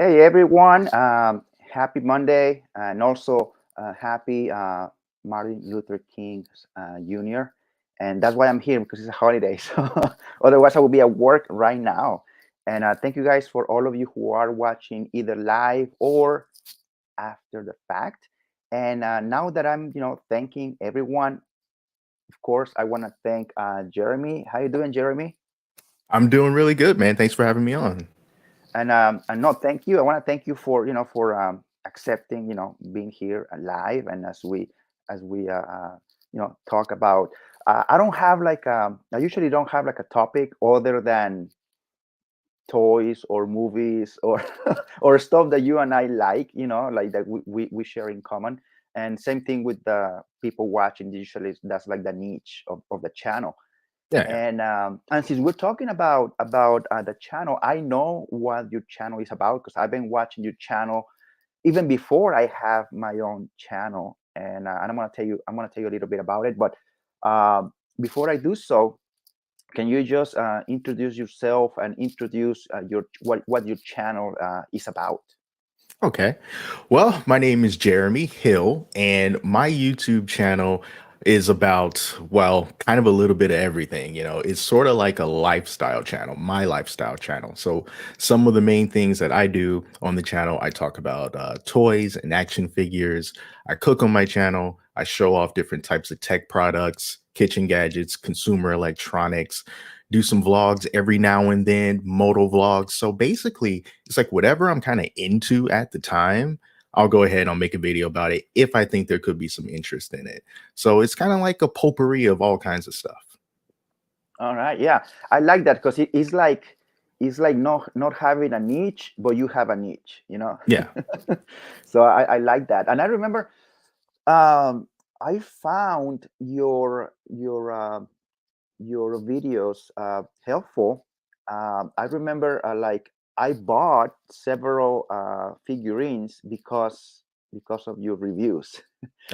Hey everyone, happy Monday, and also happy Martin Luther King Jr. And that's why I'm here because it's a holiday. So otherwise, I would be at work right now. And thank you guys for all of you who are watching either live or after the fact. And now that I'm, thanking everyone, of course, I want to thank Jeremy. How you doing, Jeremy? I'm doing really good, man. Thanks for having me on. And no, thank you. I want to thank you for accepting being here live, and as we talk about. I don't have I usually don't have like a topic other than toys or movies or or stuff that you and I like, like that we share in common. And same thing with the people watching. Usually, that's like the niche of the channel. Yeah, yeah. And since we're talking about the channel, I know what your channel is about because I've been watching your channel even before I have my own channel, and I'm gonna tell you a little bit about it. But before I do so, can you just introduce yourself and introduce your what your channel is about? Okay. Well, my name is Jeremy Hill, and my YouTube channel is about, well, kind of a little bit of everything. It's sort of like a lifestyle channel, my lifestyle channel. So, some of the main things that I do on the channel, I talk about toys and action figures. I cook on my channel. I show off different types of tech products, kitchen gadgets, consumer electronics, do some vlogs every now and then, moto vlogs. So, basically, it's like whatever I'm kind of into at the time, I'll go ahead and I'll make a video about it if I think there could be some interest in it. So it's kind of like a potpourri of all kinds of stuff. All right, yeah, I like that because it's like not having a niche, but you have a niche. Yeah. So I like that, and I remember I found your videos helpful. I remember like I bought several figurines because of your reviews.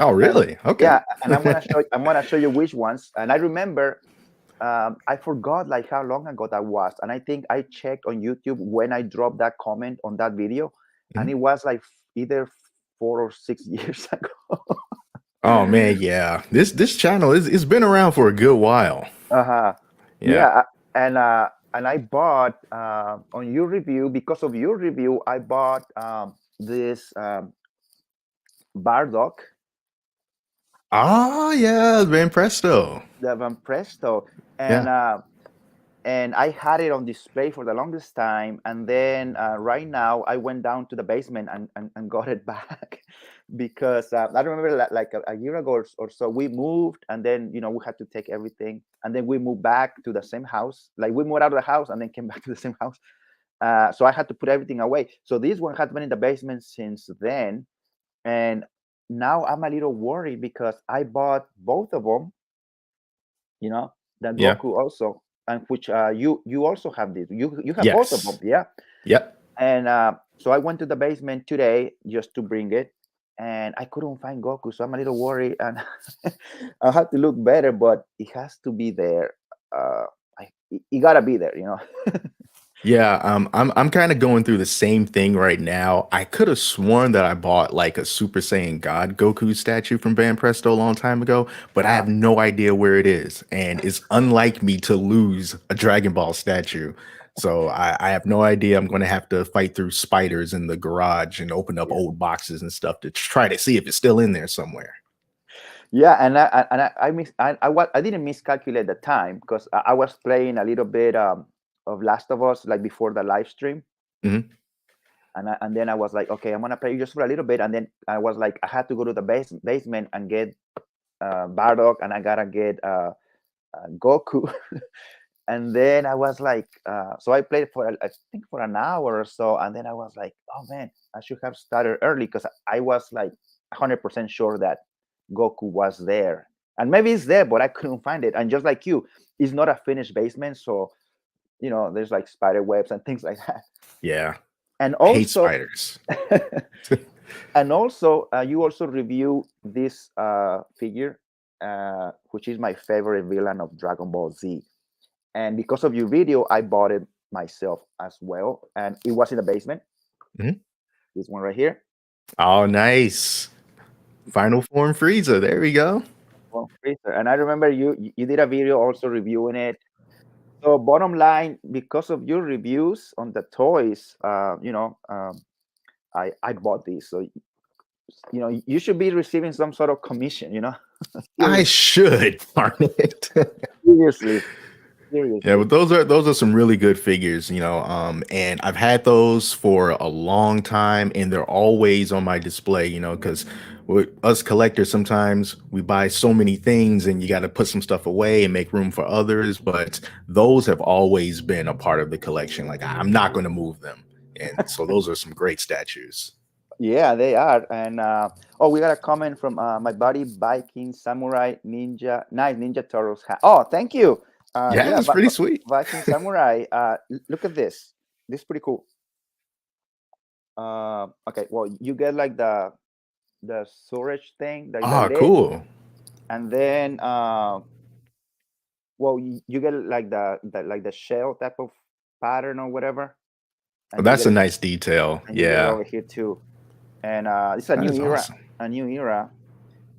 Oh, And really? Okay. yeah, and I'm gonna show you which ones. And I remember I forgot like how long ago that was, and I think I checked on YouTube when I dropped that comment on that video, and Mhm. it was like either 4 or 6 years ago. Oh man, yeah. This channel is it's been around for a good while. Uh-huh. Yeah. Yeah, and I bought on your review because of your review. I bought this Bardock, Ah, yeah, man, presto. the Van Presto, and Yeah. uh, and I had it on display for the longest time. And then right now, I went down to the basement and got it back because I remember like a year ago or so, we moved, and then we had to take everything, and then we moved back to the same house. Like we moved out of the house and then came back to the same house. So I had to put everything away. So this one had been in the basement since then, and now I'm a little worried because I bought both of them. You know, the Yeah. Goku also, and which you also have this. You have both of them, Yes. yeah. Yep. And so I went to the basement today just to bring it, and I couldn't find Goku, so I'm a little worried, and I have to look better, but it has to be there. It gotta be there. Yeah, I'm kind of going through the same thing right now. I could have sworn that I bought like a Super Saiyan God Goku statue from Ban Presto a long time ago, but I have uh, no idea where it is. And it's unlike me to lose a Dragon Ball statue. So I have no idea. I'm going to have to fight through spiders in the garage and open up yeah, old boxes and stuff to try to see if it's still in there somewhere. yeah, and I didn't miscalculate the time because I was playing a little bit of Last of Us like before the live stream. Mhm. And then I was like, okay, I'm gonna play just for a little bit, and then I was like, I had to go to the basement and get Bardock, and I gotta get Goku. And then I was like, so I played for I think for an hour or so, and then I was like, oh man, I should have started early because I was like 100% sure that Goku was there, and maybe it's there, but I couldn't find it. And just like you, it's not a finished basement, so there's like spider webs and things like that. Yeah, And I hate also, spiders. and also, you also review this figure, which is my favorite villain of Dragon Ball Z. And because of your video, I bought it myself as well, and it was in the basement. Mhm. This one right here. Oh, nice. Final form Frieza. There we go. Well, Freezer. And I remember you did a video also reviewing it. So bottom line, because of your reviews on the toys, I bought these. So you should be receiving some sort of commission. I Seriously, should, darn it. seriously, Yeah, seriously. but those are some really good figures, and I've had those for a long time, and they're always on my display, because with us collectors, sometimes we buy so many things, and you got to put some stuff away and make room for others. But those have always been a part of the collection. Like I'm not going to move them, and so those are some great statues. Yeah, they are. And we got a comment from my buddy Viking Samurai Ninja, nice Ninja Turtles hat. Oh, thank you. Yeah, Yeah, it's pretty sweet. Viking Samurai. Look at this. This is pretty cool. Okay, well, you get like the storage thing, like the Ah, lid, cool. and then well, you get like the shell type of pattern or whatever, and you That's get a it, nice detail. and you get it Yeah, over here too. And it's that is awesome. a new era.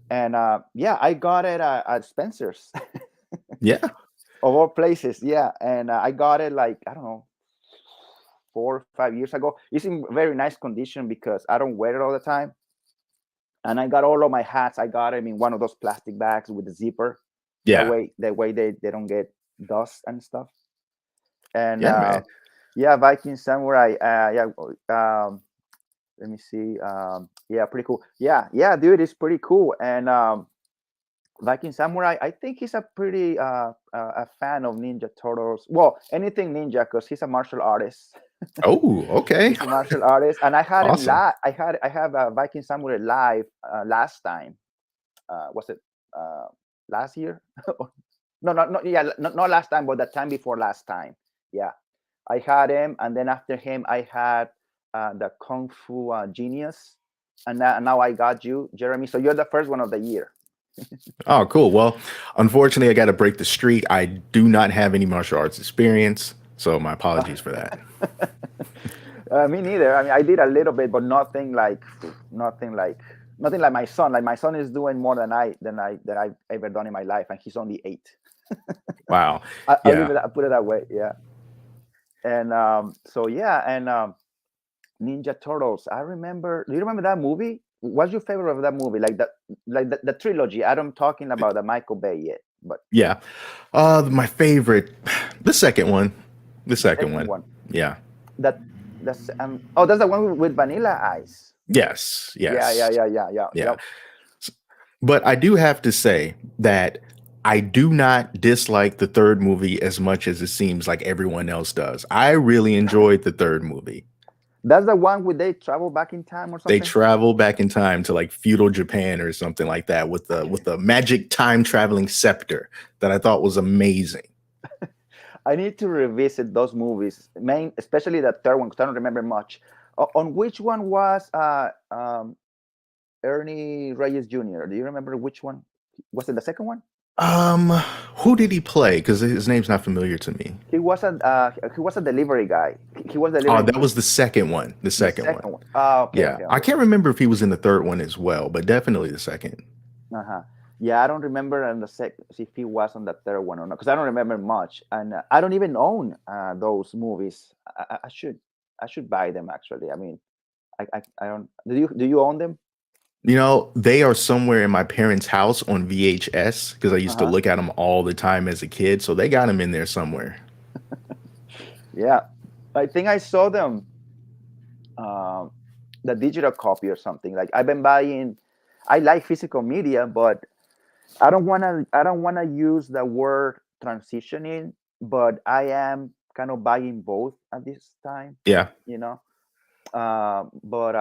And yeah, I got it at Spencer's Yeah, of all places. Yeah, and I got it like I don't know 4 or 5 years ago. It's in very nice condition because I don't wear it all the time. And I got all of my hats. I got them in one of those plastic bags with the zipper. yeah, That way they don't get dust and stuff. And yeah, man. yeah, Viking Samurai. Yeah, let me see. Yeah, pretty cool. Yeah, yeah, dude, it's pretty cool. And Viking Samurai, I think he's a pretty a fan of Ninja Turtles. Well, anything ninja because he's a martial artist. Oh, okay. He's a martial artist, and I had him Awesome. live. I have Viking Samurai live last time. Was it uh, last year? No, yeah, not last time, but the time before last time. Yeah, I had him, and then after him, I had the Kung Fu Genius, and now I got you, Jeremy. So you're the first one of the year. Oh, cool. Well, unfortunately, I got to break the streak. I do not have any martial arts experience, so my apologies for that. Me neither. I mean, I did a little bit, but nothing like nothing like my son. Like my son is doing more than I've ever done in my life, and he's only 8. Wow. I'll leave Yeah. it. I put it that way. Yeah. And so yeah, and Ninja Turtles. I remember. Do you remember that movie? What's your favorite of that movie? Like the trilogy. I'm talking about the Michael Bay yet, but Yeah. My favorite, the second one. The the second second one. one. Yeah. That that's oh, that's the one with Vanilla Ice. Yes. Yeah, yeah, Yes. yeah, yeah, yeah, Yeah. yep. But I do have to say that I do not dislike the third movie as much as it seems like everyone else does. I really enjoyed the third movie. That's the one where they travel back in time or They something. travel back in time to like feudal Japan or something like that with a magic time traveling scepter that I thought was amazing. I need to revisit those movies, especially the third one because I don't remember much. On which one was Ernie Reyes Jr.? Do you remember which one? Was it the second one? Um, who did he play? Because his name's not familiar to me. He was a delivery guy. He was Oh, delivering that was the second one. The the second one. second one. Oh, okay, Yeah, okay, I okay. can't remember if he was in the third one as well, but definitely the second. Uh-huh. Yeah, I don't remember on the if he was on the third one or not because I don't remember much, and I don't even own those movies. I should buy them actually. I mean, I don't. Do you own them? They are somewhere in my parents' house on VHS because I Uh used to huh. look at them all the time as a kid. So they got them in there somewhere. Yeah, I think I saw them, um, the digital copy or something. Like I've been buying. I like physical media, but I don't wanna use the word transitioning, but I am kind of buying both at this time. Yeah. You know, but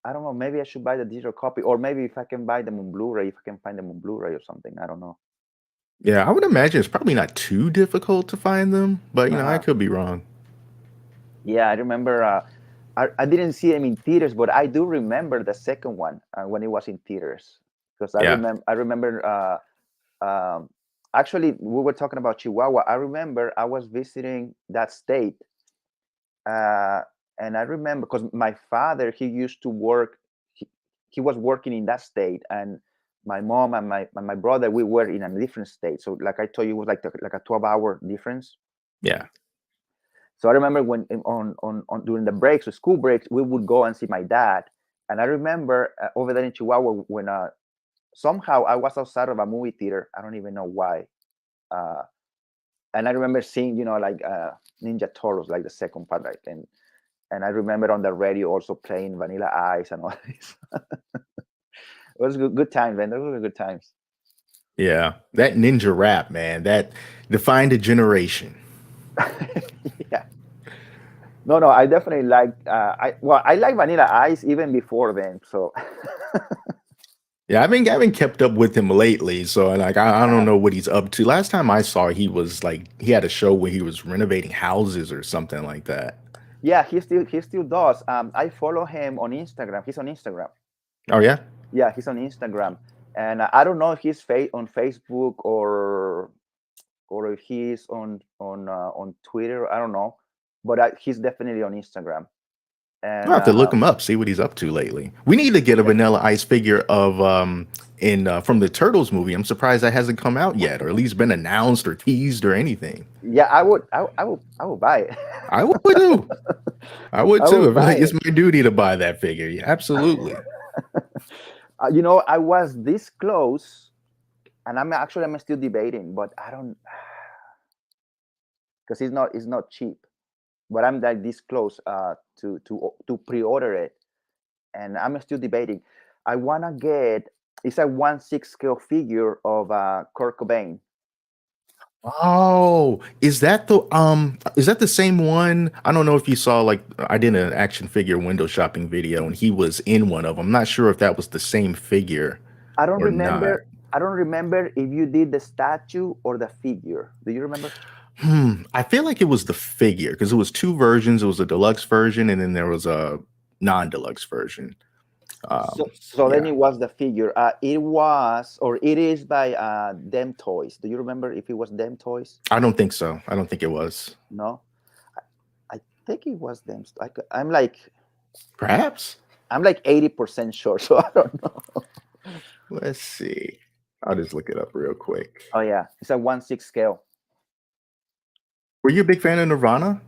I don't know. Maybe I should buy the digital copy, or maybe if I can buy them on Blu-ray, if I can find them on Blu-ray or something. I don't know. Yeah, I would imagine it's probably not too difficult to find them, but I Uh-huh. could be wrong. Yeah, I remember. I didn't see them in theaters, but I do remember the second one when it was in theaters because Yeah. I remember. Actually, we were talking about Chihuahua. I remember I was visiting that state And I remember because my father, he used to work, he, he was working in that state, and my mom and my brother, we were in a different state. So like I told you, it was like a 12-hour difference. Yeah. So I remember when on during the breaks, the school breaks, we would go and see my dad. And I remember over there in Chihuahua when somehow I was outside of a movie theater. I don't even know why. Uh, and I remember seeing, like Ninja Turtles, like the second part, like, and I remember on the radio also playing Vanilla Ice and all this. It was good times, man. Those were good times. Yeah. That ninja rap, man, that defined a generation. Yeah. No, no, I definitely like. I like Vanilla Ice even before then. So Yeah, I haven't kept up with him lately, so like I don't know what he's up to. Last time I saw, he was like he had a show where he was renovating houses or something like that. yeah, he still does. I follow him on Instagram. He's on Instagram. Oh yeah. Yeah, he's on Instagram, and I don't know if he's on Facebook or if he's on Twitter. I don't know, but he's definitely on Instagram. I'll And have to look him up, see what he's up to lately. We need to get a yeah, Vanilla Ice figure of in from the Turtles movie. I'm surprised that hasn't come out yet, or at least been announced or teased or anything. yeah, I would buy it. I would too. I would I too. would I feel buy like it. it's my duty to buy that figure. Yeah, absolutely. I was this close, and I'm still debating, but I don't, because it's not cheap. But I'm like this close to pre-order it, and I'm still debating. I wanna get, it's a 1/6 scale figure of Kurt Cobain. Oh, is that the same one? I don't know if you saw like I did an action figure window shopping video and he was in one of them. I'm not sure if that was the same figure I don't or not. remember. I don't remember if you did the statue or the figure. Do you remember? I feel like it was the figure because it was two versions. It was a deluxe version and then there was a non-deluxe version. So then Yeah. it was the figure. It was, or it is by Dem Toys. Do you remember if it was Dem Toys? I don't think so. I don't think it was. No, I think it was Dem. Perhaps. I'm like 80% sure. So I don't know. Let's see. I'll just look it up real quick. Oh yeah, it's a 1/6 scale. Were you a big fan of Nirvana?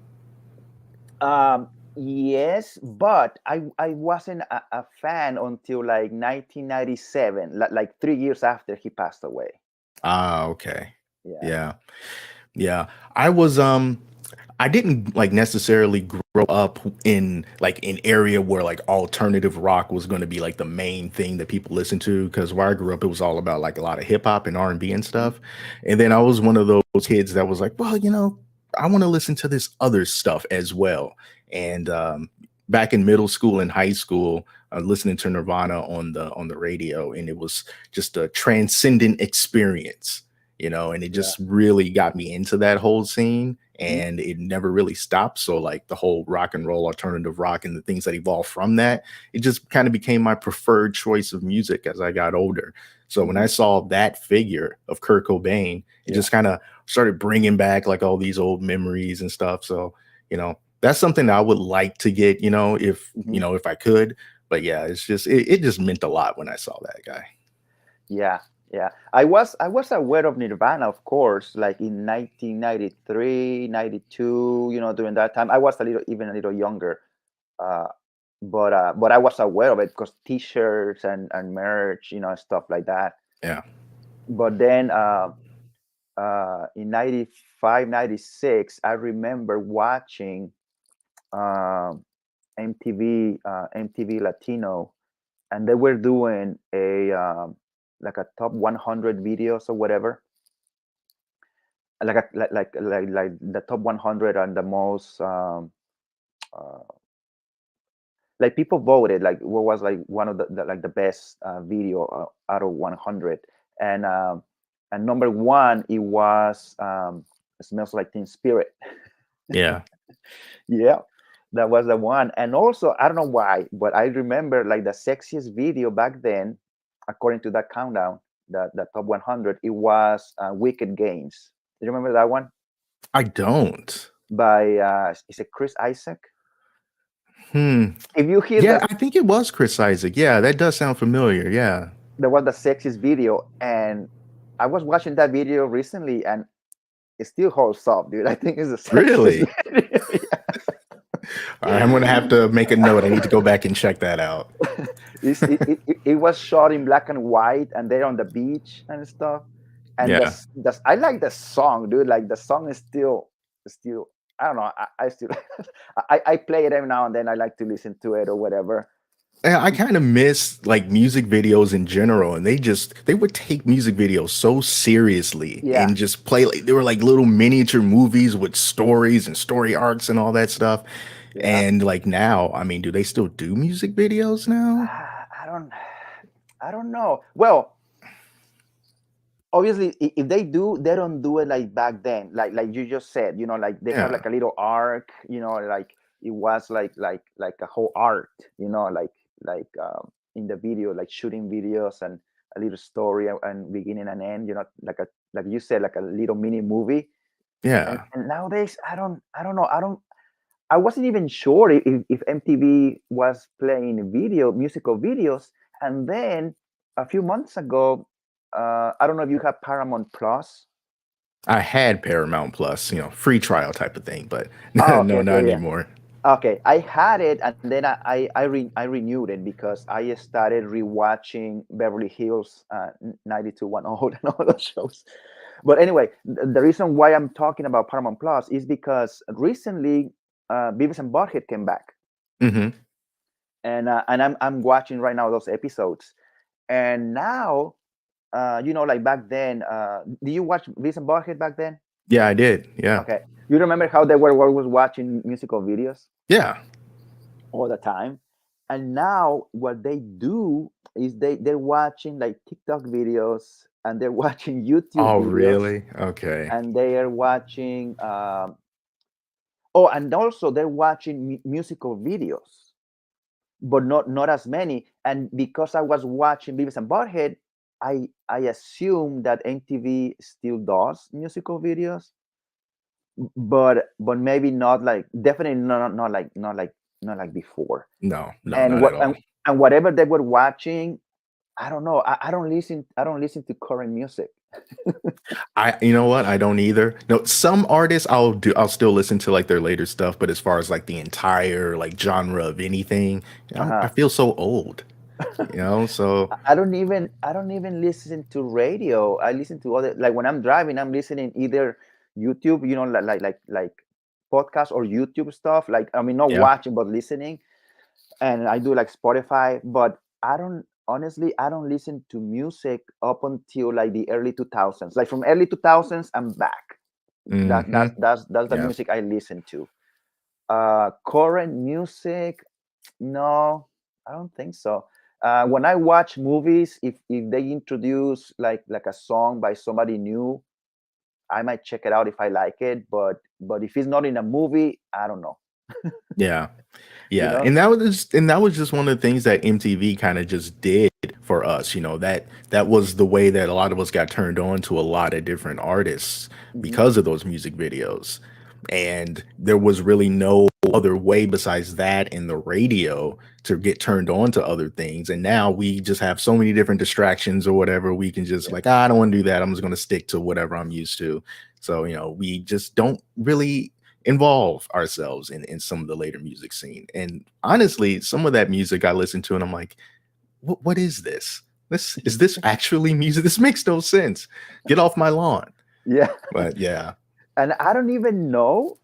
Yes, but I wasn't a fan until like 1997, like 3 years after he passed away. Ah, okay. Yeah. Yeah. Yeah. I was I didn't like necessarily grow up in like an area where like alternative rock was going to be like the main thing that people listen to because where I grew up it was all about like a lot of hip hop and R&B and Mhm. stuff. And then I was one of those kids that was like, well, I want to listen to this other stuff as well. And back in middle school and high school, listening to Nirvana on the radio and it was just a transcendent experience, and it Yeah. just really got me into that whole scene Mhm. and it never really stopped. So like the whole rock and roll, alternative rock and the things that evolved from that, it just kind of became my preferred choice of music as I got older. So when I Mhm. saw that figure of Kurt Cobain, it Yeah. just kind of started bringing back like all these old memories and stuff. So, that's something that I would like to get, Mhm. if I could. But yeah, it just meant a lot when I saw that guy. Yeah. Yeah. I was aware of Nirvana, of course, like in 1993, 92. During that time, I was even a little younger. Uh, but I was aware of it because T-shirts and merch, stuff like that. Yeah. But then in 95, 96, I remember watching um, MTV Latino, and they were doing a like a top 100 videos or whatever, like the top 100 and the most uh, like people voted like what was like one of the best video out of 100, and number one it was Smells Like Teen Spirit. Yeah. Yeah, that was the one. And also, I don't know why, but I remember like the sexiest video back then, according to that countdown, the top 100, it was Wicked Games. Do you remember that one? I don't. By, is it Chris Isaac? Hmm. If you hear Yeah, that, I think it was Chris Isaac. Yeah, that does sound familiar. Yeah. there was the sexiest video, and I was watching that video recently, and it still holds up, dude. I think it's the sexiest Really? video. All right, I'm gonna have to make a note. I need to go back and check that out. It was shot in black and white, and they're on the beach and stuff. And Yeah. the I like the song, dude. Like the song is still. I don't know. I still I play it every now and then. I like to listen to it or whatever. Yeah, I kind of miss like music videos in general, and they would take music videos so seriously Yeah, and just play like they were like little miniature movies with stories and story arcs and all that stuff. yeah. And like now, I mean, do they still do music videos now? I don't I don't know. Well, obviously if they do, they don't do it like back then, like you just said, like they have Yeah, like a little arc, like it was like a whole art, in the video, like shooting videos and a little story and beginning and end, like you said, like a little mini movie. and, yeah. and nowadays I don't know, I wasn't even sure if MTV was playing musical videos. And then a few months ago, I don't know if you have Paramount Plus. I had Paramount Plus, free trial type of thing, but Oh, okay, no, not okay, yeah. anymore. Okay, I had it, and then I renewed it because I started rewatching Beverly Hills 90210 and all those shows. But anyway, the reason why I'm talking about Paramount Plus is because recently Beavis and Butthead came back, Hmm. and I'm watching right now those episodes. And now, like back then, do you watch Beavis and Butthead back then? Yeah, I did. Yeah, Okay, you remember how they were always watching musical videos yeah. all the time? And now what they do is they're watching like TikTok videos, and they're watching YouTube Oh, videos, really? Okay. and they are watching oh, and also they're watching musical videos, but not as many. And because I was watching Beavis and Butthead, I assume that MTV still does musical videos, but maybe not, like definitely not like before. No, no, And not at what all. and whatever they were watching, I don't know. I don't listen to current music. You know what? I don't either. No, some artists I'll still listen to like their later stuff, but as far as like the entire like genre of anything, I Uh-huh. feel so old, so I don't even listen to radio. I listen to other, like when I'm driving, I'm listening either YouTube, like podcast or YouTube stuff. Like, I mean, not yeah. watching but listening. And I do like Spotify, but I don't listen to music up until like the early 2000s. Like from early 2000s, I'm back. That Hmm. that's the Yeah. music I listen to. Current music, no, I don't think so. When I watch movies, if they introduce like a song by somebody new, I might check it out if I like it. But if it's not in a movie, I don't know. Yeah. You Yeah, know? and that was just one of the things that MTV kind of just did for us, that was the way that a lot of us got turned on to a lot of different artists Hmm. because of those music videos. And there was really no other way besides that and the radio to get turned on to other things. And now we just have so many different distractions or whatever. We can just Yeah. like, I don't want to do that. I'm just going to stick to whatever I'm used to. So, we just don't really involve ourselves in some of the later music scene. And honestly, some of that music I listen to and I'm like, what is this? This is this actually music? This makes no sense. Get off my lawn. Yeah. But yeah. And I don't even know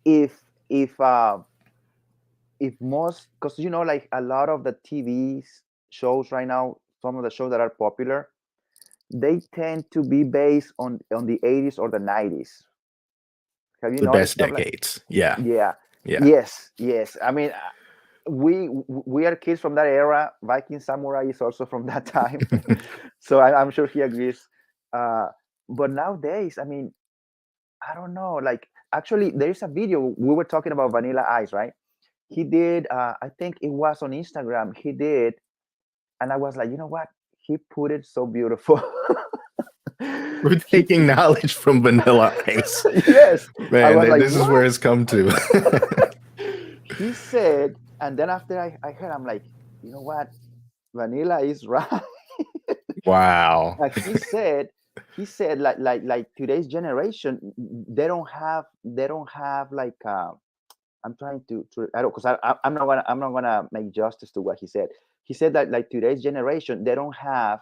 if if uh if most, because like a lot of the TV shows right now, some of the shows that are popular, they tend to be based on the 80s or the 90s. Have you The noticed best stuff like? decades. Yeah. Yeah. Yeah. Yes. I mean, we are kids from that era. Viking Samurai is also from that time, so I'm sure he agrees. Uh, but nowadays, I mean, I don't know. Like, actually, there is a video we were talking about Vanilla Ice, right? He did. I think it was on Instagram. He did, and I was like, you know what? He put it so beautiful. We're he, taking knowledge from Vanilla Ice. yes, I Man, was like, this is where what? it's come to. he said, and then after I heard, I'm like, you know what? Vanilla is right. Wow. Like he said like today's generation, they don't have like I'm trying to I don't because I'm not gonna make justice to what he said. He said that like today's generation, they don't have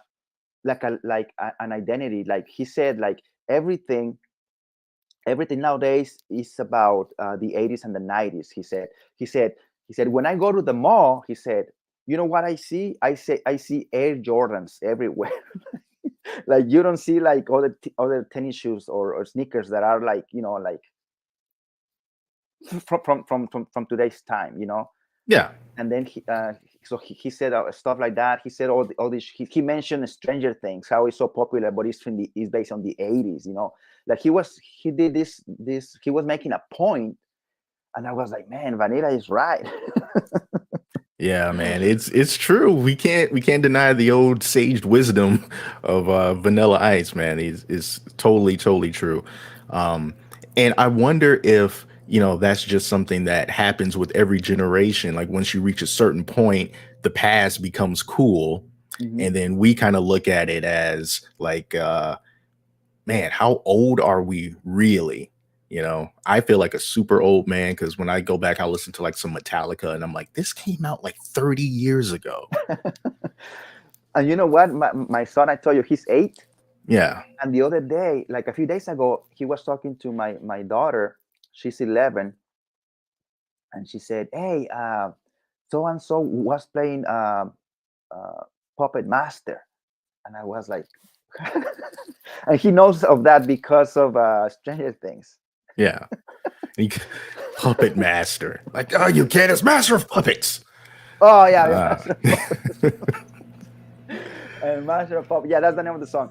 an identity. Like he said, like everything everything nowadays is about the 80s and the 90s. He said he said when I go to the mall, he said, you know what I see? I see Air Jordans everywhere. Like you don't see like other tennis shoes or sneakers that are like, you know, like from today's time, you know. Yeah. And then he said stuff like that. He said all this. He mentioned Stranger Things, how it's so popular, but it's based on the 80s, you know. Like he did this he was making a point, and I was like, man, Vanilla is right. Yeah, man, it's true. We can't deny the old saged wisdom of Vanilla Ice, man. Is totally true. Um, and I wonder if that's just something that happens with every generation. Like once you reach a certain point, the past becomes cool, Hmm. and then we kind of look at it as like man, how old are we really? I feel like a super old man because when I go back, I listen to like some Metallica and I'm like, this came out like 30 years ago. And you know what? My son, I told you, he's 8. Yeah. And the other day, like a few days ago, he was talking to my daughter. She's 11, and she said, "Hey, so and so was playing uh, Puppet Master," and I was like, and he knows of that because of Stranger Things. Yeah. He- Puppet master. Like, oh, you kid is master of puppets. Oh yeah, yeah, Uh, Master of Puppets. And Master of Puppets. Yeah, that's the name of the song.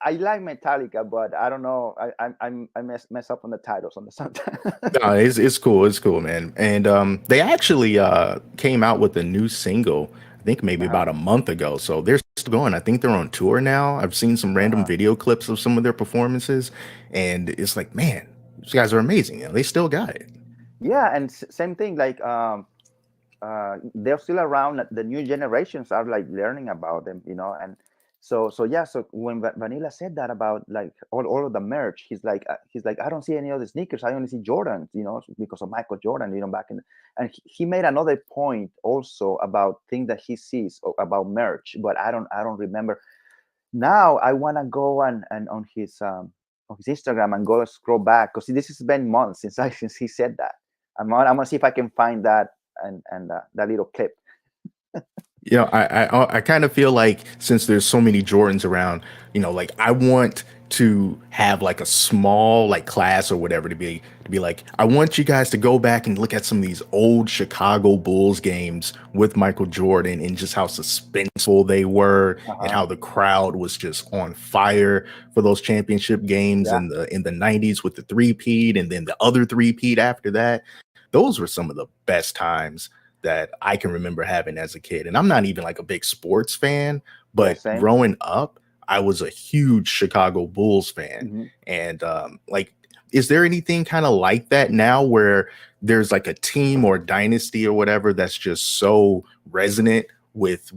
I like Metallica, but I don't know. I mess up on the titles on the sometimes. no, it's cool. It's cool, man. And they actually came out with a new single, I think maybe Uh-huh. about a month ago. So they're still going. I think they're on tour now. I've seen some random Uh-huh. video clips of some of their performances, and it's like, man, these guys are amazing. They still got it. Yeah, and same thing. Like they're still around. The new generations are like learning about them, you know. And so yeah. So when Vanilla said that about like all of the merch, he's like, I don't see any other sneakers. I only see Jordans, you know, because of Michael Jordan, you know, back in. And he made another point also about things that he sees about merch, but I don't remember. Now I want to go and on his Instagram and go scroll back because this has been months since he said that. I'm gonna see if I can find that and that little clip. I kind of feel like since there's so many Jordans around, like I want to have like a small like class or whatever to be like, I want you guys to go back and look at some of these old Chicago Bulls games with Michael Jordan and just how suspenseful they were and Uh-huh. how the crowd was just on fire for those championship games Yeah. in the 90s with the three-peat and then the other three-peat after that. Those were some of the best times that I can remember having as a kid. And I'm not even like a big sports fan, Yeah. but Same. growing up, I was a huge Chicago Bulls fan. Hmm. And like, is there anything kind of like that now where there's like a team or dynasty or whatever that's just so resonant with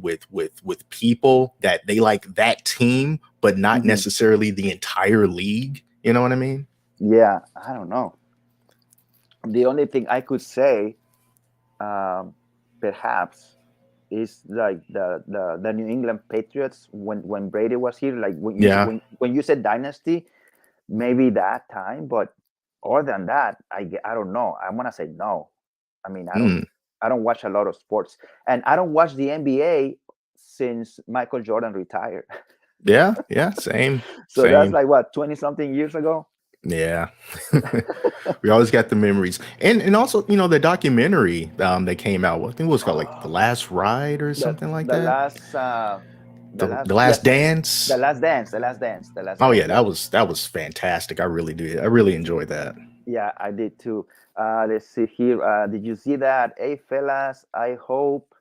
people that they like that team, but not Hmm. necessarily the entire league? You know what I mean? Yeah. I don't know. The only thing I could say, um, perhaps, is like the New England Patriots when Brady was here. Like Yeah. when you said dynasty, maybe that time, but other than that, I don't know. I'm gonna say no. I mean, Mm. I don't watch a lot of sports, and I don't watch the NBA since Michael Jordan retired. Yeah. Yeah. Same. So that's Same. like what 20 something years ago. Yeah. We always got the memories. And also, the documentary that came out, I think it was called like The Last Ride or the something like the that. last The Last yes, Dance. the last Oh dance. yeah, Yeah, that was fantastic. I really did. I really enjoyed that. yeah, I did too. Let's see here. Did you see that? Hey, fellas, I hope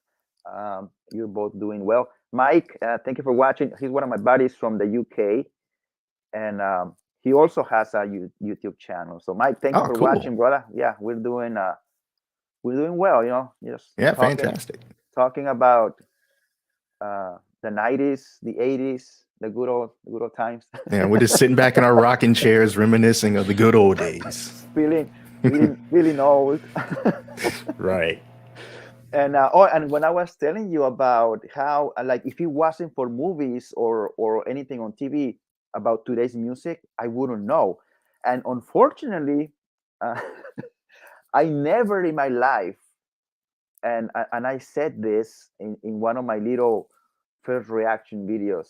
you're both doing well. Mike, thank you for watching. He's one of my buddies from the UK, and he also has a YouTube channel. So, Mike, thank you Oh, for cool. watching, brother. Yeah, we're doing. we're doing well. Just Yeah, talking fantastic. talking about the '90s, the '80s, the good old times. Yeah, we're just sitting back in our rocking chairs, reminiscing of the good old days. feeling feeling old. Right. And when I was telling you about how, like, if it wasn't for movies or anything on TV about today's music, I wouldn't know. And unfortunately, uh, I never in my life, and I said this in one of my little first reaction videos.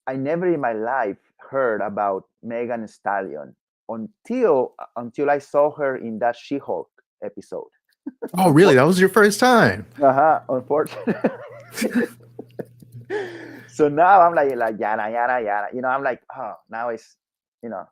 I never in my life heard about Megan Stallion until I saw her in that She-Hulk episode. Oh, really? That was your first time? Uh-huh, unfortunately. So now I'm like yada yada yada. I'm like, oh, now it's, you know,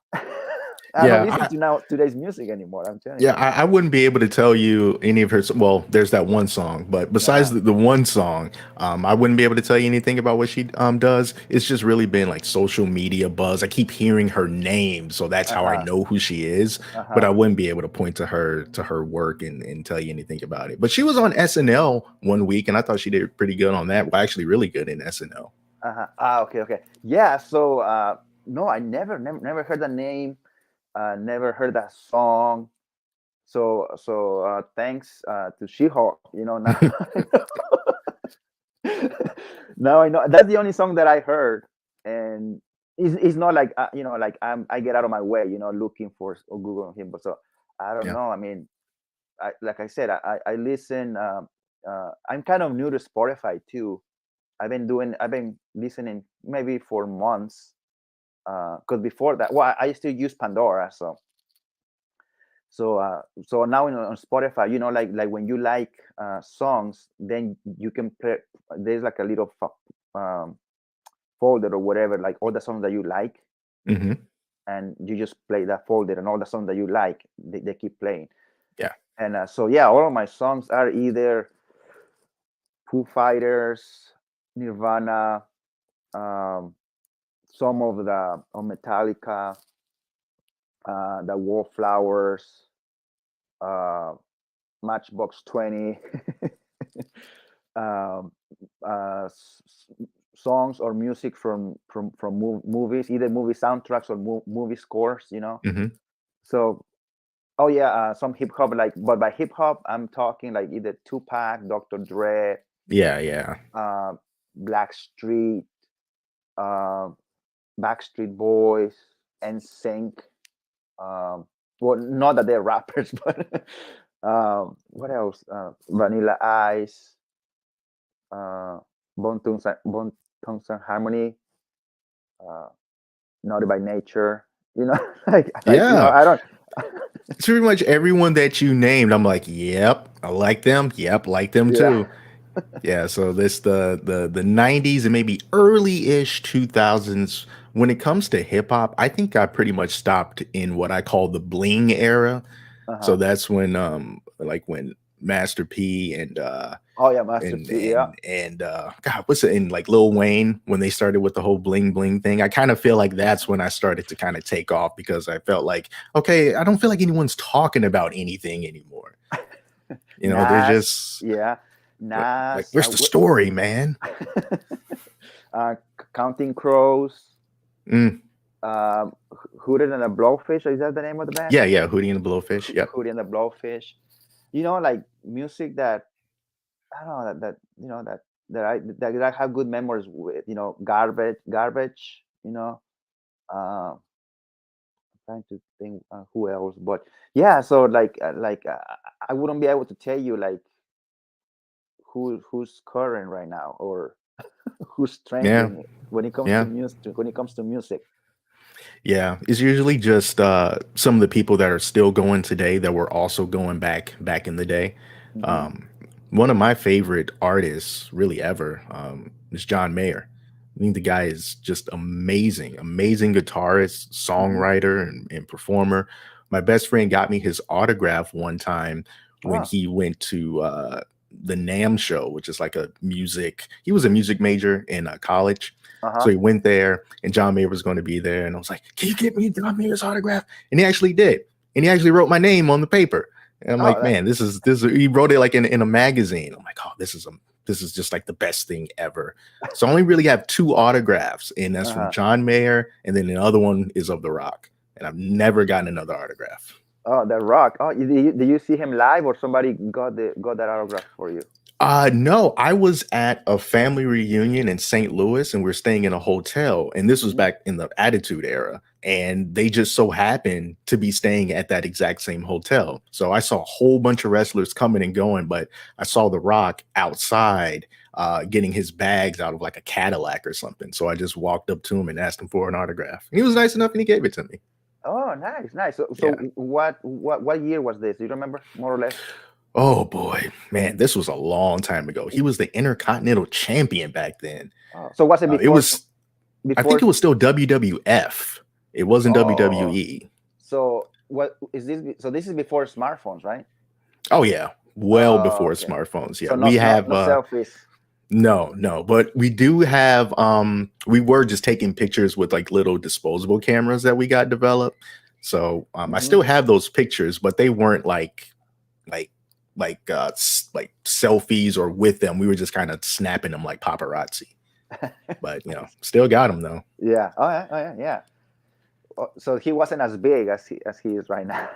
I don't Yeah, listen to now today's music anymore. I'm telling yeah, you. I wouldn't be able to tell you any of her. Well, there's that one song, but besides Uh-huh. the one song, I wouldn't be able to tell you anything about what she does. It's just really been like social media buzz. I keep hearing her name, so that's how I Uh-huh. know who she is. But I Uh-huh. wouldn't be able to point to her work and tell you anything about it. But she was on SNL one week, and I thought she did pretty good on that. Well, actually, really good in SNL. Uh-huh. Okay, okay. Yeah, so no, I never heard the name, never heard that song. So thanks to She-Hulk, now now I know that's the only song that I heard, and it's not like like I get out of my way, looking for or Google him. But so I don't Yeah. know. I mean, like I said, I listen. I'm kind of new to Spotify too. I've been listening maybe for months. Because before that, well, I still use Pandora. So now on Spotify, like when you like songs, then you can play. There's like a little folder or whatever, like all the songs that you like, Hmm. and you just play that folder, and all the songs that you like, they keep playing. Yeah. And so yeah, all of my songs are either Foo Fighters, Nirvana, um, some of the Metallica, the Wallflowers, uh, Matchbox 20, um, songs or music from movies, either movie soundtracks or movie scores. Hmm. So, oh yeah, some hip hop, like, but by hip hop, I'm talking like either Tupac, Dr. Dre, Yeah. Yeah. uh, Black Street, uh, Backstreet Boys, NSYNC. Well, not that they're rappers, but what else? Vanilla Ice, uh, Bone Thugs and Harmony, uh, Naughty by Nature. Yeah. I don't. It's pretty much everyone that you named. I'm like, yep, I like them. Yep, like them Yeah. too. Yeah, so this the 90s and maybe early-ish 2000s. When it comes to hip hop, I think I pretty much stopped in what I call the bling era. Uh So huh. that's when like when Master P Oh yeah, Master and P. Yeah. God, what's it in like Lil Wayne when they started with the whole bling bling thing? I kind of feel like that's when I started to kind of take off because I felt like, okay, I don't feel like anyone's talking about anything anymore. They're Nas. just Yeah. like, Nas. where's the story, man? Counting Crows. Mm, Hooted and the Blowfish. Is that the name of the band? yeah, yeah, Hootie and the Blowfish. Yep. Hootie and the Blowfish. Like music that I don't know that I have good memories with. Garbage. Uh, trying to think who else, but yeah. So I wouldn't be able to tell you like who's current right now or who's Yeah, trending when it comes to yeah. music. When it comes to music. Yeah, it's usually just some of the people that are still going today that were also going back in the day. Hmm. Um, One of my favorite artists, really ever, is John Mayer. I think the guy is just amazing, amazing guitarist, Hmm. songwriter, and performer. My best friend got me his autograph one time when Oh, he went to the NAM show, which is like a music. He was a music major in college, uh so huh. he went there, and John Mayer was going to be there. And I was like, "Can you get me John Mayer's autograph?" And he actually did. And he actually wrote my name on the paper. And I'm Oh, like, man, this is he wrote it like in a magazine. I'm like, oh, this is just like the best thing ever. So I only really have two autographs, and that's from uh-huh. John Mayer, and then the other one is of The Rock. And I've never gotten another autograph. Oh, The Rock. Oh, did you see him live, or somebody got that autograph for you? No, I was at a family reunion in St. Louis and we're staying in a hotel. And this was Mhm. back in the Attitude Era. And they just so happened to be staying at that exact same hotel. So I saw a whole bunch of wrestlers coming and going, but I saw The Rock outside getting his bags out of like a Cadillac or something. So I just walked up to him and asked him for an autograph. And he was nice enough and he gave it to me. Oh, nice, nice. So Yeah. what year was this? Do you remember more or less? Oh boy, man, this was a long time ago. He was the Intercontinental Champion back then. Oh, so was it It before was I before? think it was still WWF. It wasn't Oh, WWE. so what is this? So this is before smartphones, right? Oh yeah, well Oh, before okay. smartphones. Yeah, So we have no selfies. no, but we do have we were just taking pictures with like little disposable cameras that we got developed. So I Hmm. still have those pictures, but they weren't like like selfies or with them. We were just kind of snapping them like paparazzi. But Nice. still got them though. Yeah. Oh yeah. Oh yeah. Yeah. Oh, so he wasn't as big as he is right now.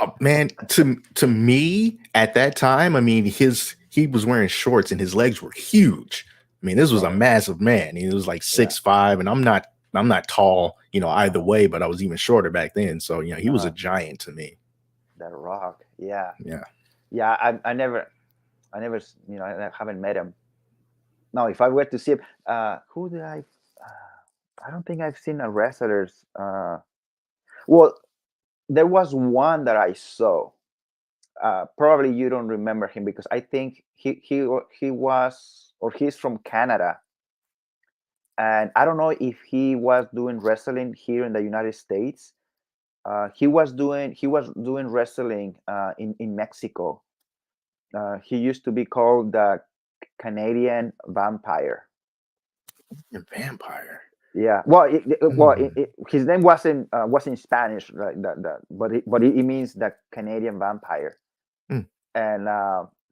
Oh man, to me at that time, I mean, he was wearing shorts and his legs were huge. I mean, this was a Oh massive man. He was like yeah. 6'5", and I'm not tall, either Uh-huh. way, but I was even shorter back then. So, he was a Uh-huh. giant to me. The Rock. Yeah. Yeah. Yeah. I never I haven't met him. No, if I were to see him, who did I? I don't think I've seen a wrestlers. Well, there was one that I saw. Probably you don't remember him because I think he was or he's from Canada, and I don't know if he was doing wrestling here in the United States. He was doing wrestling in Mexico. He used to be called the Canadian Vampire. A vampire. Yeah. Well, Hmm. his name was in Spanish, right? But it means the Canadian Vampire. Mm. And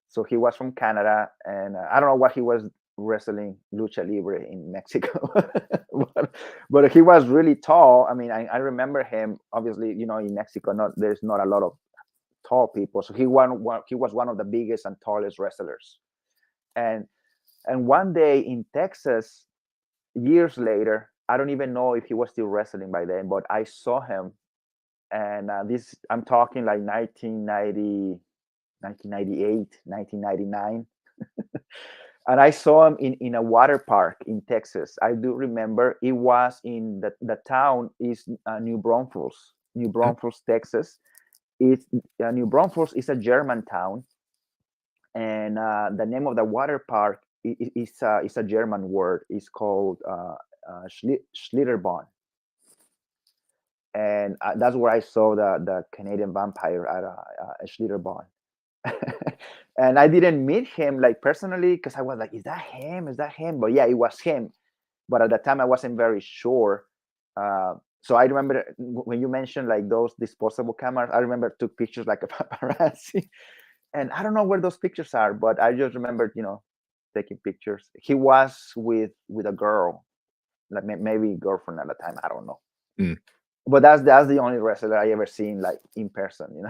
so he was from Canada, and I don't know what he was wrestling lucha libre in Mexico, but he was really tall. I mean, I remember him. Obviously, in Mexico, there's not a lot of tall people, so he was one of the biggest and tallest wrestlers. And one day in Texas, years later, I don't even know if he was still wrestling by then, but I saw him, and this I'm talking like 1990. 1998, 1999. And I saw him in a water park in Texas. I do remember it was in the town is New Braunfels, New Mm. Braunfels, Texas. It's New Braunfels is a German town, and the name of the water park is a German word. It's called Schlitterbahn, and that's where I saw the Canadian Vampire at Schlitterbahn. And I didn't meet him like personally because I was like, is that him? Is that him? But yeah, it was him. But at the time, I wasn't very sure. So I remember when you mentioned like those disposable cameras, I remember took pictures like a paparazzi. And I don't know where those pictures are, but I just remembered, taking pictures. He was with a girl, like maybe girlfriend at the time. I don't know. Mm. But that's the only wrestler I ever seen like in person.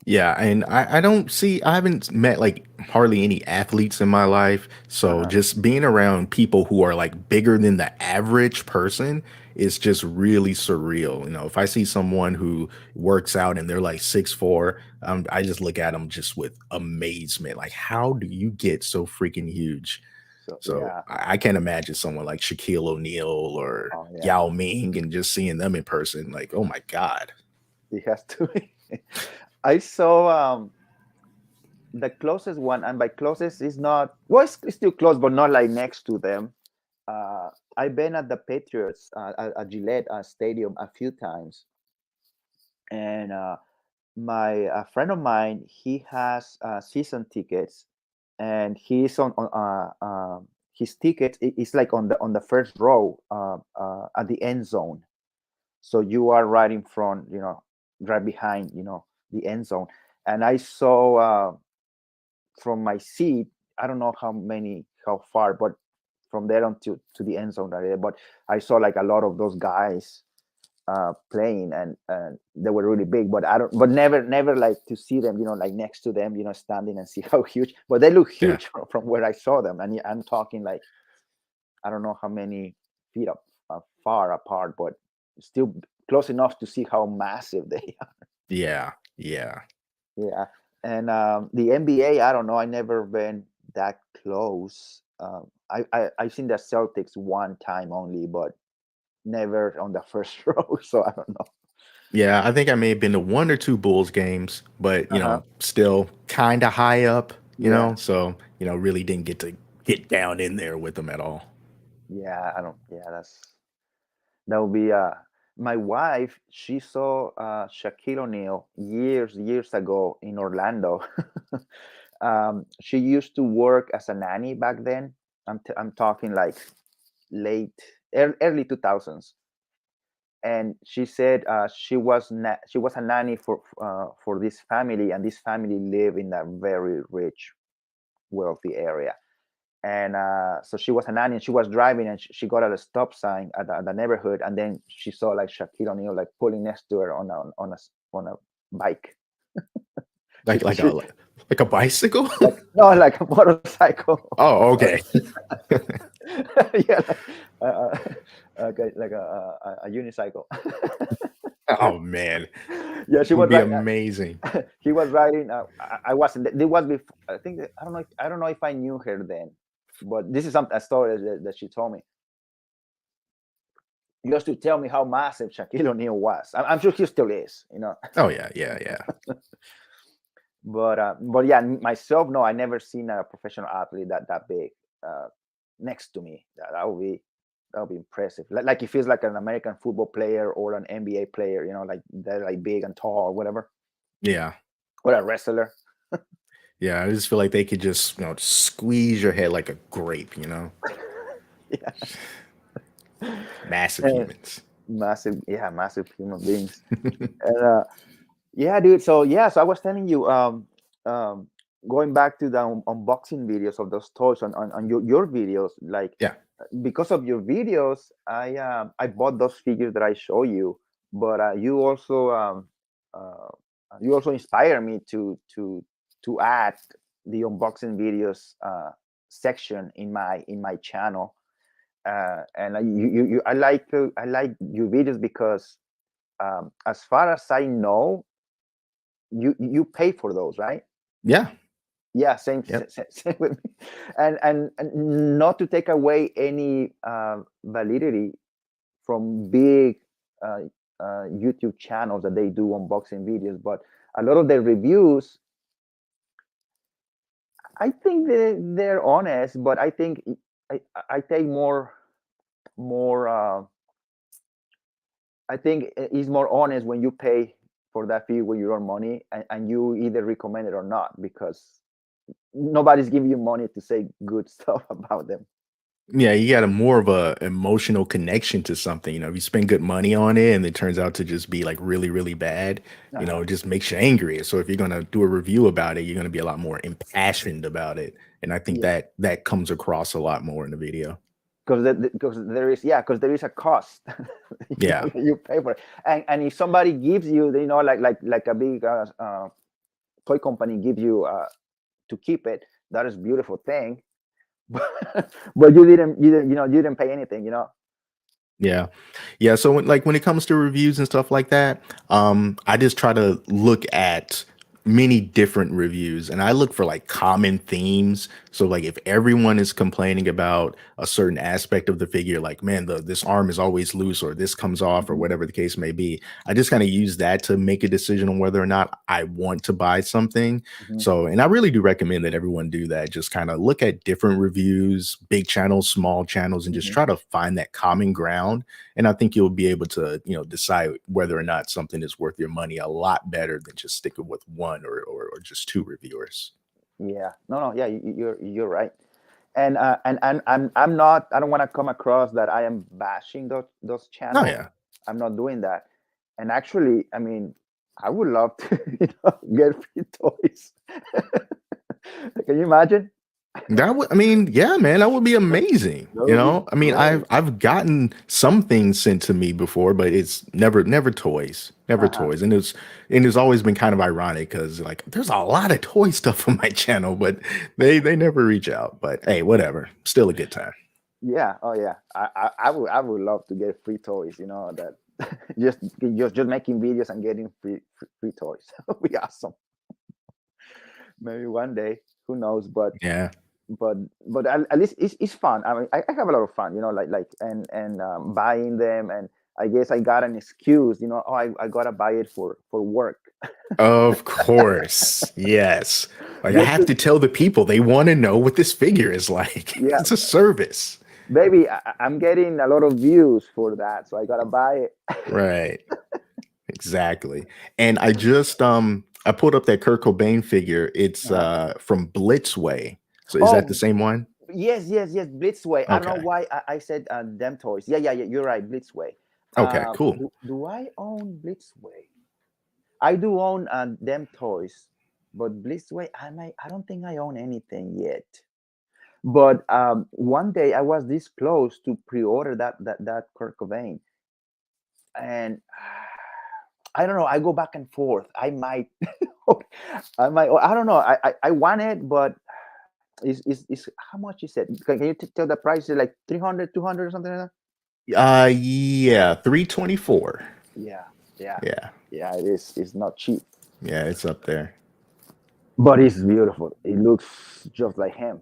Yeah, and I haven't met like hardly any athletes in my life. So Uh-huh. just being around people who are like bigger than the average person is just really surreal. If I see someone who works out and they're like 6'4", I just look at them just with amazement. Like, how do you get so freaking huge? So So yeah. I can't imagine someone like Shaquille O'Neal or Oh yeah. Yao Ming and just seeing them in person. Like, oh my God. He has to. I saw the closest one, and by closest is not well, it's still close, but not like next to them. I've been at the Patriots at Gillette Stadium a few times, and my a friend of mine, he has season tickets, and he's his ticket is like on the first row at the end zone. So you are right in front, right behind, the end zone. and I saw from my seat. I don't know how far, but from there on to the end zone area. But I saw like a lot of those guys playing, and they were really big. But I don't, but never like to see them, like next to them, standing and see how huge. But they look Yeah. huge from where I saw them, and I'm talking like I don't know how many feet up far apart, but still close enough to see how massive they are. Yeah. Yeah. Yeah, and the NBA, I don't know. I never been that close. I've seen the Celtics one time only, but never on the first row. So I don't know. Yeah, I think I may have been to one or two Bulls games, but Uh huh. still kind of high up, Yeah, so really didn't get to get down in there with them at all. yeah. I don't. Yeah, that would be. My wife, she saw Shaquille O'Neal years ago in Orlando. She used to work as a nanny back then. I'm talking like late early 2000s, and she said she was a nanny for this family, and this family live in a very rich, wealthy area. And so she was a nanny, and she was driving, and she got at a stop sign at the neighborhood, and then she saw like Shaquille O'Neal like pulling next to her on a bike. Like like a like a bicycle. Like no, like a motorcycle. Oh, Sorry. okay. Yeah, like okay, like a unicycle. Oh man, Yeah, she it would was be right. amazing. He was riding. I wasn't. There was before. I think I don't know if I knew her then, but this is a story that she told me just to tell me how massive Shaquille O'Neal was. I'm sure he still is. Oh yeah, yeah, yeah, But yeah, myself, no, I never seen a professional athlete that big uh, next to me. That would be impressive. Like it feels like an American football player or an NBA player. Like they're like big and tall or whatever, yeah, or a wrestler. yeah. I just feel like they could just squeeze your head like a grape. Yeah. Massive And humans. massive, yeah, massive human beings. And yeah, dude. So I was telling you, um, going back to the unboxing videos of those toys on your videos, like Yeah, because of your videos, I bought those figures that I show you, but uh, you also inspire me to add the unboxing videos section in my channel, and I like your videos because as far as I know, you pay for those, right? yeah, Yeah, same, yep, same with me. And not to take away any validity from big uh, YouTube channels that they do unboxing videos, but a lot of their reviews, I think they're honest, but I think I take more. I think it's more honest when you pay for that fee with your own money, and you either recommend it or not, because nobody's giving you money to say good stuff about them. yeah. You got a more of a emotional connection to something. If you spend good money on it and it turns out to just be like really, really bad, Uh-huh. it just makes you angry. So if you're gonna do a review about it, you're gonna be a lot more impassioned about it. And I think Yeah, that comes across a lot more in the video. because there is a cost. Yeah. You pay for it, and if somebody gives you, like a big toy company gives you to keep it, that is a beautiful thing. But you didn't pay anything. Yeah. Yeah, so when it comes to reviews and stuff like that, I just try to look at many different reviews and I look for like common themes. So like if everyone is complaining about a certain aspect of the figure, like man, this arm is always loose or this comes off or Hmm. whatever the case may be, I just kind of use that to make a decision on whether or not I want to buy something. Hmm. So, and I really do recommend that everyone do that. Just kind of look at different reviews, big channels, small channels, and just Hmm. try to find that common ground. And I think you'll be able to, decide whether or not something is worth your money a lot better than just sticking with one or just two reviewers. Yeah, no, yeah, you're right. And I'm not. I don't want to come across that I am bashing those Oh channels. yeah. I'm not doing that. And actually, I mean, I would love to, get free toys. Can you imagine? That would, I mean, yeah, man, that would be amazing. That You would be know, I mean, great. I've gotten some things sent to me before, but it's never toys, never Uh-huh. toys, and it's always been kind of ironic because like there's a lot of toy stuff on my channel, but they never reach out. But hey, whatever, still a good time. Yeah. Oh, yeah. I would love to get free toys. That just making videos and getting free toys. That would be awesome. Maybe one day, who knows? Yeah. But at least it's fun. I mean, I have a lot of fun. And buying them, and I guess I got an excuse. Oh, I gotta buy it for work. Of course. Yes. Like I Just have to, to tell the people they want to know what this figure is like. yeah, It's a service. baby, I'm getting a lot of views for that, so I gotta buy it. Right. Exactly. And I pulled up that Kurt Cobain figure. It's Uh-huh. from Blitzway. So is that the Oh, same one? yes, yes, yes, Blitzway. I don't know Okay. why I said them toys. Yeah, yeah, yeah. You're right, Blitzway. Okay, cool. Do I own Blitzway? I do own them toys, but Blitzway, I don't think I own anything yet. But one day I was this close to pre-order that Kurt Cobain, and I don't know. I go back and forth. I might, I might. I don't know. I want it, but is how much is it? Can you tell the price? Is it like 300, 200, or something like that? Yeah, 324. Yeah, yeah, Yeah. yeah. It is. It's not cheap, Yeah, it's up there. but it's beautiful. It looks just like him.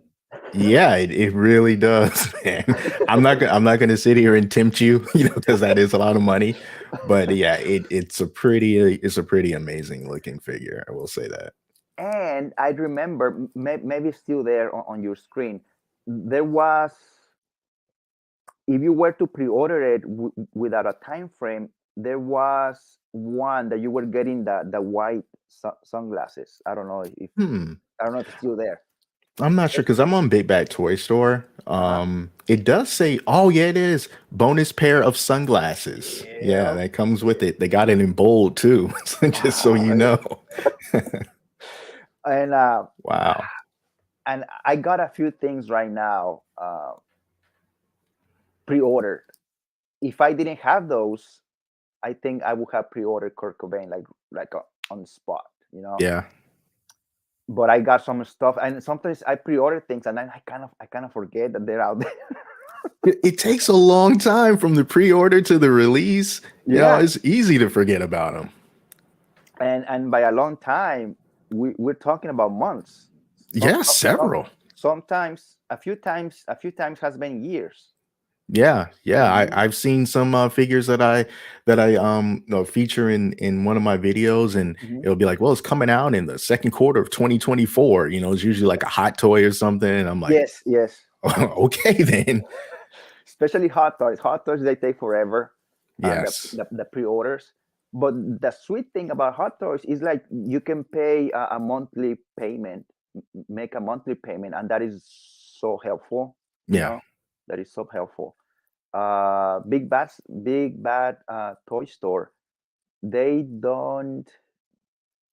Yeah, it really does, man. I'm not gonna sit here and tempt you, because that is a lot of money. But yeah, it's a pretty amazing looking figure. I will say that. And I remember, maybe it's still there on your screen. There was, if you were to pre-order it without a time frame, there was one that you were getting the white sunglasses. Hmm. I don't know if it's still there. I'm not sure because I'm on Big Bad Toy Store. Uh-huh. It does say, oh yeah, it is bonus pair of sunglasses. Yeah, Yeah. that comes with it. They got it in bold too, just so you Wow. know. And Wow. I got a few things right now pre-ordered. If I didn't have those, I think I would have pre-ordered Kurt Cobain on the spot, you know. Yeah. But I got some stuff, and sometimes I pre-order things, and then I kind of forget that they're out there. It takes a long time from the pre-order to the release. Yeah, It's easy to forget about them. and by a long time, we're talking about months. Yeah, several. Sometimes a few times has been years. Yeah, You yeah. know? I've seen some figures that I feature in one of my videos, and Mhm. it'll be like, well, it's coming out in the second quarter of 2024. It's usually like a hot toy or something, and I'm like, Yes, yes. okay then. Especially hot toys. Hot toys, they take forever. The, Yes. the the pre-orders. But the sweet thing about hot toys is like you can pay a monthly payment, make a monthly payment, and that is so helpful. You Yeah. know, that is so helpful. Big bad toy store. They don't.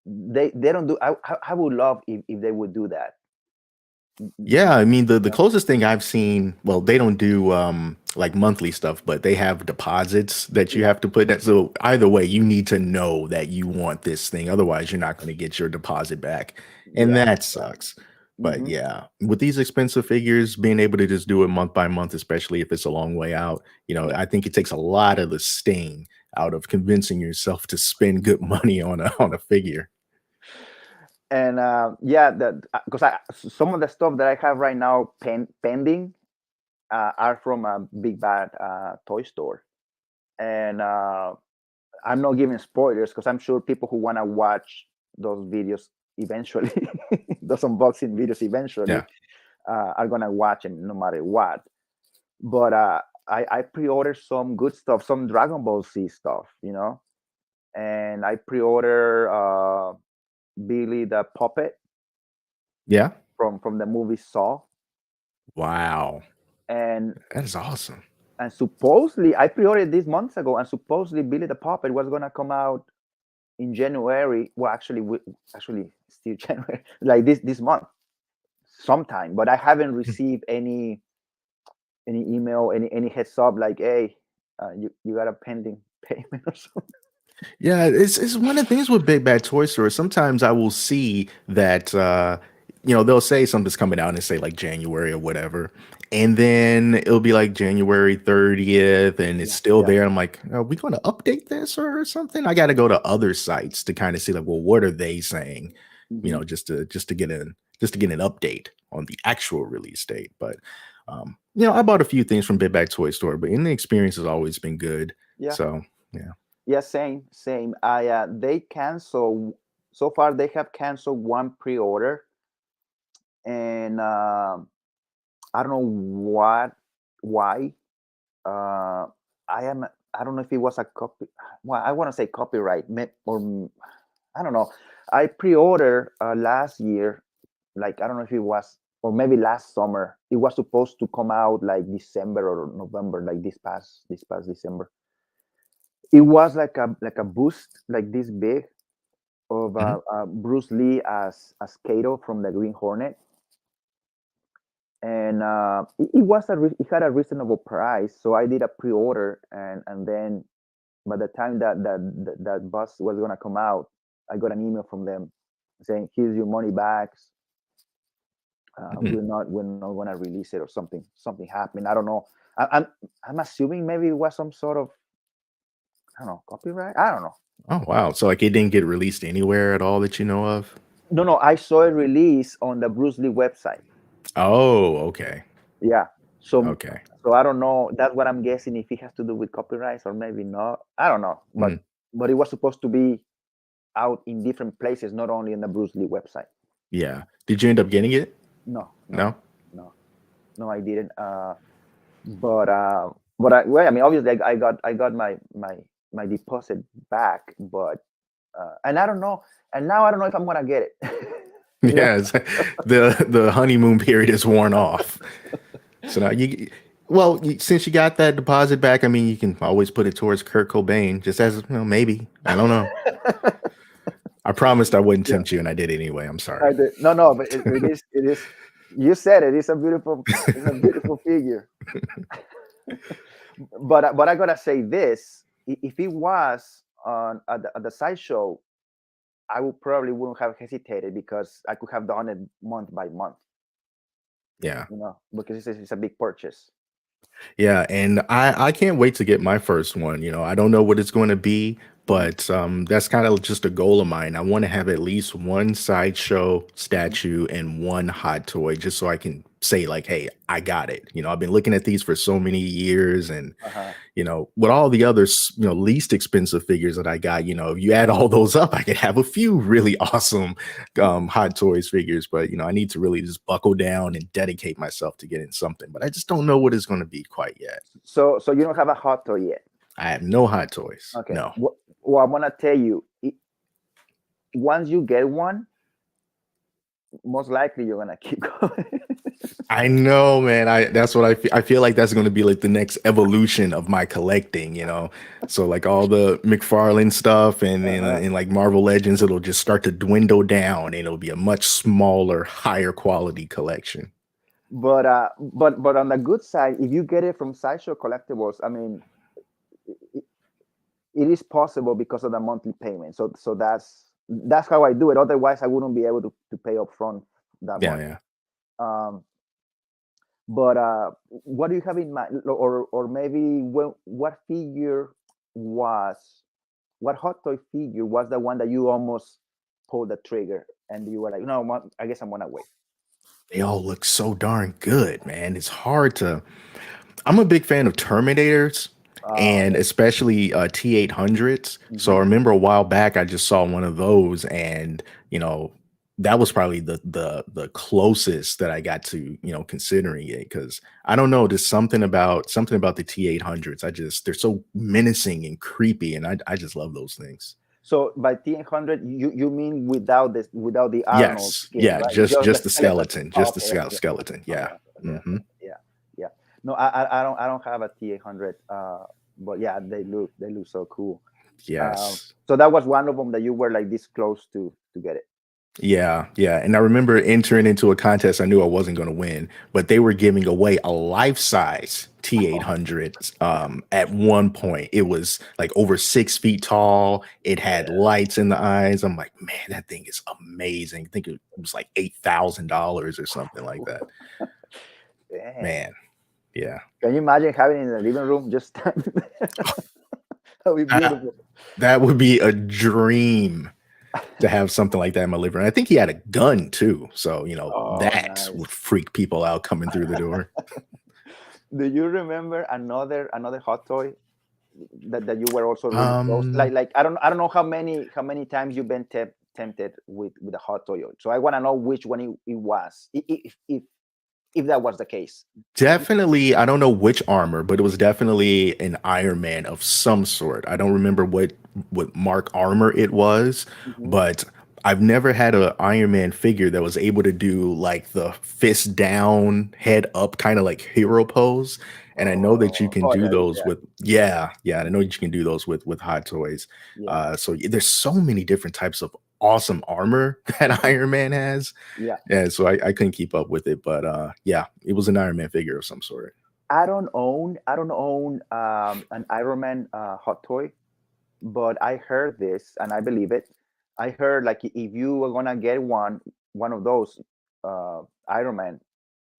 They don't do. I would love if they would do that. Yeah, I mean the Yeah. closest thing I've seen, well, they don't do like monthly stuff, but they have deposits that you Yeah. have to put that. So either way, you need to know that you want this thing. Otherwise, you're not going to get your deposit back. And Yeah. that Right. sucks. But Hmm. yeah, with these expensive figures, being able to just do it month by month, especially if it's a long way out, Yeah. I think it takes a lot of the sting out of convincing yourself to spend good money on a figure. And yeah, because some of the stuff that I have right now pending are from a big bad toy store, and I'm not giving spoilers because I'm sure people who want to watch those videos eventually, those unboxing videos eventually, Yeah. are gonna watch them no matter what. But I pre-ordered some good stuff, some Dragon Ball Z stuff, and I pre-order Billy the puppet Yeah. from the movie Saw, Wow. and That is awesome. supposedly I pre-ordered this months ago, and supposedly Billy the Puppet was gonna come out in January. Well, actually, actually still January, like this month, sometime. But I haven't received any email, any heads up like, hey, you got a pending payment or something. Yeah, it's one of the things with big bad toy stores. Sometimes I will see that they'll say something's coming out and say like January or whatever, and then it'll be like January 30th and it's Yeah, still yeah. there. I'm like, are we going to update this or something? I got to go to other sites to kind of see like, well, what are they saying? Hmm. Just to get an update on the actual release date. But I bought a few things from Big Bag Toy Store, but in the experience has always been good. Yeah, So yeah. yeah. Same. I they cancel. So far, they have canceled one pre-order, and I don't know why. Uh, I am. I don't know if it was a copy. Well, I want to say copyright, or I don't know. I pre-ordered last year, like I don't know if it was, or maybe last summer. It was supposed to come out like December or November, like this past December. It was like a boost, like this big of Mhm. Bruce Lee as Kato from the Green Hornet, and it had a reasonable price. So I did a pre-order, and then by the time that bus was gonna come out, I got an email from them saying, "Here's your money back. Mhm. We're not gonna release it or something happened. I don't know. I'm assuming maybe it was some sort of, I don't know, copyright. I don't know. Oh wow. So like it didn't get released anywhere at all that you know of? No, I saw it release on the Bruce Lee website. Oh, okay. Yeah. So Okay. so I don't know. That's what I'm guessing, if it has to do with copyrights or maybe not. I don't know. But Mm, but it was supposed to be out in different places, not only in the Bruce Lee website. yeah. Did you end up getting it? No, no, No? no, no, I didn't. But well, I mean, obviously, I got my deposit back, but and I don't know, and now I don't know if I'm gonna get it. you know, Yeah, the honeymoon period is worn off. So now since you got that deposit back, I mean, you can always put it towards Kurt Cobain, just as maybe. I don't know. I promised I wouldn't yeah, tempt you, and I did anyway. I'm sorry. I did. No, but it is. You said it. It's a beautiful figure. But I gotta say this: if it was on at the sideshow, I would probably wouldn't have hesitated, because I could have done it month by month. Yeah. Because it's a big purchase. Yeah, and I can't wait to get my first one. I don't know what it's going to be, Hmm. but that's kind of just a goal of mine. I want to have at least one sideshow Hmm. statue and one hot toy, just so I can say like, "Hey, I got it." I've been looking at these for so many years, and Uh-huh. with all the other least expensive figures that I got, if you add all those up, I could have a few really awesome hot toys figures. But I need to really just buckle down and dedicate myself to getting something. But I just don't know what it's going to be quite yet. So you don't have a hot toy yet. I have no hot toys. Okay. No. Well, I'm gonna tell you, once you get one, most likely you're gonna keep going. I know, man. That's what I feel like that's going to be like the next evolution of my collecting. So like all the McFarlane stuff Uh-huh. and like Marvel Legends, it'll just start to dwindle down and it'll be a much smaller, higher quality collection. But on the good side, if you get it from Sideshow Collectibles, I mean, it, it is possible because of the monthly payment. So that's how I do it. Otherwise, I wouldn't be able to pay up front that Yeah, much. yeah. Um, but what do you have in mind, or maybe what figure was what hot toy figure was the one that you almost pulled the trigger and you were like, no, I guess I'm gonna wait. They all look so darn good, man. It's hard to I'm a big fan of Terminators and Okay. especially T-800s. So Hmm. I remember a while back I just saw one of those and, you know, that was probably the closest that I got to, considering it because I don't know, there's something about the T-800s. They're so menacing and creepy and I just love those things. So by T800, you mean without the Arnold Yes. skin, Yeah, right? just Just the just the skeleton. skeleton, Oh, just the okay, okay, okay, skeleton. okay, Yeah. okay, Mhm. okay. Yeah, yeah. No, I don't have a T800. But yeah, they look so cool. Yes. So that was one of them that you were like this close to get it. Yeah, yeah. And I remember entering into a contest I knew I wasn't going to win, but they were giving away a life-size T800 at one point. It was like over 6 feet tall. It had Yeah, lights in the eyes. I'm like, man, that thing is amazing. I think it was like $8,000 or something like that. dang. Man, yeah. Can you imagine having it in the living room just that would be That, beautiful. that would be a dream to have something like that in my living room. I think he had a gun too. So, Oh, that would nice. freak people out coming through the door. Do you remember another hot toy that you were also really close? Um, I don't know how many times you've been tempted with a hot toy. So I want to know which one it was, if that was the case. Definitely, I don't know which armor, but it was definitely an Iron Man of some sort. I don't remember what mark armor it was, Hmm. but I've never had a Iron Man figure that was able to do like the fist down, head up, kind of like hero pose. And I know that you Oh, can oh do yeah, those yeah, with, yeah, yeah. I know you can do those with hot toys. yeah, There's so many different types of awesome armor that Iron Man has. yeah. Yeah, so I couldn't keep up with it, but yeah, it was an Iron Man figure of some sort. I don't own an Iron Man hot toy, but I heard this and I believe it. I heard like if you are gonna get one of those Iron Man,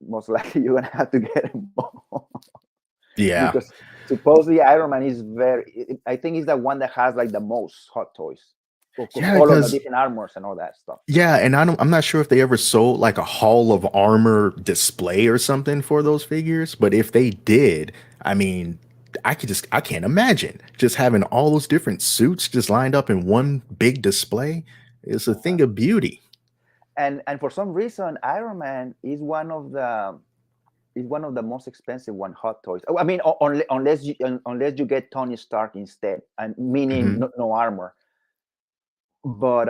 most likely you're gonna have to get him more. Yeah. Because supposedly Iron Man is I think he's the one that has like the most hot toys of Yeah, all of the because different armors and all that stuff. yeah, and I'm not sure if they ever sold like a Hall of Armor display or something for those figures, but if they did, I mean, I can't imagine just having all those different suits just lined up in one big display. It's a Uh-huh. thing of beauty. And for some reason, Iron Man is one of the most expensive hot toys. Oh, I mean, unless you get Tony Stark instead, and meaning Mhm. no armor. But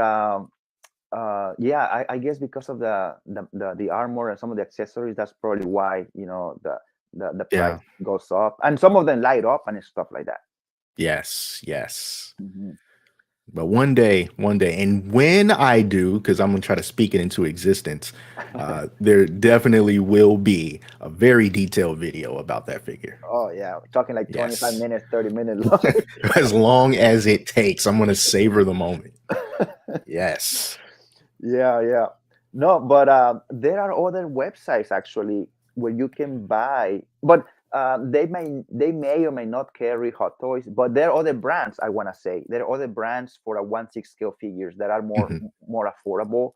yeah, I guess because of the armor and some of the accessories, that's probably why the Yeah. price goes up, and some of them light up and stuff like that. Yes, yes. Mhm. But one day, and when I do, because I'm gonna try to speak it into existence, there definitely will be a very detailed video about that figure. Oh yeah, talking like 25 Yes. minutes, 30 minutes long. As long as it takes, I'm gonna savor the moment. Yes. Yeah, yeah. No, but there are other websites actually where you can buy, but they may or may not carry hot toys. But there are other brands. I want to say there are other brands for a 1/6 scale figures that are more Mhm. more affordable,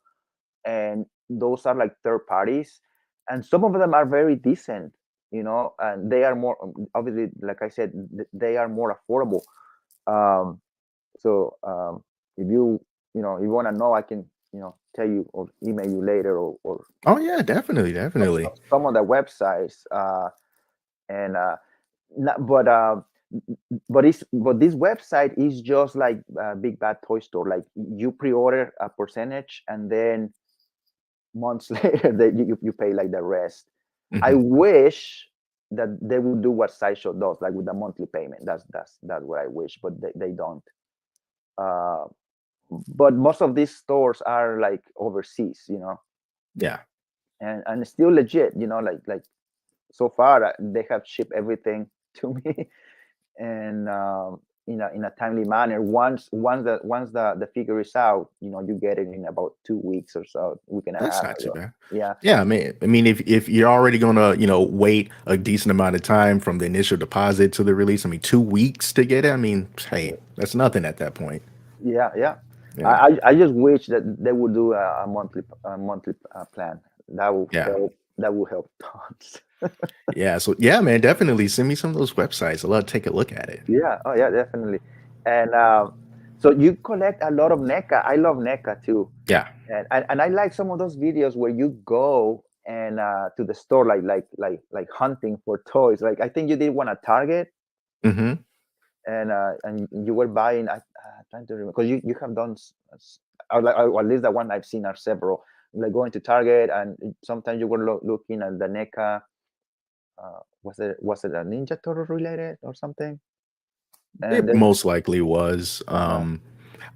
and those are like third parties, and some of them are very decent. And they are more obviously, like I said, they are more affordable. Um, so if you want to know, I can tell you or email you later, or Oh yeah, definitely, definitely. some of the websites, and not, but this website is just like a big bad toy store. Like you pre-order a percentage, and then months later that you pay like the rest. I Mhm. wish that they would do what Sideshow does, like with the monthly payment. That's what I wish, but they don't. uh but most of these stores are like overseas, Yeah. and it's still legit, like so far they have shipped everything to me, and in a timely manner. Once the figure is out, you get it in about 2 weeks or so, week and a That's half. not too bad. Yeah, Yeah, I mean, if you're already gonna, wait a decent amount of time from the initial deposit to the release, I mean, 2 weeks to get it. I mean, hey, that's nothing at that point. yeah, yeah. I Yeah, I I just wish that they would do a monthly plan. yeah, That would help tons. yeah. So yeah, man, definitely send me some of those websites. I'd love to take a look at it. Yeah. Oh, yeah, definitely. And so you collect a lot of NECA. I love NECA too, Yeah. and I like some of those videos where you go and to the store, like hunting for toys. Like I think you did one at Target, Hmm. and you were buying. Trying to remember, because you have done or at least the one I've seen are several. Like going to Target, and sometimes you were looking at the NECA. Was it a Ninja Turtle related or something? And It there's most likely was. uh-huh.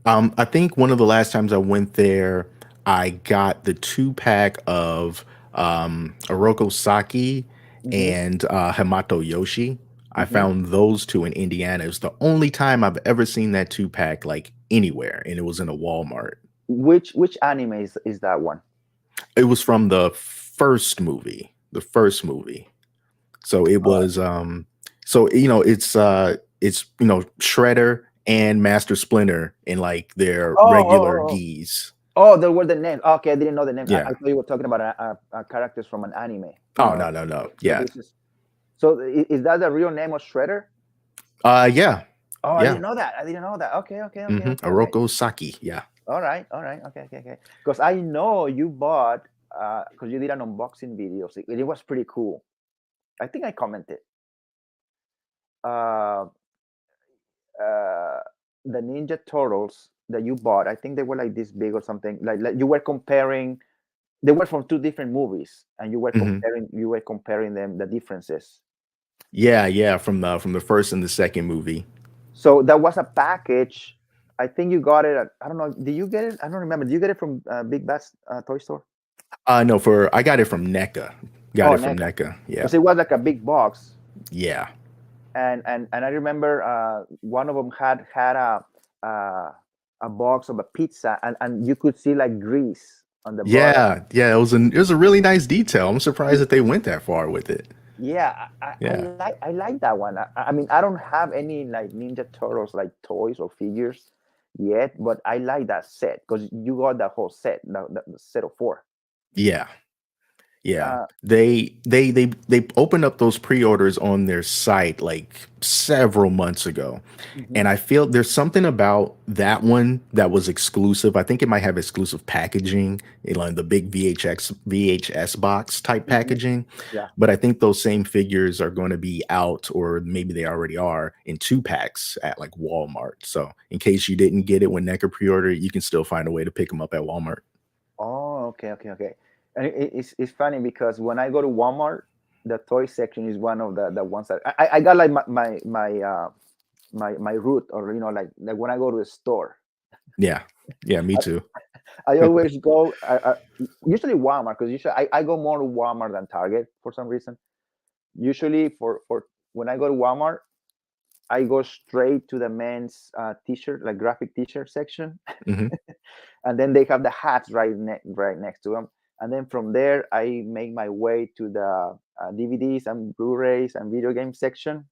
I think one of the last times I went there, I got the 2 pack of Oroko Saki Hmm. and Hamato Yoshi. I Hmm. found those two in Indiana. It was the only time I've ever seen that 2 pack like anywhere, and it was in a Walmart. Which anime is that one? It was from the first movie. The first movie. So it Uh, was so it's Shredder and Master Splinter in like their oh, oh, regular oh, oh. geese. Oh, there were the names. Okay, I didn't know the names. I Yeah. thought you were talking about characters from an anime. Oh, no, no, no. So Yeah. this is so is that the real name of Shredder? Yeah. Oh, I Yeah. didn't know that. I didn't know that. Okay, okay, okay, Mhm. okay, okay. Oroko Saki. Yeah. All right, all right. Okay, okay, okay. Because I know you bought because you did an unboxing video. So it was pretty cool. I think I commented. Uh, uh, the Ninja Turtles that you bought. I think they were like this big or something. Like you were comparing. They were from two different movies, and Mhm. you were comparing them the differences. Yeah, yeah, from the first and the second movie. So that was a package. I think you got it. I don't know. Did you get it? I don't remember. Did you get it from Big Bass Toy Store? No, for I got it from NECA. Got Oh, it from NECA. NECA. Yeah. Because it was like a big box, Yeah. and I remember one of them had uh, a box of a pizza, and you could see like grease on the bottom. Yeah, yeah, it was a really nice detail. I'm surprised that they went that far with it. Yeah, Yeah. I like that one. I mean, I don't have any like Ninja Turtles like toys or figures yet, but I like that set because you got that whole set, the set of four. Yeah. Yeah. Uh, They opened up those pre-orders on their site like several months ago. mhm, And I feel there's something about that one that was exclusive. I think it might have exclusive packaging, like the big VHS box type mhm, packaging. yeah. But I think those same figures are going to be out, or maybe they already are, in 2 packs at like Walmart. So in case you didn't get it when NECA pre-ordered, you can still find a way to pick them up at Walmart. Oh, okay, okay, okay. And it's funny because when I go to Walmart, the toy section is one of the ones that I got like my route, or like when I go to the store. Yeah. Yeah, me too. I always go usually Walmart because usually I go more to Walmart than Target for some reason. Usually for when I go to Walmart, I go straight to the men's t-shirt, like graphic t-shirt section, Mhm. and then they have the hats right next to them. And then from there, I make my way to the DVDs and Blu-rays and video game section.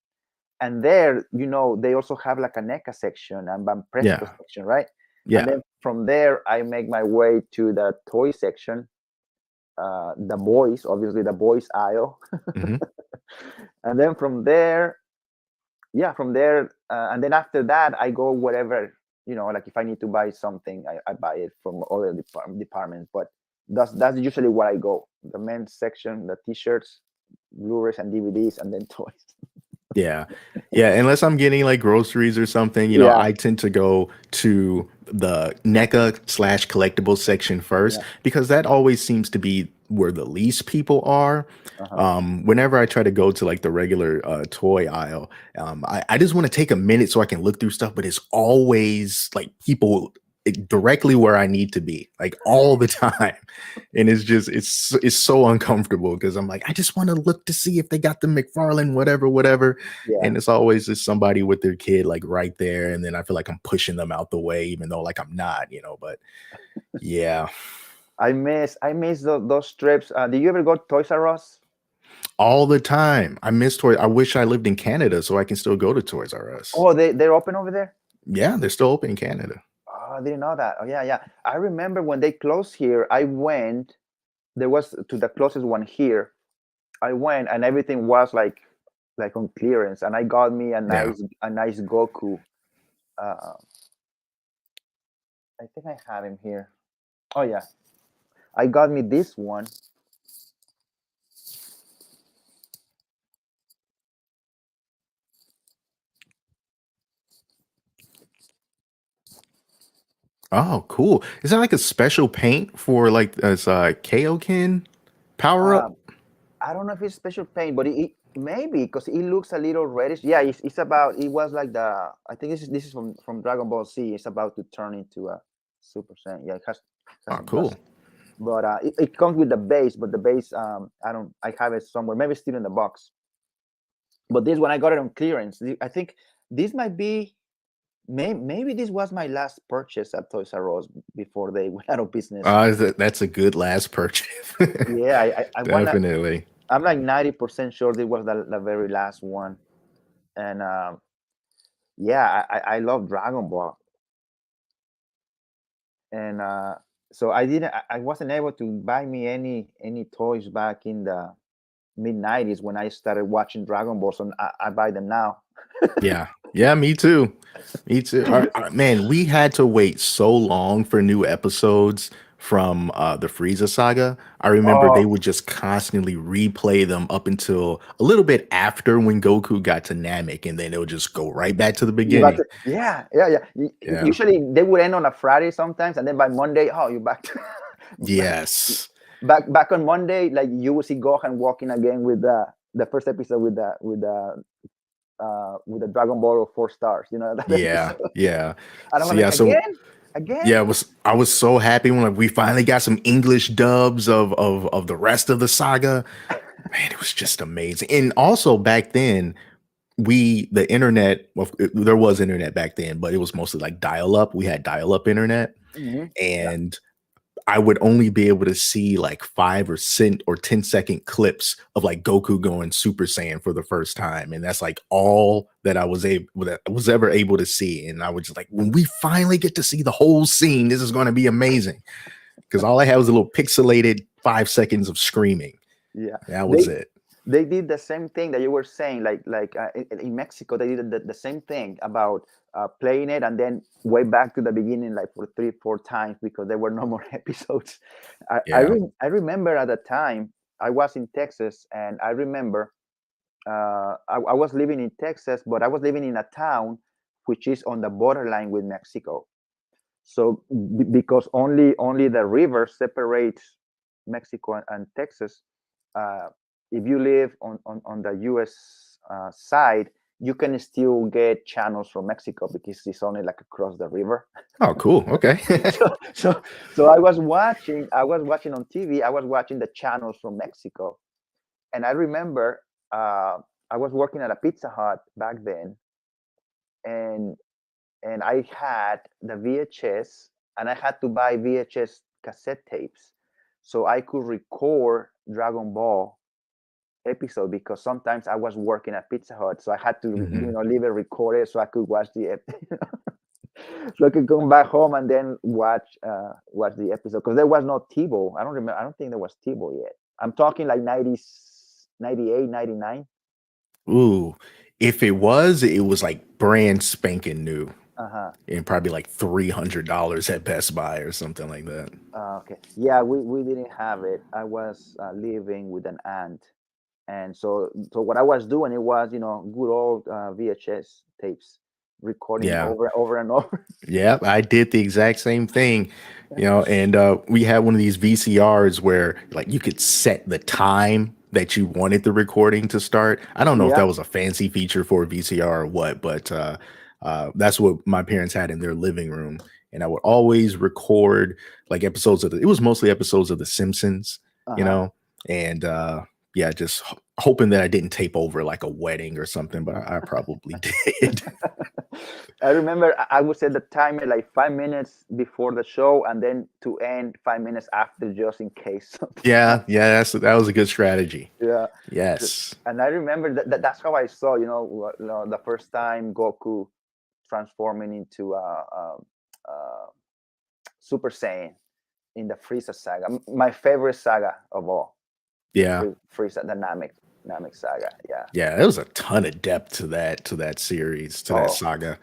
And there, they also have like a NECA section and Van Presto Yeah. section, right? And Yeah. then from there, I make my way to the toy section, the boys, obviously the boys aisle. Mhm. And then from there, yeah, from there, and then after that, I go wherever, like if I need to buy something, I buy it from other departments. But that's usually where I go: the men's section, the t-shirts, Blu-rays and DVDs, and then toys. Yeah. Yeah, unless I'm getting like groceries or something, Yeah, I tend to go to the NECA / collectibles section first yeah, because that always seems to be where the least people are. uh-huh, Whenever I try to go to like the regular toy aisle, I just want to take a minute so I can look through stuff, but it's always like people directly where I need to be, like all the time. And it's so uncomfortable because I'm like, I just want to look to see if they got the McFarlane, whatever, whatever. yeah. And it's always just somebody with their kid like right there. And then I feel like I'm pushing them out the way, even though like I'm not. But yeah, I miss those trips. Do you ever go to Toys R Us? all the time. I miss toys. I wish I lived in Canada so I can still go to Toys R Us. Oh, they're open over there. Yeah, they're still open in Canada. Oh, I didn't know that. Oh, yeah, yeah. I remember when they closed here. I went. There was to the closest one here. I went and everything was like on clearance, and I got me Yeah. a nice Goku. Uh, I think I have him here. Oh yeah, I got me this one. Oh, cool. Is that like a special paint for like this Kaioken power up? Um, I don't know if it's special paint, but maybe because it looks a little reddish. Yeah, it's about. It was like the. I think this is from Dragon Ball Z. It's about to turn into a Super Saiyan. Yeah, it has Oh, a cool. bust. But it comes with the base. But the base, I don't. I have it somewhere. Maybe it's still in the box. But this when I got it on clearance. I think this might be. Maybe this was my last purchase at Toys R Us before they went out of business. That's a good last purchase. Yeah, I wanna. Definitely. I'm like 90% sure this was the very last one. And yeah, I love Dragon Ball. And so I wasn't able to buy me any toys back in the mid 90s when I started watching Dragon Ball. So I buy them now. Yeah. Yeah, me too. Me too. Man, we had to wait so long for new episodes from the Frieza saga. I remember they Oh, would just constantly replay them up until a little bit after when Goku got to Namek, and then it would just go right back to the you got beginning. to, yeah, yeah, yeah. Yeah. Usually they would end on a Friday sometimes, and then by Monday, oh, you're back to Yes. back on Monday. Like you will see Gohan walking again with the first episode with the Dragon Ball of 4 stars. You know that Yeah. episode, Yeah. and I So was yeah, like, so again. yeah, I was so happy when like we finally got some English dubs of the rest of the saga. Man, it was just amazing. And also back then, the internet, well, there was internet back then, but it was mostly like dial up. We had dial up internet, Yeah, and I would only be able to see like 5 or 10 second clips of like Goku going Super Saiyan for the first time, and that's like all that I was ever able to see. And I was just like, when we finally get to see the whole scene, this is going to be amazing. Because all I had was a little pixelated 5 seconds of screaming. yeah. That was They it. they did the same thing that you were saying, like in Mexico, they did the same thing about playing it and then way back to the beginning, like for 3 4 times because there were no more episodes. Yeah. I remember at the time I was in Texas, and I remember I was living in Texas, but I was living in a town which is on the borderline with Mexico. So because only the river separates Mexico and Texas, uh, if you live on the U.S. Side, you can still get channels from Mexico because it's only like across the river. Oh, cool. Okay. so, so I was watching on TV. I was watching the channels from Mexico, and I remember I was working at a Pizza Hut back then, and I had the VHS, and I had to buy VHS cassette tapes so I could record Dragon Ball episode because sometimes I was working at Pizza Hut, so I had to Mhm. leave it recorded so I could watch so I could come back home and then watch the episode because there was no TiVo. I don't remember. I don't think there was TiVo yet. I'm talking like 90s, 98, 99. Ooh, if it was like brand spanking new Uh-huh. and probably like $300 at Best Buy or something like that. Okay. Yeah, we didn't have it. I was living with an aunt, and so what I was doing, it was good old VHS tapes, recording Yeah. over and over. Yeah, I did the exact same thing, and we had one of these VCRs where like you could set the time that you wanted the recording to start. I don't know if Yeah. that was a fancy feature for a VCR or what, but that's what my parents had in their living room. And I would always record like episodes it was mostly episodes of The Simpsons, you Uh-huh. know, and yeah, just hoping that I didn't tape over like a wedding or something, but I probably did. I remember I would set the timer like 5 minutes before the show, and then to end 5 minutes after, just in case something Yeah, happened. yeah, that was a good strategy. Yeah. Yes. And I remember that's how I saw, the first time Goku transforming into Super Saiyan in the Frieza saga. My favorite saga of all, Yeah. Frieza, the Namek saga. Yeah. Yeah, there was a ton of depth to that series, to that Oh, saga.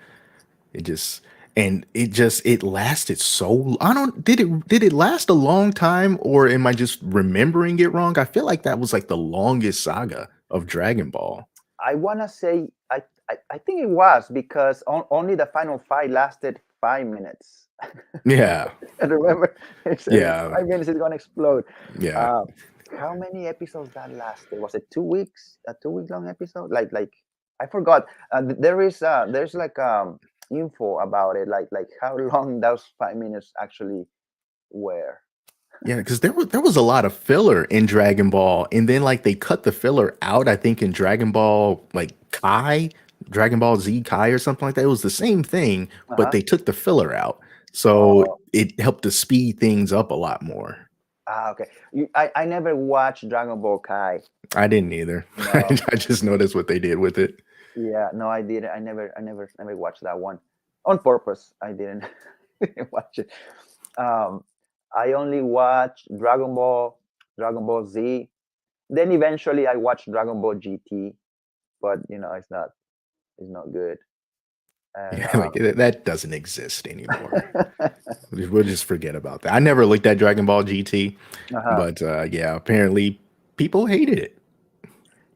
It just it lasted so I don't did it last a long time, or am I just remembering it wrong? I feel like that was like the longest saga of Dragon Ball. I wanna say I think it was because only the final fight lasted 5 minutes. Yeah. I remember it said in Yeah. 5 minutes it's gonna explode. Yeah. Uh, how many episodes that lasted? Was it 2 weeks? A 2 week long episode? Like I forgot. There's like info about it, like how long those 5 minutes actually were. Yeah, because there was a lot of filler in Dragon Ball, and then like they cut the filler out. I think in Dragon Ball like Kai, Dragon Ball Z Kai or something like that. It was the same thing, but Uh-huh. they took the filler out, so Oh, it helped to speed things up a lot more. okay. I never watched Dragon Ball Kai. I didn't either. No. I just noticed what they did with it. Yeah, no, I didn't. I never watched that one on purpose. I didn't watch it. Um, I only watched Dragon Ball Z. Then eventually I watched Dragon Ball GT, but it's not good. And Yeah, like that doesn't exist anymore. We'll just forget about that. I never looked at Dragon Ball GT, uh-huh. but yeah, apparently people hated it.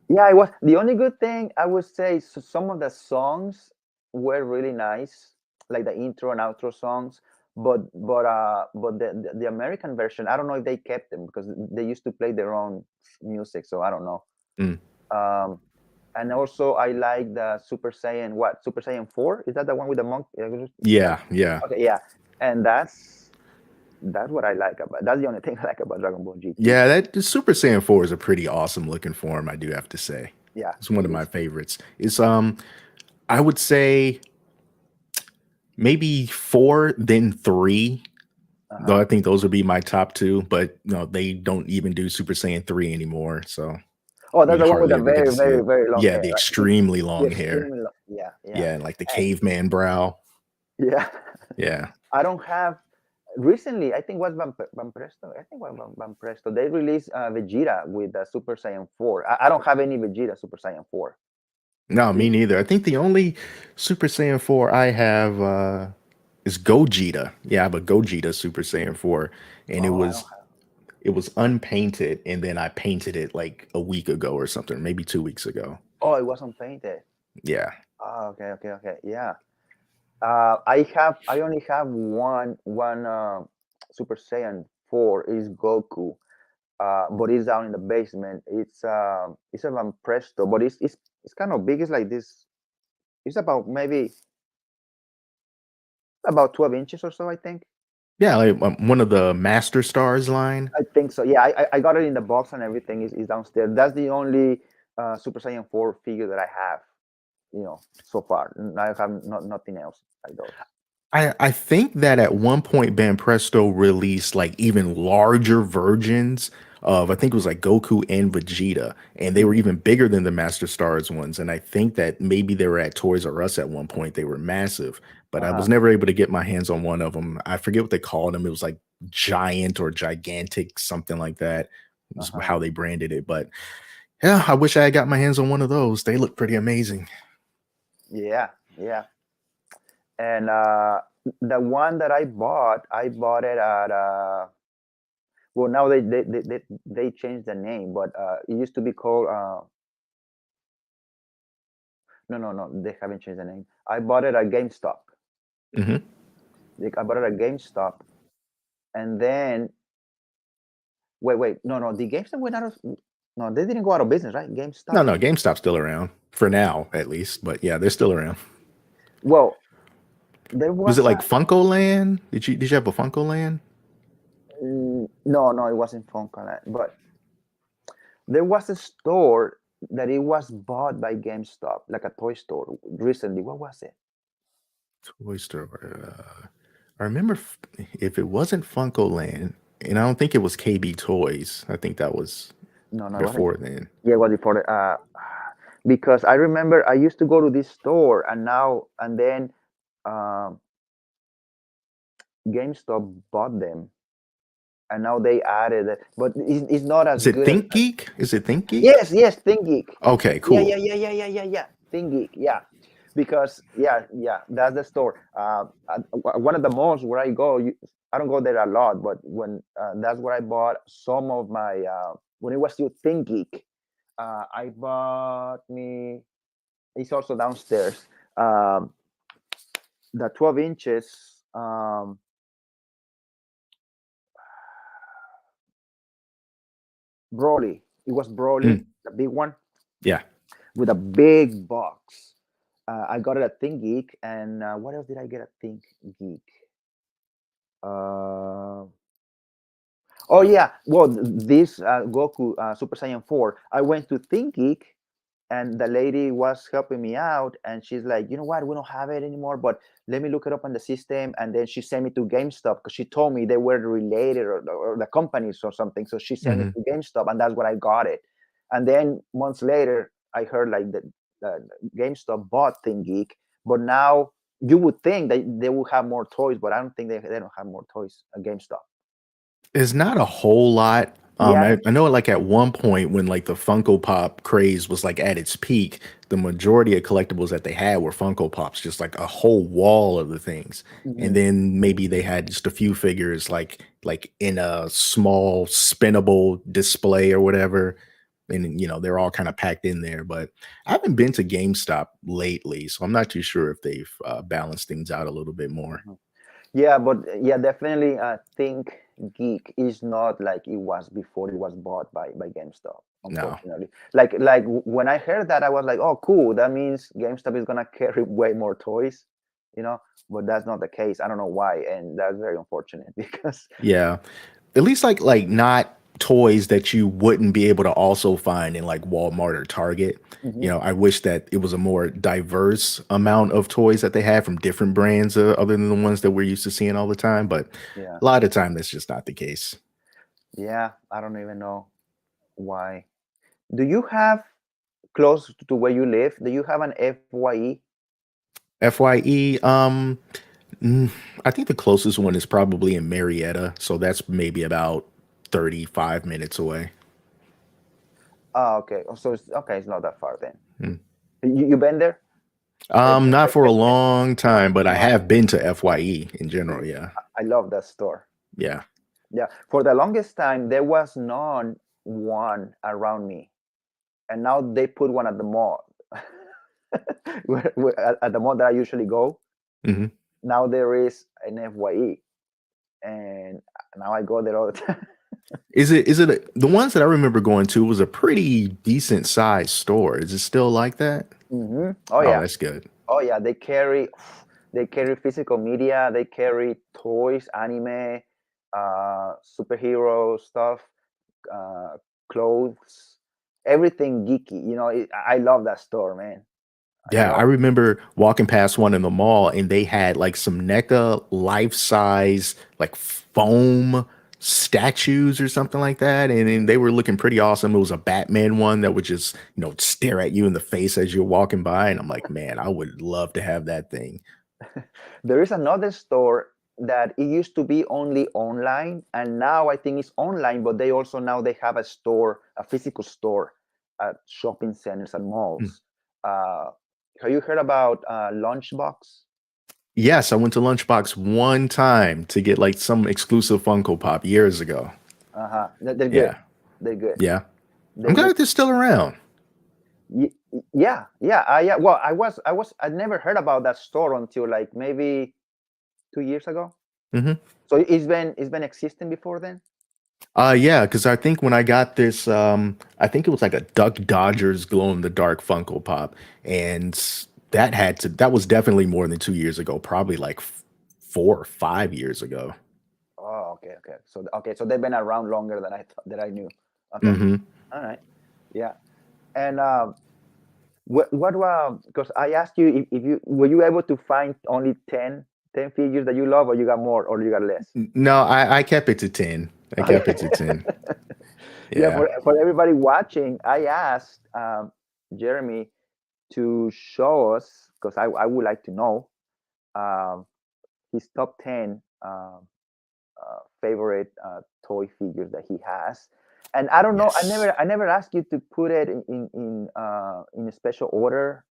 Yeah, it was the only good thing I would say. Some of the songs were really nice, like the intro and outro songs. But the American version, I don't know if they kept them because they used to play their own music, so I don't know. Mm. Um, and also I like the Super Saiyan. What, Super Saiyan 4? Is that the one with the monk? Yeah, yeah. Okay, yeah. And that's what I like about. That's the only thing I like about Dragon Ball GT. Yeah, that the Super Saiyan 4 is a pretty awesome looking form, I do have to say. Yeah, It's one it of my is. favorites. It's I would say maybe 4 then 3. Uh Though huh. I think those would be my top 2, but no, they don't even do Super Saiyan 3 anymore, so Oh, that's you the one with hardly the ever get to very, see very, it. very long Yeah, hair, the right? extremely The long hair. extremely long. Yeah, yeah. Yeah, and like the And caveman brow. yeah, Yeah. I don't have. Recently, I think was Van Presto. I think was Van Presto. They released Vegeta with the Super Saiyan 4. I don't have any Vegeta Super Saiyan 4. No, Do me you? neither. I think the only Super Saiyan 4 I have is Gogeta. Yeah, I have a Gogeta Super Saiyan 4, and it Oh, I don't was have. it was unpainted, and then I painted it like a week ago or something, maybe 2 weeks ago. Oh, it wasn't painted. Yeah. Oh, okay, okay, okay. Yeah. I have. I only have one Super Saiyan 4 is Goku. But it's down in the basement. It's a Van Presto, but it's kind of big. It's like this. It's about maybe about 12 inches or so, I think. Yeah, like one of the Master Stars line. I think so. Yeah, I got it in the box and everything is downstairs. That's the only Super Saiyan 4 figure that I have, so far. I have nothing else like those. I think that at one point Banpresto released like even larger versions of I think it was like Goku and Vegeta, and they were Hmm. even bigger than the Master Stars ones. And I think that maybe they were at Toys R Us at one point. They were massive, but I was Uh-huh. never able to get my hands on one of them. I forget what they called them. It was like giant or gigantic, something like that. Was Uh-huh. how they branded it. But yeah, I wish I had got my hands on one of those. They look pretty amazing. Yeah, yeah. And the one that I bought it at well, now they changed the name, but it used to be called no, no, no, they haven't changed the name. I bought it at GameStop. Hmm. Like, I bought it at GameStop, and then wait, no, no, the GameStop went out of no, they didn't go out of business, right? No, GameStop. no, GameStop's still around for now, at least. But yeah, they're still around. Well, there Was it was a like Funko Land? Did you have a Funko Land? no, no, it wasn't Funko, but there was a store that it was bought by GameStop, like a toy store recently. What was it? Toy Store. I remember if it wasn't Funko Land, and I don't think it was KB Toys. I think that was No, no, it wasn't. before then. Yeah, it was before because I remember I used to go to this store and then um, GameStop bought them and now they added it, but it's not as Is it good as. Think Geek? Is it Think Geek? Yes, yes, ThinkGeek. Okay, Yeah, cool. yeah, yeah, yeah, yeah, yeah, yeah. ThinkGeek. Yeah, because yeah, that's the store. One of the malls where I go. I don't go there a lot, but when that's where I bought some of my when it was still ThinkGeek. I bought me. It's also downstairs. Um, the 12 inches. Broly. It was Broly, Mm, the big one yeah. with a big box. I got it at Think Geek, and what else did I get at Think Geek? Uh, oh yeah, well this Goku Super Saiyan 4. I went to Think Geek, and the lady was helping me out, and she's like, you know what, we don't have it anymore, but let me look it up on the system. And then she sent me to GameStop because she told me they were related, or the companies or something. So she sent me Mhm. to GameStop, and that's where I got it. And then months later I heard like the GameStop bought ThinkGeek, but now you would think that they will have more toys, but I don't think they don't have more toys at GameStop. It's not a whole lot. Yeah. I know like at one point when like the Funko Pop craze was like at its peak, the majority of collectibles that they had were Funko Pops, just like a whole wall of the things. And Mhm. then maybe they had just a few figures like in a small spinnable display or whatever. And they're all kind of packed in there. But I haven't been to GameStop lately, so I'm not too sure if they've balanced things out a little bit more. Mhm. Yeah, but yeah, definitely. I think Geek is not like it was before it was bought by GameStop. No. Unfortunately, when I heard that, I was like, "Oh, cool! That means GameStop is gonna carry way more toys," you know. But that's not the case. I don't know why, and that's very unfortunate because. Yeah. At least like not toys that you wouldn't be able to also find in like Walmart or Target. Mhm. I wish that it was a more diverse amount of toys that they had from different brands other than the ones that we're used to seeing all the time. But Yeah, a lot of the time, that's just not the case. yeah. I don't even know why. Do you have close to where you live? Do you have an FYE? FYE, mm, I think the closest one is probably in Marietta. So that's maybe about 35 minutes away. Oh, okay. Oh, so it's okay. It's not that far then. Mm. You been there? F- Not F- for a F- F- long time, but I no. have been to FYE in general. Ooh, Yeah. I love that store. Yeah. Yeah, for the longest time there was none one around me, and now they put one at the mall. At the mall that I usually go, Mhm. now there is an FYE, and now I go there all the time. The ones that I remember going to was a pretty decent sized store. Is it still like that? Oh Oh, yeah, that's good. oh yeah. They carry physical media. They carry toys, anime, superhero stuff, uh, clothes, everything geeky. I love that store, man. I Yeah, I love. remember walking past one in the mall and they had like some NECA life size like foam statues or something like that. And then they were looking pretty awesome. It was a Batman one that would just, stare at you in the face as you're walking by. And I'm like, man, I would love to have that thing. There is another store that it used to be only online, and now I think it's online, but they also now they have a store, a physical store at shopping centers and Mm. malls. Uh, have you heard about Lunchbox? Yes, I went to Lunchbox one time to get like some exclusive Funko Pop years ago. Uh-huh. They're good. Yeah. They're good. Yeah. I'm They make. glad they're still around. Yeah, yeah. Yeah. Well, I never heard about that store until like maybe 2 years ago. Mhm. So it's been existing before then. Yeah, because I think when I got this, I think it was like a Duck Dodgers glow in the dark Funko Pop, and that was definitely more than 2 years ago, probably like 4 or 5 years ago. Oh, okay, okay. So they've been around longer than I thought that I knew. Okay, Hmm. all right, yeah. And what because I asked you if you were you able to find only 10 figures that you love, or you got more, or you got less? No, I kept it to 10. I kept it to Okay. 10. Yeah, Yeah. for everybody watching, I asked Jeremy to show us because I would like to know um, his top 10 favorite toy figures that he has. And I don't know. I Yes. never I never asked you to put it in a special order.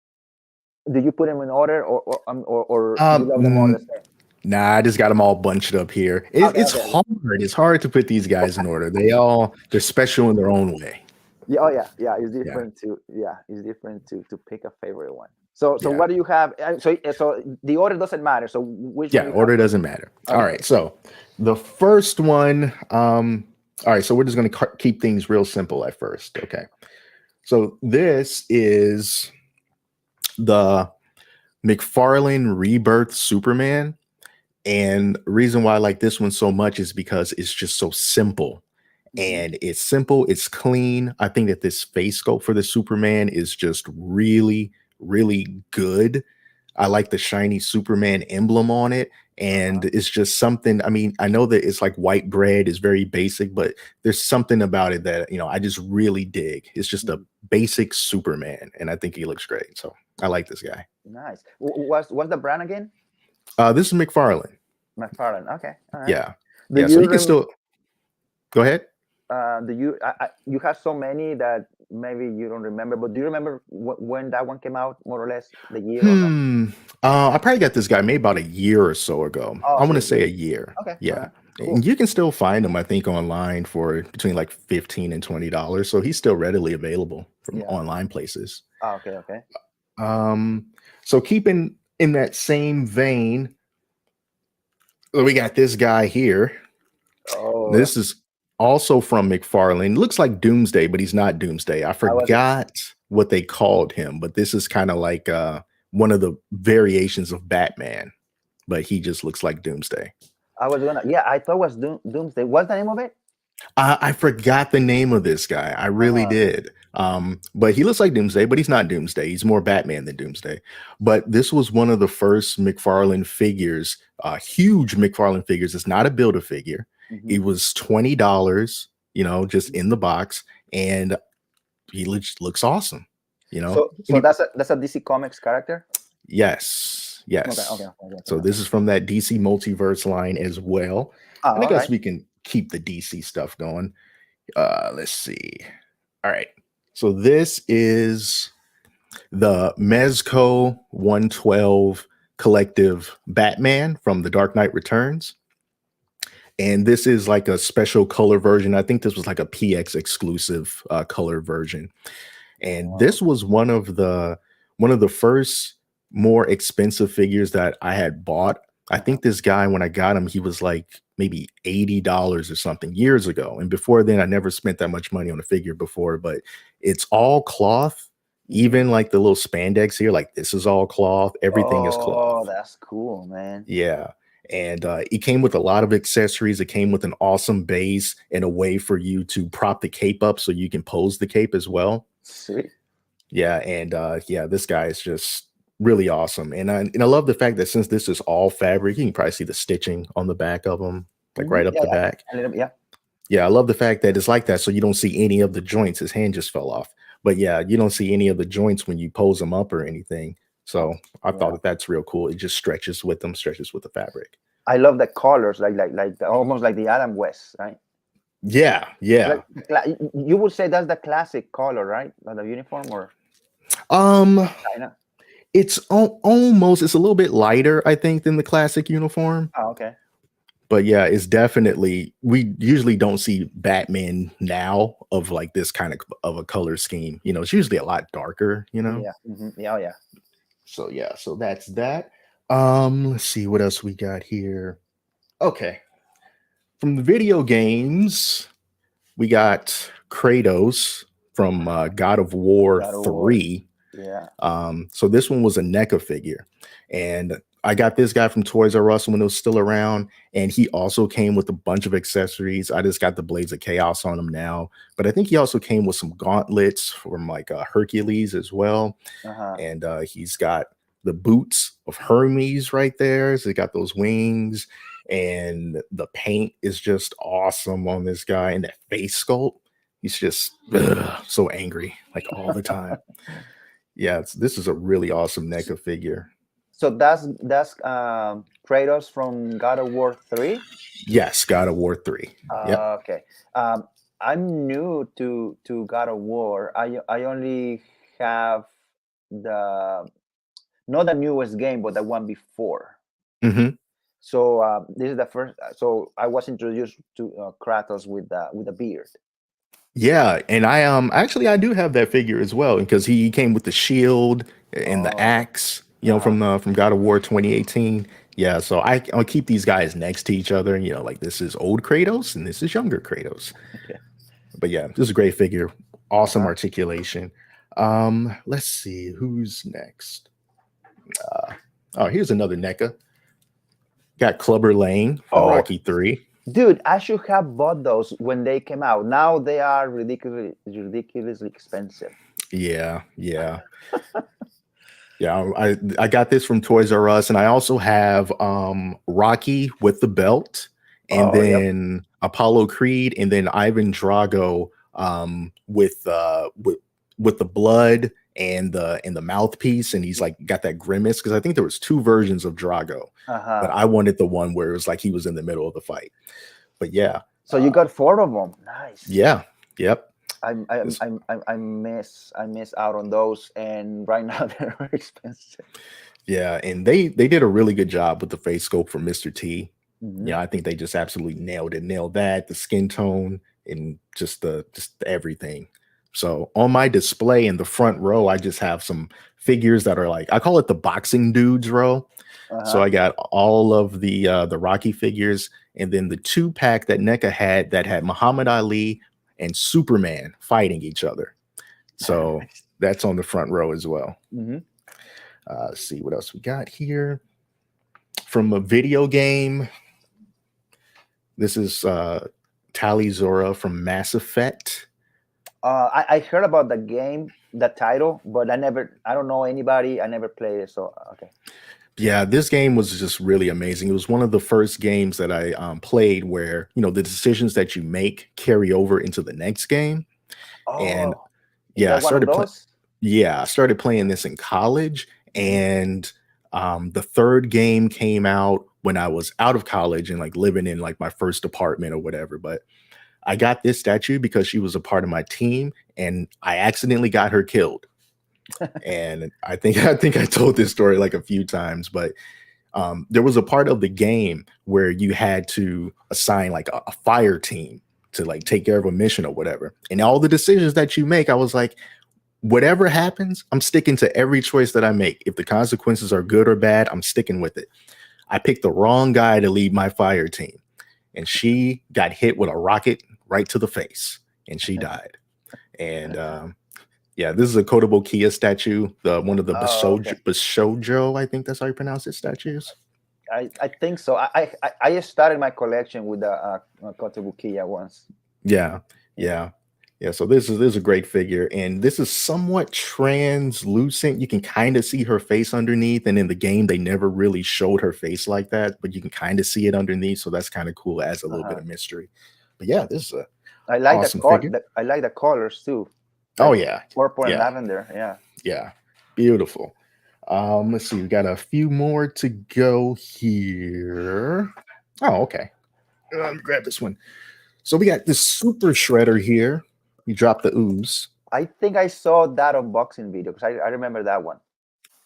Do you put them in order, or you love them all the Um, same? nah, I just got them all bunched up here. Okay, It's okay. hard. It's hard to put these guys in order. They're special in their own way. Yeah, oh yeah, yeah. It's Yeah. different to yeah. It's different to pick a favorite one. So Yeah. what do you have? So the order doesn't matter. So which one Yeah, you have order first? doesn't matter. All Okay. right, so the first one, All right, so we're just going to keep things real simple at first. Okay. So this is the McFarlane Rebirth Superman. And the reason why I like this one so much is because it's just so simple. Hmm. And it's simple, it's clean. I think that this face sculpt for the Superman is just really, really good. I like the shiny Superman emblem on it. And Uh-huh. it's just something. I mean, I know that it's like white bread is very basic, but there's something about it that, I just really dig. It's just a Mhm. basic Superman. And I think he looks great. So I like this guy. Nice. What's the brand again? This is McFarlane. McFarlane. Okay. All right. Yeah. Do Yeah. So you he can still go ahead. you have so many that maybe you don't remember, but do you remember when that one came out, more or less, the year or no? Hmm. I probably got this guy maybe about a year or so ago. Oh, I so want to say a year. okay. All Yeah. right. And Cool. you can still find him, I think, online for between like 15 and $20. So he's still readily available from Yeah. online places. Oh, okay. Okay. Um, so keeping in that same vein, we got this guy here. Oh, This is also from McFarlane. Looks like Doomsday, but he's not Doomsday. I I was forgot what they called him, but this is kind of like one of the variations of Batman, but he just looks like Doomsday. I was gonna. Yeah, I thought it was Doomsday. What's the name of it? I forgot the name of this guy. I really Uh-huh. did. But he looks like Doomsday, but he's not Doomsday. He's more Batman than Doomsday. But this was one of the first McFarlane figures, huge McFarlane figures. It's not a build a figure. Hmm. It was $20, just in the box, and he looks awesome. So that's a DC Comics character. Yes, Okay. Okay. yes. Okay. Okay. So this Okay. is from that DC multiverse line as well. Oh, And I all guess right. we can keep the DC stuff going. Let's see. All right. So this is the Mezco 112 collective Batman from The Dark Knight Returns. And this is like a special color version. I think this was like a PX exclusive color version. Oh, And wow. this was one of the first more expensive figures that I had bought. I Uh-huh. think this guy, when I got him, he was like maybe $80 or something years ago. And before then, I never spent that much money on a figure before, but it's all cloth. Hmm. Even like the little spandex here, like this is all cloth. Everything is Oh, cloth. that's cool, man. Yeah. And it came with a lot of accessories. It came with an awesome base and a way for you to prop the cape up so you can pose the cape as well. Sweet. Yeah, and yeah, this guy is just really awesome, and I love the fact that since this is all fabric, you can probably see the stitching on the back of them, like Hmm. right up Yeah. the Yeah. back. A little bit. Yeah. Yeah, I love the fact that it's like that, so you don't see any of the joints. His hand just fell off, but yeah, you don't see any of the joints when you pose them up or anything. So I thought Yeah. that that's real cool. It just stretches with them, stretches with the fabric. I love the colors, almost like the Adam West, right? Yeah, Like yeah. you would say that's the classic color, right? Of the uniform or Um, China. it's almost it's a little bit lighter, I think, than the classic uniform. Oh, okay. But yeah, it's definitely we usually don't see Batman now of like this kind of a color scheme. It's usually a lot darker. Yeah. Hmm. Yeah. Oh, yeah. So yeah, so that's that. Let's see what else we got here. Okay. From the video games, we got Kratos from God of War God of War. 3. Yeah. So this one was a NECA figure, and I got this guy from Toys R Us when it was still around, and he also came with a bunch of accessories. I just got the Blades of Chaos on him now, but I think he also came with some gauntlets from like Hercules as well, Uh-huh. and he's got the boots of Hermes right there. So he got those wings, and the paint is just awesome on this guy, and that face sculpt. He's just so angry like all the time. Yeah, this is a really awesome NECA figure. So that's Kratos from God of War 3. Yes, God of War 3. Yep. Okay. Um, I'm new to God of War. I only have the not the newest game, but the one before. Hmm. So this is the first. So I was introduced to Kratos with the beard. Yeah, and I do have that figure as well because he came with the shield and the Oh, axe, uh-huh. from God of War 2018. Yeah, so I'll keep these guys next to each other, and like this is old Kratos and this is younger Kratos. Okay. But yeah, this is a great figure, awesome Uh-huh. articulation. Let's see who's next. Uh, oh, here's another NECA. Got Clubber Lang from Oh, Rocky 3. dude, I should have bought those when they came out. Now they are ridiculously expensive. Yeah, yeah. Yeah, I got this from Toys R Us, and I also have Rocky with the belt, and Oh, yep. then Apollo Creed, and then Ivan Drago with the blood and the mouthpiece, and he's like got that grimace because I think there was two versions of Drago, but Uh-huh. I wanted the one where it was like he was in the middle of the fight. But yeah, So you got four of them. Nice. yeah, yep. I This miss out on those, and right now they're very expensive. Yeah, and they did a really good job with the face sculpt for Mr. T. Hmm. Yeah, I think they just absolutely nailed it. Nailed that, the skin tone and just everything. So on my display in the front row, I just have some figures that are like I call it the boxing dudes row. So Uh-huh. I got all of the Rocky figures, and then the two pack that NECA had that had Muhammad Ali and Superman fighting each other. So that's on the front row as well. Hmm. Let's see what else we got here from a video game. This is Tali Zora from Mass Effect. I heard about the game, the title, but I don't know anybody. I never played it. So, okay. Yeah, this game was just really amazing. It was one of the first games that I played where the decisions that you make carry over into the next game. And Oh, is yeah, that one of those? I started playing this in college, Hmm. and the third game came out when I was out of college and like living in like my first apartment or whatever. But I got this statue because she was a part of my team, and I accidentally got her killed. And I think I think I told this story like a few times, but there was a part of the game where you had to assign like a fire team to like take care of a mission or whatever. And all the decisions that you make, I was like, whatever happens, I'm sticking to every choice that I make. If the consequences are good or bad, I'm sticking with it. I picked the wrong guy to lead my fire team, and she got hit with a rocket right to the face, and she died. And yeah, this is a Kotabo Kia statue, the one of the Oh, okay. Bashojo, I think that's how you pronounce it, statues. I think so. I started my collection with the Kotobukiya once. Yeah, Yeah. yeah, yeah. So this is a great figure, and this is somewhat translucent. You can kind of see her face underneath, and in the game they never really showed her face like that, but you can kind of see it underneath. So that's kind of cool. It adds a little bit Uh-huh. of mystery. But yeah, this is a I like the awesome figure. I like the colors too, Oh like yeah, purple and yeah, lavender. Yeah. yeah. Beautiful. Let's see. We got a few more to go here. Oh, okay. Grab this one. So we got this super shredder here. You drop the ooze. I think I saw that unboxing video because I remember that one.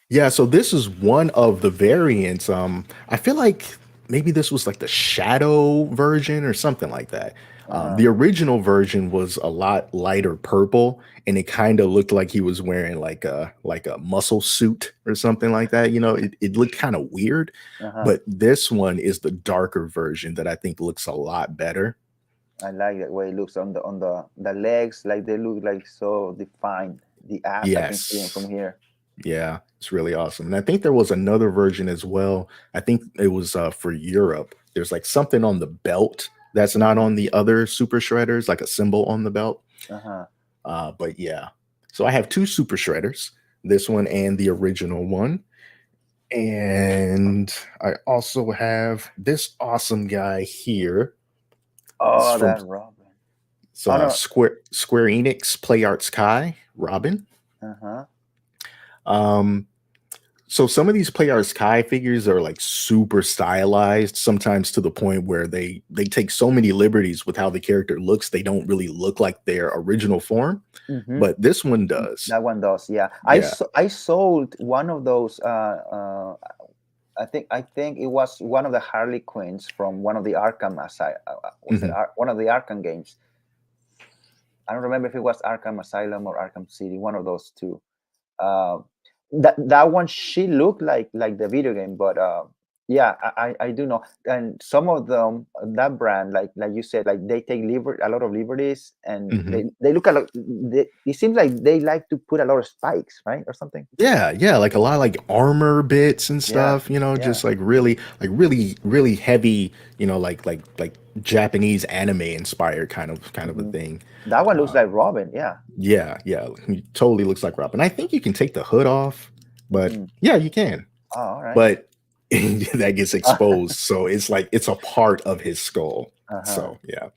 Yeah, so this is one of the variants. I feel like maybe this was like the shadow version or something like that. Uh-huh. The original version was a lot lighter purple, and it kind of looked like he was wearing like a muscle suit or something like that. It looked kind of weird. Uh-huh. But this one is the darker version that I think looks a lot better. I like the way it looks on the legs, like they look like so defined. The ass, I can see them from Yes. here. Yeah, it's really awesome. And I think there was another version as well. I think it was for Europe. There's like something on the belt that's not Mhm. on the other super shredders, like a symbol on the belt. Uh-huh. But yeah. So I have two super shredders, this one and the original one. And I also have this awesome guy here. It's Oh, from that Robin. Oh no. Square Enix Play Arts Kai, Robin. Uh-huh. Um, So some of these Play Arts Kai figures are like super stylized, sometimes to the point where they take so many liberties with how the character looks, they don't really look like their original form. Mm-hmm. But this one does. That one does, yeah. Yeah. I sold one of those. I think it was one of the Harley Quinns from one of the Arkham was it Mhm. one of the Arkham games. I don't remember if it was Arkham Asylum or Arkham City. One of those two. Uh, that one she looked like the video game, but Yeah, I do know, and some of them, that brand, like you said, like they take a lot of liberties, and Hmm. they look a lot. It seems like they like to put a lot of spikes, right, or something. Yeah, yeah, like a lot of like armor bits and Yeah, stuff, you know, yeah. just like really, really heavy, you know, like Japanese anime inspired kind of a Hmm. thing. That one looks Uh, like Robin. Yeah. yeah, yeah, he totally looks like Robin. I think you can take the hood off, but Hmm. yeah, you can. Oh, all right. But that gets exposed, so it's like it's a part of his skull. Uh-huh. So yeah.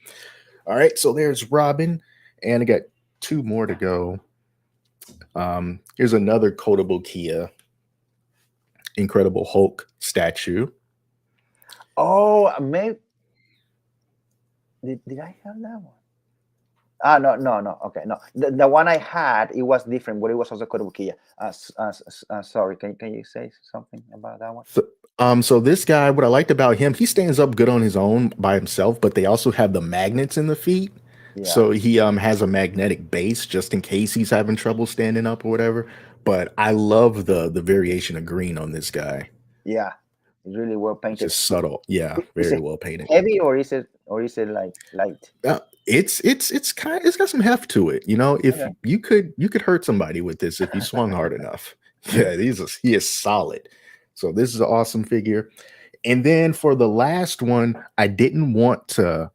All right, so there's Robin, and I got two more to go. Here's another Kotable Kia Incredible Hulk statue. Oh, maybe did I have that one? Ah, no, no, no. Okay, no. The one I had, it was different, but it was also Kotobukiya. Sorry, can you say something about that one? So, so this guy, what I liked about him, he stands up good on his own by himself, but they also have the magnets in the feet. Yeah, So he has a magnetic base just in case he's having trouble standing up or whatever. But I love the variation of green on this guy. yeah. It's really well It's painted. just subtle. Yeah, Is very it well painted. heavy or is it like light? It's got some heft to it. You know, if Okay. you could hurt somebody with this if you swung hard enough. Yeah, he is solid. So this is an awesome figure. And then for the last one, I didn't want to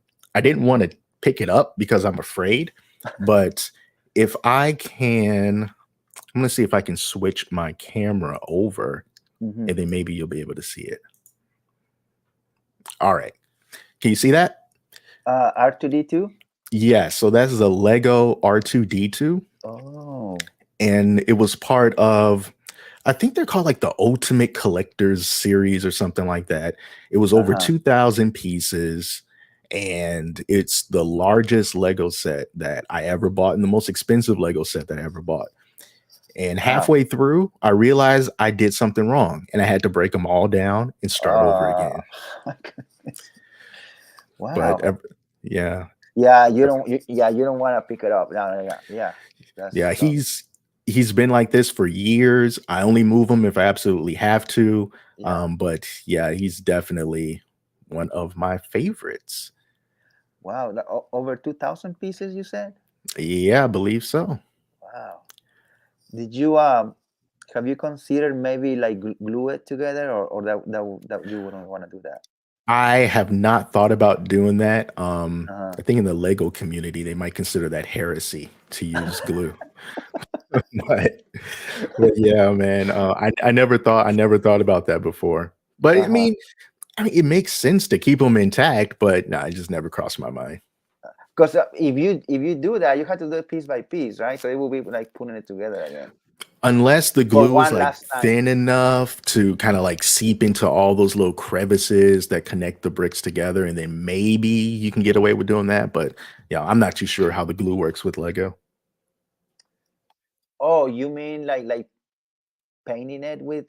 pick it up because I'm afraid. But if I can, I'm gonna see if I can switch my camera over Hmm. and then maybe you'll be able to see it. All right. Can you see that? R2D2. Yes. So that's the Lego R2D2. Oh. And it was part of, I think they're called like the Ultimate Collectors series or something like that. It was over Uh-huh. 2,000 pieces, and it's the largest Lego set that I ever bought and the most expensive Lego set that I ever bought. And Wow. halfway through, I realized I did something wrong and I had to break them all down and start over Uh, again. my goodness. But Wow. yeah, Yeah, you don't want to pick it up. No, no, yeah, yeah. That's yeah, tough. he's been like this for years. I only move him if I absolutely have to. Yeah. But yeah, he's definitely one of my favorites. Wow. Over 2,000 pieces, you said? Yeah, I believe so. Wow. Did you have you considered maybe like glue it together, or that you wouldn't want to do that? I have not thought about doing that. Uh-huh. I think in the Lego community they might consider that heresy to use glue. but but yeah, man, I never thought about that before. But Uh-huh. I mean, it makes sense to keep them intact, but no, it just never crossed my mind. Because if you do that, you have to do it piece by piece, right? So it will be like putting it together again Unless the for glue is one like last time. thin enough to kind of like seep into all those little crevices that connect the bricks together, and then maybe you can get away with doing that. But yeah, I'm not too sure how the glue works with Lego. Oh, you mean like painting it with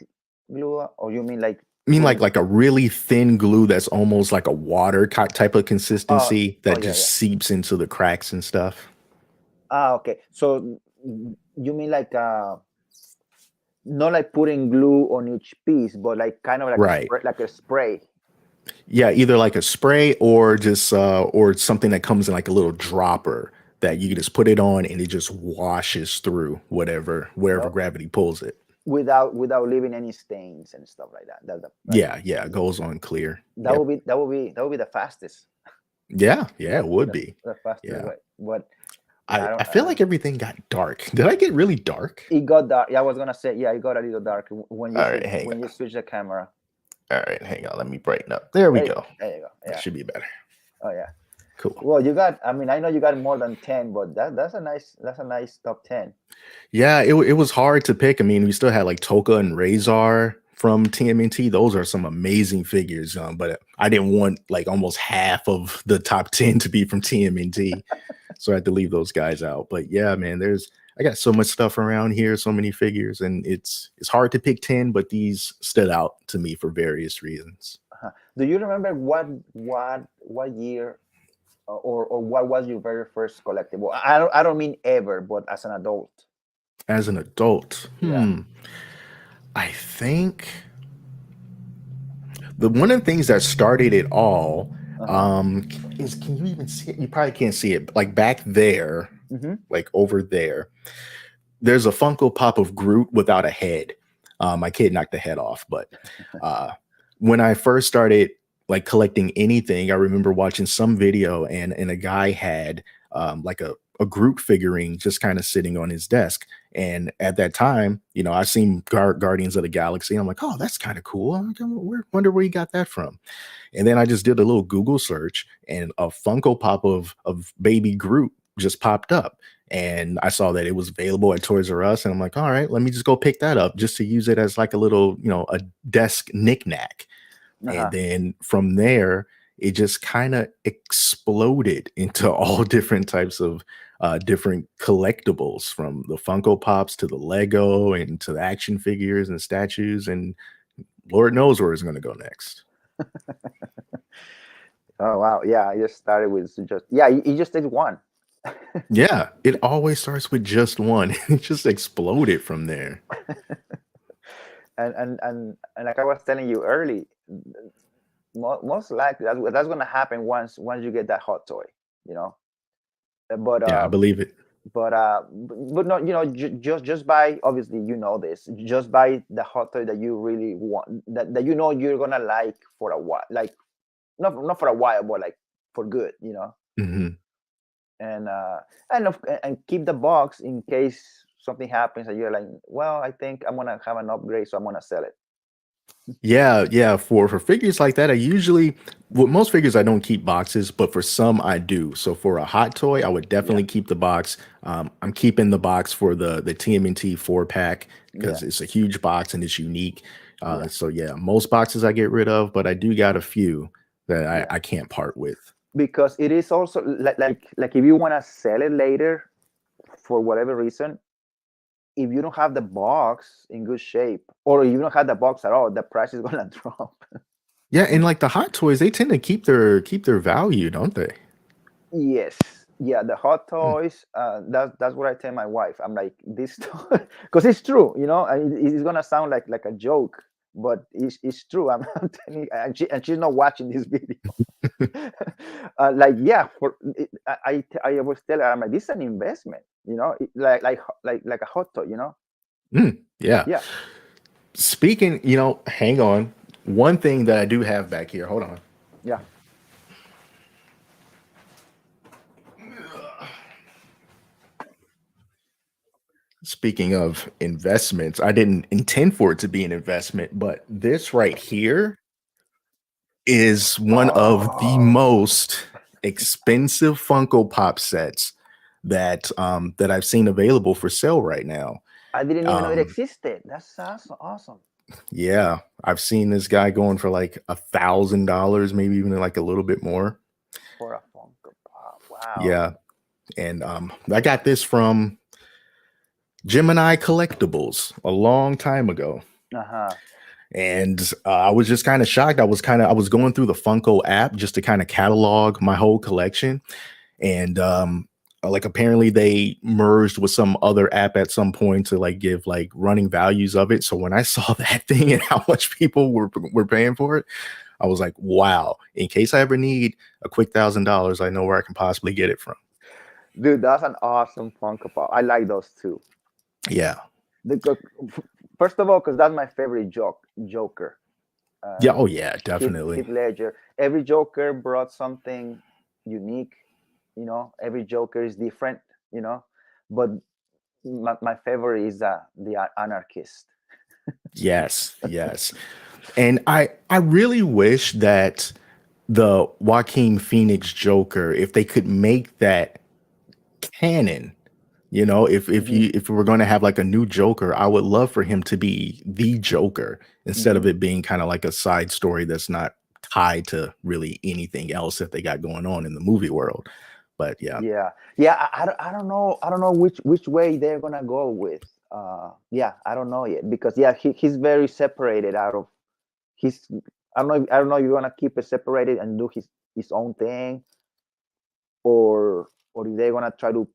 glue, or you mean like I mean, putting? like a really thin glue that's almost like a water type of Oh, consistency oh that yeah, just yeah. seeps into the cracks and stuff. Ah, okay. So you mean like not like putting glue on each piece, but like kind of like a Right. spray, like a spray. Yeah, either like a spray or just or something that comes in like a little dropper that you can just put it on and it just washes through whatever wherever Oh, gravity pulls it. without leaving any stains and stuff like that. Right. Yeah, yeah, it goes on clear. That Yep. would be the fastest. Yeah, yeah, it would The, be. the fastest Yeah. way. But I I don't. feel like everything got dark. Did I get really dark? It got dark. Yeah, I was gonna say. Yeah, it got a little dark All right, hang when you on. switch the camera. All right, hang on. Let me brighten up. There we go. There you go. That Yeah. should be better. Oh yeah. Cool. Well, you got. I mean, I know you got more than 10, but that's a nice top 10. Yeah, it was hard to pick. I mean, we still had like Toka and Razor from TMNT. Those are some amazing figures. But I didn't want like almost half of the top 10 to be from TMNT. So I had to leave those guys out. But yeah, man, I got so much stuff around here, so many figures, and it's hard to pick 10, but these stood out to me for various reasons. Do you remember what year or what was your very first collectible? I don't mean ever, but as an adult. As an adult, Yeah. I think The one of the things that started it all Uh-huh. is, can you even see it? You probably can't see it. But like back there, Mm-hmm. like over there, there's a Funko Pop of Groot without a head. My kid knocked the head off, but uh, when I first started like collecting anything, I remember watching some video and a guy had like a Groot figurine just kind of sitting on his desk. And at that time, you know, I seen Guardians of the Galaxy. And I'm like, oh, that's kind of cool. Wonder where you got that from. And then I just did a little Google search, and a Funko Pop of Baby Groot just popped up. And I saw that it was available at Toys R Us, and I'm like, all right, let me just go pick that up just to use it as like a little, you know, a desk knickknack. And Uh-huh. then from there, it just kind of exploded into all different types of different collectibles, from the Funko Pops to the Lego and to the action figures and statues. And Lord knows where it's going to go next. Oh wow. Yeah, I just started with just yeah, you just take one. Yeah, it always starts with just one. It just exploded from there. And like I was telling you early, most likely that's gonna happen once you get that hot toy, you know. But Yeah, I believe it. but no, you know, just buy. Obviously, you know this. Just buy the hot toy that you really want, that you know you're gonna like for a while, like not for a while, but like for good, you know. Mhm. And and keep the box in case something happens and you're like, well, I think I'm gonna have an upgrade, so I'm gonna sell it. Yeah, yeah, for figures like that, I usually, with most figures, I don't keep boxes, but for some, I do. So for a hot toy, I would Yeah, definitely keep the box. I'm keeping the box for the TMNT 4 pack yeah, because it's a huge box and it's unique. yeah, So yeah, most boxes I get rid of, but I do got a few that yeah. I can't part with. Because it is also like if you wanna sell it later for whatever reason, if you don't have the box in good shape, or you don't have the box at all, the price is gonna drop. Yeah, and like the hot toys, they tend to keep their value, don't they? Yes, yeah, the hot Mm. toys. That's what I tell my wife. I'm like this toy because it's true, you know. And it's gonna sound like a joke, but it's true. I'm telling you, and she's not watching this video. Like yeah, I always tell her I'm like, this is an investment, you know, like a hot toy, you know. Yeah. Yeah, Speaking, you know, hang on. One thing that I do have back here, hold on. yeah. Speaking of investments, I didn't intend for it to be an investment, but this right here is one of the Oh, most expensive Funko Pop sets that I've seen available for sale right now. I didn't even know it Um, existed. That's awesome. yeah, I've seen this guy going for like $1,000, maybe even like a little bit more. For a Funko Pop. Wow. Yeah, and I got this from Gemini Collectibles a long time ago. Uh-huh. And I was just kind of shocked. I was going through the Funko app just to kind of catalog my whole collection. And like apparently they merged with some other app at some point to like give like running values of it. So when I saw that thing and how much people were paying for it, I was like, wow, in case I ever need a quick $1,000, I know where I can possibly get it from. Dude, that's an awesome Funko Pop. I like those too. Yeah. The, first of all, because that's my favorite Joker. Yeah. Uh, Oh yeah, Heath definitely. Ledger. Every Joker brought something unique. You know, every Joker is different. You know, but my favorite is the Anarchist. Yes. Yes. And I really wish that the Joaquin Phoenix Joker, if they could make that canon, you know, Hmm. if we were going to have like a new Joker, I would love for him to be the Joker instead of Hmm. it being kind of like a side story that's not tied to really anything else that they got going on in the movie world. But yeah. Yeah, yeah. I don't know. I don't know which way they're gonna go with. Yeah, I don't know yet because yeah, he's very separated out of his. I don't know if you're gonna keep it separated and do his own thing, or if they're gonna try to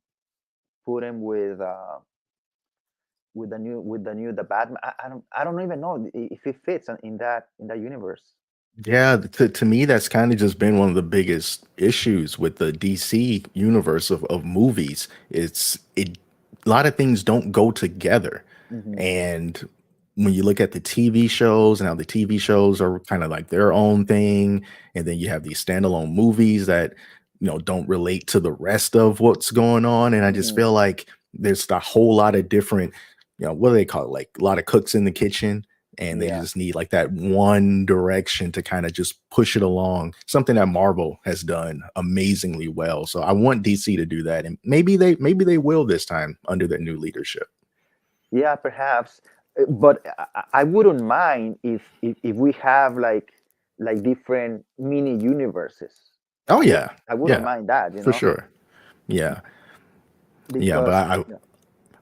put him with the new the Batman. I don't even know if it fits in that universe. Yeah, to me, that's kind of just been one of the biggest issues with the DC universe of movies. A lot of things don't go together. Hmm. And when you look at the TV shows and how the TV shows are kind of like their own thing, and then you have these standalone movies that don't relate to the rest of what's going on. And I just Hmm. feel like there's a whole lot of different, what do they call it? Like a lot of cooks in the kitchen, and they Yeah. just need like that one direction to kind of just push it along. Something that Marvel has done amazingly well. So I want DC to do that, and maybe they will this time under their new leadership. Yeah, perhaps. But I wouldn't mind if we have like different mini universes. Oh I would yeah, I wouldn't yeah, mind that, for sure. Yeah, yeah, but because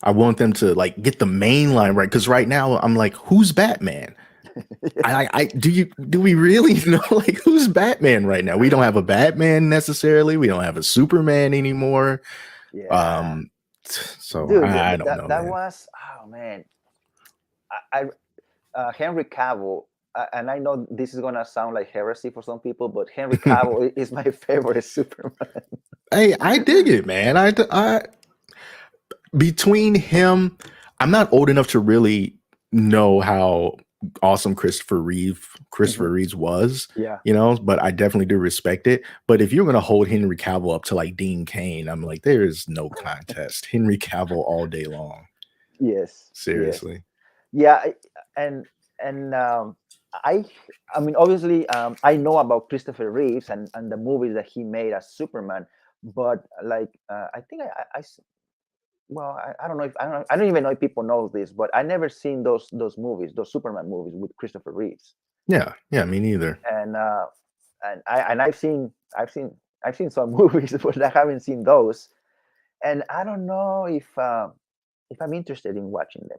I want them to like get the main line right, because right now I'm like, who's Batman? I do we really know like who's Batman right now? We don't have a Batman necessarily. We don't have a Superman anymore. yeah, Um, so dude, I don't that know, that man. was, oh man, Henry Cavill. And I know this is gonna sound like heresy for some people, but Henry Cavill is my favorite Superman. Hey, I dig it, man. Between him, I'm not old enough to really know how awesome Christopher Hmm. Reeves was, Yeah. but I definitely do respect it. But if you're gonna hold Henry Cavill up to like Dean Kane, I'm like, there is no contest. Henry Cavill all day long. Yes. Yes. Seriously. Yeah. And and I I mean, obviously, I know about Christopher Reeves and the movies that he made as Superman, but like, I think well, I don't know if I don't even know if people know this, but I never seen those movies, those Superman movies with Christopher Reeves. Yeah, yeah, me neither. And I've seen I've seen some movies, but I haven't seen those. And I don't know if I'm interested in watching them.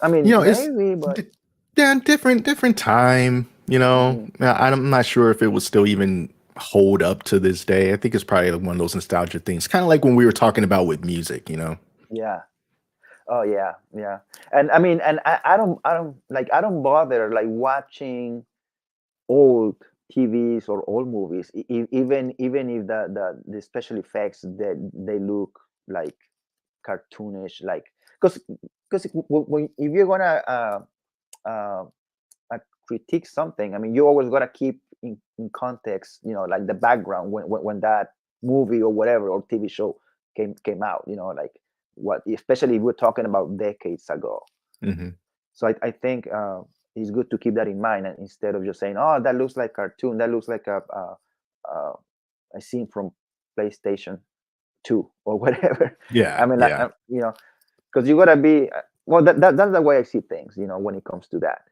I mean, It's maybe, but yeah, different time. mhm, I'm not sure if it would still even hold up to this day. I think it's probably like one of those nostalgia things, kind of like when we were talking about with music. yeah. Oh yeah, yeah. And I mean, and I don't bother like watching old TVs or old movies, even if the special effects that they look like cartoonish, like, because when if you're gonna uh, critique something, I mean, you always gotta keep in context, like the background when that movie or whatever or TV show came out, like what, especially if we're talking about decades ago. Hmm. So I think it's good to keep that in mind, and instead of just saying, "Oh, that looks like cartoon. That looks like a, a scene from PlayStation 2 or whatever." I Yeah, mean, yeah. because you gotta be well. That's the way I see things. When it comes to that.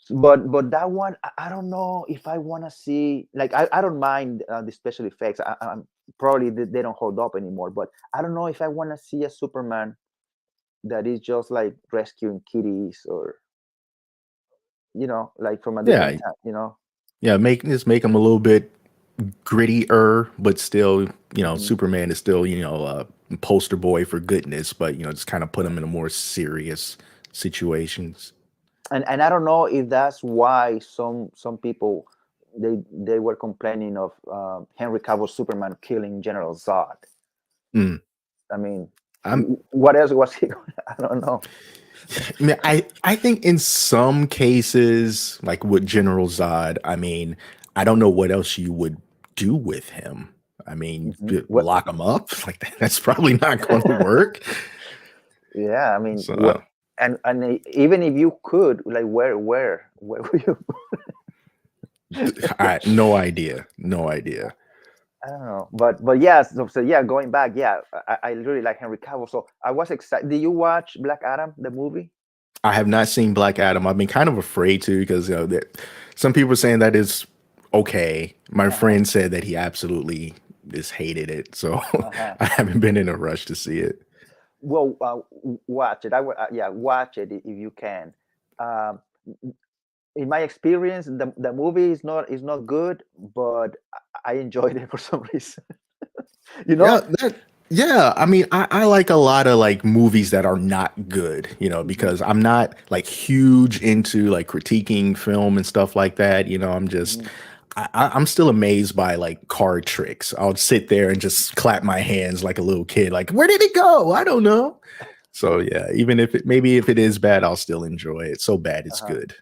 But that one, I don't know if I want to see. Like, I don't mind the special effects. I'm probably they don't hold up anymore. But I don't know if I want to see a Superman that is just like rescuing kitties, or like from a different Yeah, time. yeah. Make them a little bit grittier, but still, Hmm. Superman is still, a poster boy for goodness, but just kind of put him in a more serious situations. And I don't know if that's why some people they were complaining of Henry Cavill Superman killing General Zod. Mm. I mean, I'm what else was he? I don't know. I mean, I think in some cases, like with General Zod, I mean, I don't know what else you would do with him. I mean, What? lock him up? Like that's probably not going to work. Yeah, I mean, what? So And even if you could, like, where would you? I no idea, no idea. I don't know, but yeah, so yeah, going back, yeah, I really like Henry Cavill, so I was excited. Did you watch Black Adam, the movie? I have not seen Black Adam. I've been kind of afraid to because some people are saying that is okay. My Uh-huh. friend said that he absolutely just hated it, so Uh-huh. I haven't been in a rush to see it. Well, watch it. Yeah, watch it if you can. Um, in my experience, the movie is not good, but I enjoyed it for some reason. You Yeah, know, Yeah, I mean, I like a lot of like movies that are not good, Hmm. because I'm not like huge into like critiquing film and stuff like that. I'm just, Hmm. I'm still amazed by like card tricks. I'll sit there and just clap my hands like a little kid, like, where did it go? I don't know. So yeah, even if maybe if it is bad, I'll still enjoy it. So bad, it's Uh-huh. good.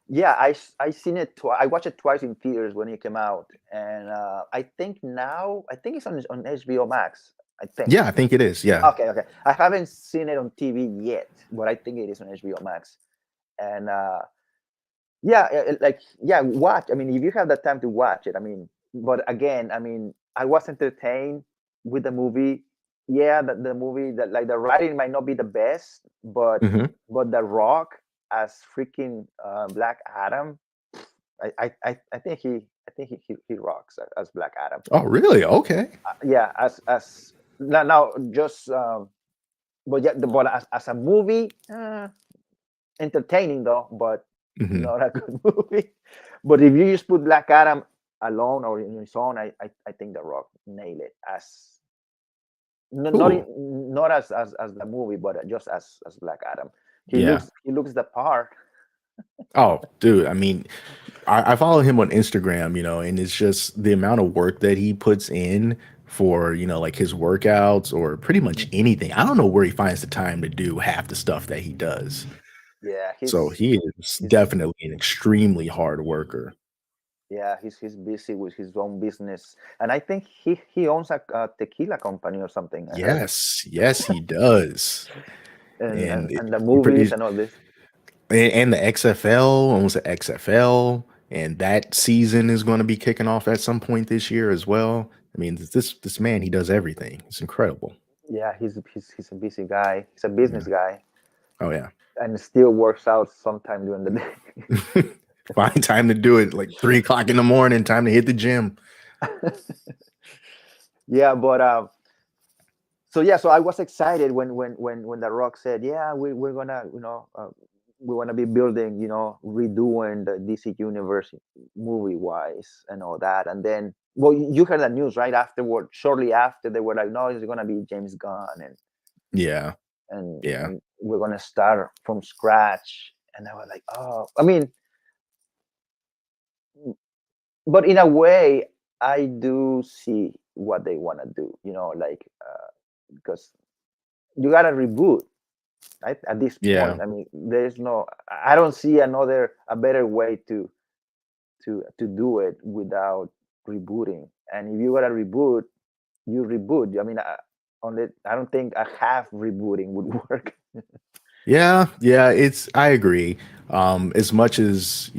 Yeah, I seen it twice. I watched it twice in theaters when it came out, and I think now I think it's on HBO Max. I think. Yeah, I think it is. Yeah. Okay, okay. I haven't seen it on TV yet, but I think it is on HBO Max. And yeah, like yeah, watch. I mean, if you have the time to watch it, I mean, but again, I mean, I was entertained with the movie. Yeah, the movie that like the writing might not be the best, Hmm. but The Rock as freaking Black Adam, I think he rocks as Black Adam. Oh, really? Okay. Yeah, as now just but yeah, but as a movie, entertaining though, but Hmm. not a good movie. But if you just put Black Adam alone or in his own, I think The Rock nailed it as not Cool. not as the movie, but just as Black Adam. Yeah. He looks the part. Oh, dude. I mean, I follow him on Instagram, and it's just the amount of work that he puts in for, like his workouts or pretty much Mhm. anything. I don't know where he finds the time to do half the stuff that he does. Yeah, So he is he's definitely an extremely hard worker. yeah he's busy with his own business, and I think he owns a tequila company or something. I heard, Yes, yes, he does. And and the I'm movies pretty, and all this. and the XFL, almost the XFL, and that season is going to be kicking off at some point this year as well. I mean, this man, he does everything. It's incredible. Yeah, he's a busy guy. He's a business Yeah. guy, Oh yeah. and still works out sometime during the day. Find time to do it like 3 o'clock in the morning. Time to hit the gym. Yeah, but so yeah, so I was excited when The Rock said, "Yeah, we're gonna we want to be building redoing the DC universe movie wise and all that." And then, well, you heard the news right afterward. Shortly after, they were like, "No, it's gonna be James Gunn, Yeah. Yeah. and we're gonna start from scratch." And I was like, "Oh, I mean." But in a way, I do see what they want to do. Like because you got to reboot, right? At this Yeah. point, I mean, there's no. I don't see a better way to do it without rebooting. And if you got to reboot, you reboot. I mean, I don't think a half rebooting would work. Yeah, yeah, I agree. As much as,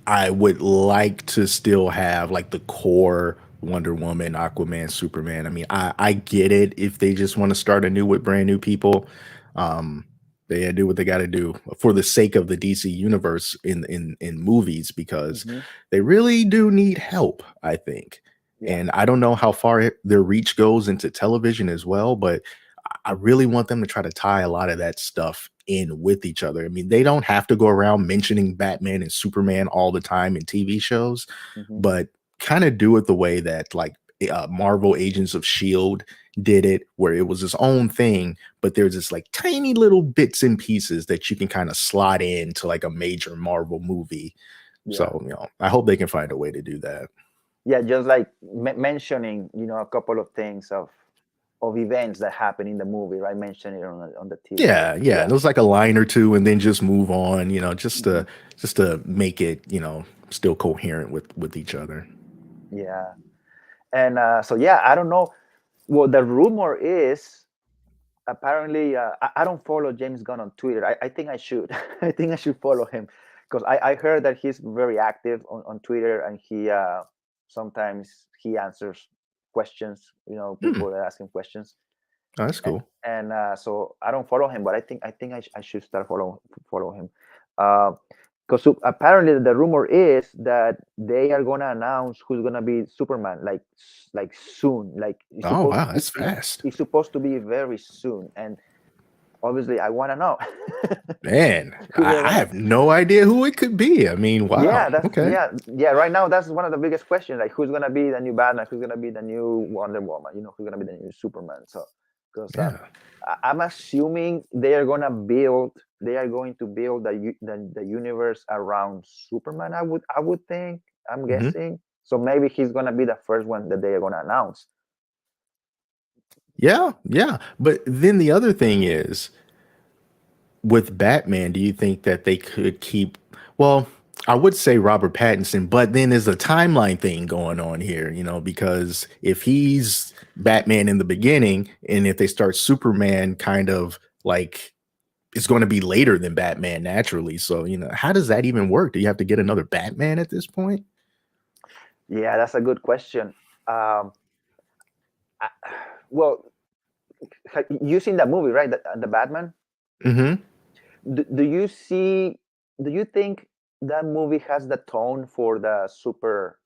I would like to still have like the core Wonder Woman, Aquaman, Superman. I mean, I get it if they just want to start anew with brand new people. Um, they do what they got to do for the sake of the DC universe in movies, because Hmm. they really do need help, I think. Yeah. And I don't know how far their reach goes into television as well, but I really want them to try to tie a lot of that stuff in with each other. I mean, they don't have to go around mentioning Batman and Superman all the time in TV shows, Hmm. but kind of do it the way that like Marvel Agents of Shield did it, where it was its own thing, but there's this like tiny little bits and pieces that you can kind of slot into like a major Marvel movie. Yeah. So, I hope they can find a way to do that. Yeah. Just like mentioning, a couple of things of events that happen in the movie, right? Mention it on the TV. Yeah, yeah. Yeah. There's like a line or two and then just move on, Hmm. just to make it, still coherent with each other. Yeah. And so yeah, I don't know. Well, the rumor is apparently I don't follow James Gunn on Twitter. I think I should. I think I should follow him because I heard that he's very active on Twitter, and he sometimes he answers questions. Hmm. People are asking questions, Oh, that's cool. and so I don't follow him, but I think I should start follow him. Because apparently the rumor is that they are gonna announce who's gonna be Superman like soon. Like Oh, wow, that's fast. it's supposed to be very soon, and obviously I want to know Man, who they're I gonna. have no idea who it could be. I mean, wow. Yeah, that's Okay. yeah. Right now, that's one of the biggest questions. Like, who's gonna be the new Batman? Who's gonna be the new Wonder Woman? You know, who's gonna be the new Superman? So, because Yeah. I'm assuming they are gonna build. They are going to build the universe around Superman. I would think. I'm Mhm. guessing. So maybe he's gonna be the first one that they are gonna announce. Yeah, yeah. But then the other thing is, with Batman, do you think that they could keep, well, I would say Robert Pattinson, but then there's a timeline thing going on here, because if he's Batman in the beginning, and if they start Superman kind of like it's going to be later than Batman naturally. So, how does that even work? Do you have to get another Batman at this point? Yeah, that's a good question. Um, I, well, you seen that movie, right? The Batman. Hmm. Do you see? Do you think that movie has the tone for the super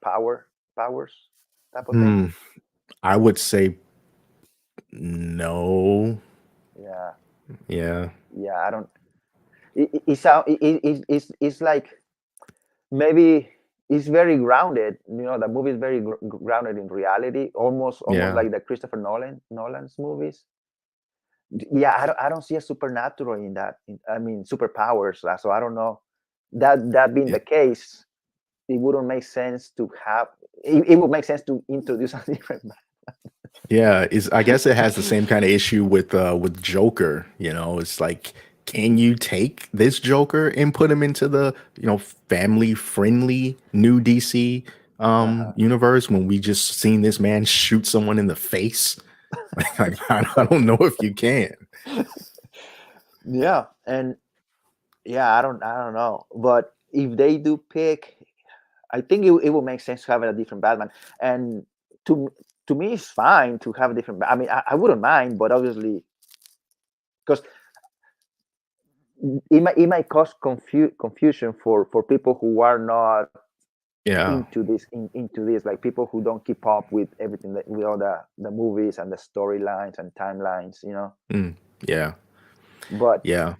powers type of thing? Hmm. I would say no. Yeah, Yeah. yeah. I don't. It sound it's like maybe it's very grounded. You know, the movie is very grounded in reality, almost Yeah. like the Christopher Nolan's movies. Yeah, I don't see a supernatural in that. I mean, superpowers. So I don't know. That being Yeah. the case, it wouldn't make sense to have. It would make sense to introduce a different. Yeah, is I guess it has the same kind of issue with Joker, It's like, can you take this Joker and put him into the, family friendly new DC Uh-huh. universe when we just seen this man shoot someone in the face? Like, I don't know if you can. Yeah, and yeah, I don't know, but if they do pick, I think it will make sense to have a different Batman, and to to me, it's fine to have a different. I mean, I wouldn't mind, but obviously, because it might cause confusion for people who are not Yeah. into this, like people who don't keep up with everything with all the movies and the storylines and timelines, Mm, yeah. but Yeah.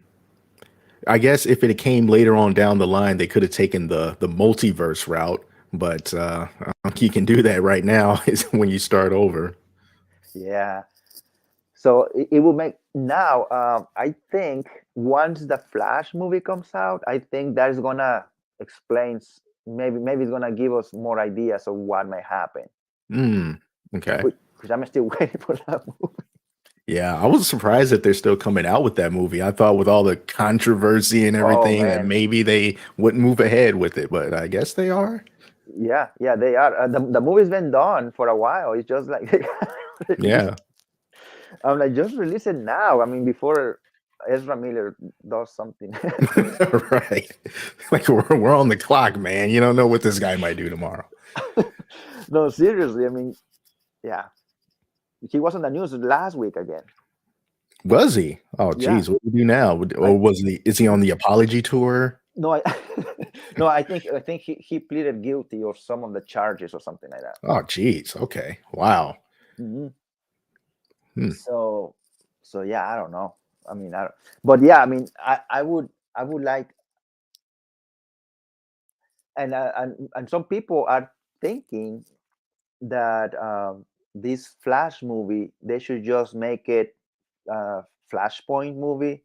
I guess if it came later on down the line, they could have taken the multiverse route, but I don't think you can do that right now. Is when you start over. yeah, so it will make now, I think once the Flash movie comes out, I think that is gonna explains, maybe it's gonna give us more ideas of what may happen, Mm, okay. which I'm still waiting for that movie. Yeah, I was surprised that they're still coming out with that movie. I thought with all the controversy and Oh everything that man. maybe they wouldn't move ahead with it, but I guess they are. Yeah, they are. The movie's been done for a while. It's just like Yeah. I'm like, just release it now. I mean, before Ezra Miller does something. Right. Like we're on the clock, man. You don't know what this guy might do tomorrow. No, seriously. I mean, yeah, he was on the news last week again. Was he? Oh, Yeah, geez, what do we do now? I Or is he on the apology tour? no, I no, I think he pleaded guilty of some of the charges or something like that. Oh, geez. Okay. Wow. Hmm. Hmm. So yeah, I don't know. I mean, I don't, but yeah, I mean, I would like, and some people are thinking that this Flash movie, they should just make it Flashpoint movie,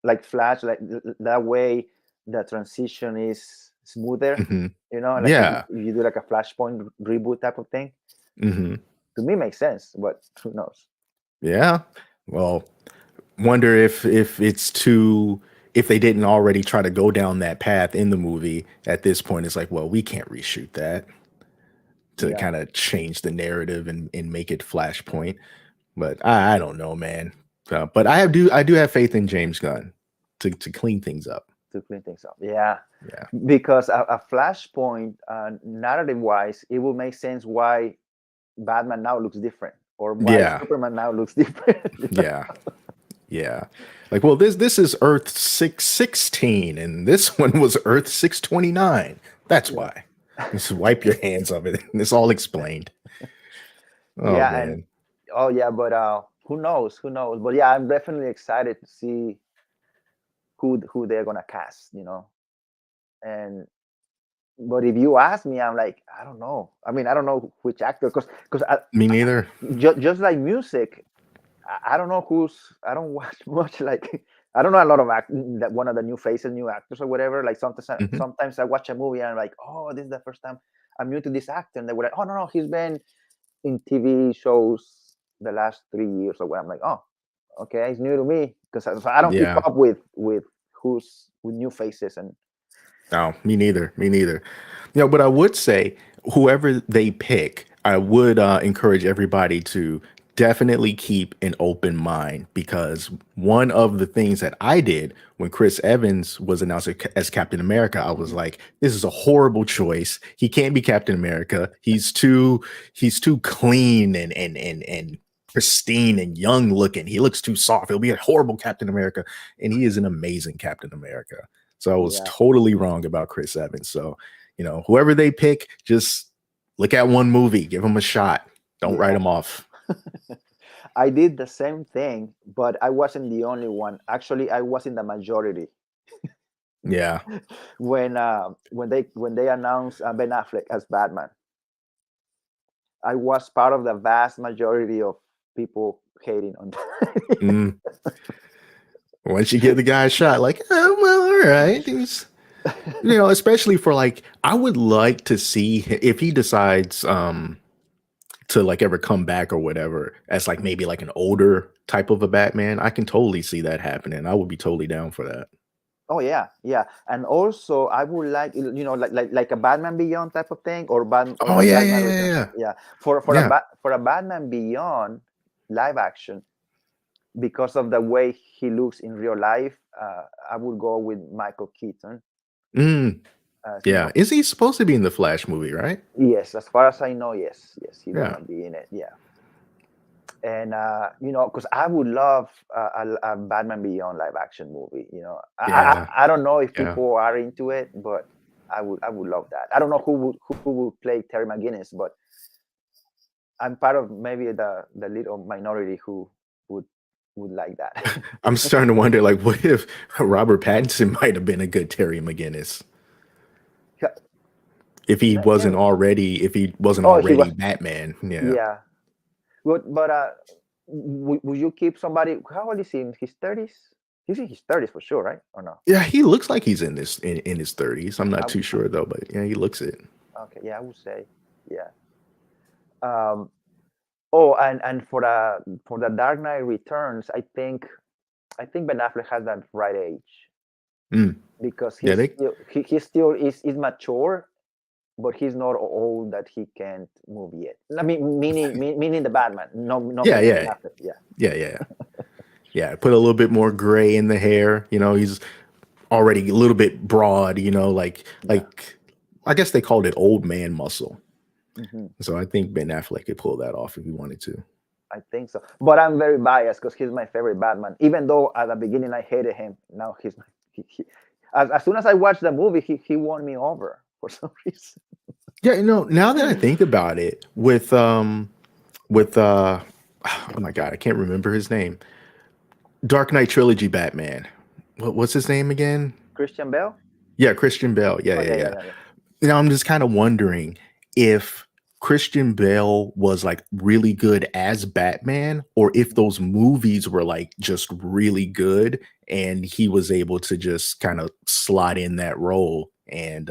like Flash, like that way the transition is smoother. Hmm. Like if, Yeah. if you do like a Flashpoint reboot type of thing, Hmm. to me makes sense, but who knows? Yeah. Well, wonder if it's too if they didn't already try to go down that path in the movie at this point. It's like, well, we can't reshoot that to Yeah, kind of change the narrative and make it Flashpoint. But I don't know, man. But I do have faith in James Gunn to clean things up. to clean things up. Yeah, Yeah. because a Flashpoint, narrative wise, it will make sense why Batman now looks different, or why Yeah. Superman now looks different. Yeah. Yeah. Like, well, this is Earth 616 and this one was Earth 629. That's Yeah. why. Just wipe your hands of it. It's all explained. Oh Yeah, and man. oh yeah, but who knows? Who knows? But yeah, I'm definitely excited to see who they're gonna cast. And but if you ask me, I'm like, I don't know. I mean, I don't know which actor, because Me neither. just like music, I don't know who's. I don't watch much. Like, I don't know a lot of that one of the new faces, new actors or whatever. Like Mhm. sometimes I watch a movie and I'm like, oh, this is the first time I'm new to this actor, and they were like, oh no, he's been in TV shows the last 3 years or what. I'm like, oh, okay, it's new to me because I don't keep Yeah. up with who's with new faces and No, me neither. Me neither. But I would say whoever they pick, I would encourage everybody to definitely keep an open mind because one of the things that I did when Chris Evans was announced as Captain America, I was Mhm. like, this is a horrible choice. He can't be Captain America. He's too clean and pristine and young looking. He looks too soft. He'll be a horrible Captain America. And he is an amazing Captain America. So I was Yeah, totally wrong about Chris Evans. So, whoever they pick, just look at one movie, give them a shot. Don't write yeah. them off. I did the same thing, but I wasn't the only one. Actually, I was in the majority Yeah. when they announced Ben Affleck as Batman. I was part of the vast majority of people hating on that. Mm. Once you give the guy a shot, like, oh, well, all right. Especially for like, I would like to see if he decides to like ever come back or whatever as like maybe like an older type of a Batman. I can totally see that happening. I would be totally down for that. Oh yeah, yeah, and also I would like like a Batman Beyond type of thing, or Oh the yeah, Dark yeah, Knight yeah, Returns. yeah. Yeah, Yeah. for a Batman Beyond live action, because of the way he looks in real life, I would go with Michael Keaton. Mm, As yeah. Is he supposed to be in the Flash movie, right? yes, as far as I know, yes, yes, he's Yeah. gonna be in it. Yeah, and because I would love a Batman Beyond live action movie. Yeah. I don't know if Yeah. people are into it, but I would love that. I don't know who would play Terry McGinnis, but I'm part of maybe the little minority who would would like that. I'm starting to wonder, like, what if Robert Pattinson might have been a good Terry McGinnis Yeah, if he wasn't oh, he already was. Batman. Yeah. Yeah, but would you keep somebody? How old is he? In his 30s? He's in his 30s for sure, right? Or no? Yeah, he looks like he's in his 30s. I'm not I, too sure though, but yeah, he looks it. okay, yeah, I would say, yeah. Um, oh, and for the Dark Knight Returns, I think Ben Affleck has that right age Mm. because Yeah, he still is mature, but he's not old that he can't move yet. I mean, meaning the Batman, no, yeah, meaning Ben yeah, Affleck. Yeah, yeah, yeah. Yeah, put a little bit more gray in the hair. He's already a little bit broad, yeah. like I guess they called it old man muscle. Hmm. So I think Ben Affleck could pull that off if he wanted to. I think so, but I'm very biased because he's my favorite Batman. Even though at the beginning I hated him, now he's my. As soon as I watched the movie, he won me over for some reason. Yeah, now that I think about it, with oh my god, I can't remember his name. Dark Knight trilogy Batman. What's his name again? Christian Bale. Yeah, Christian Bale. Yeah, Oh yeah, yeah, yeah, yeah. yeah, yeah. Now I'm just kind of wondering if Christian Bale was like really good as Batman, or if those movies were like just really good and he was able to just kind of slot in that role and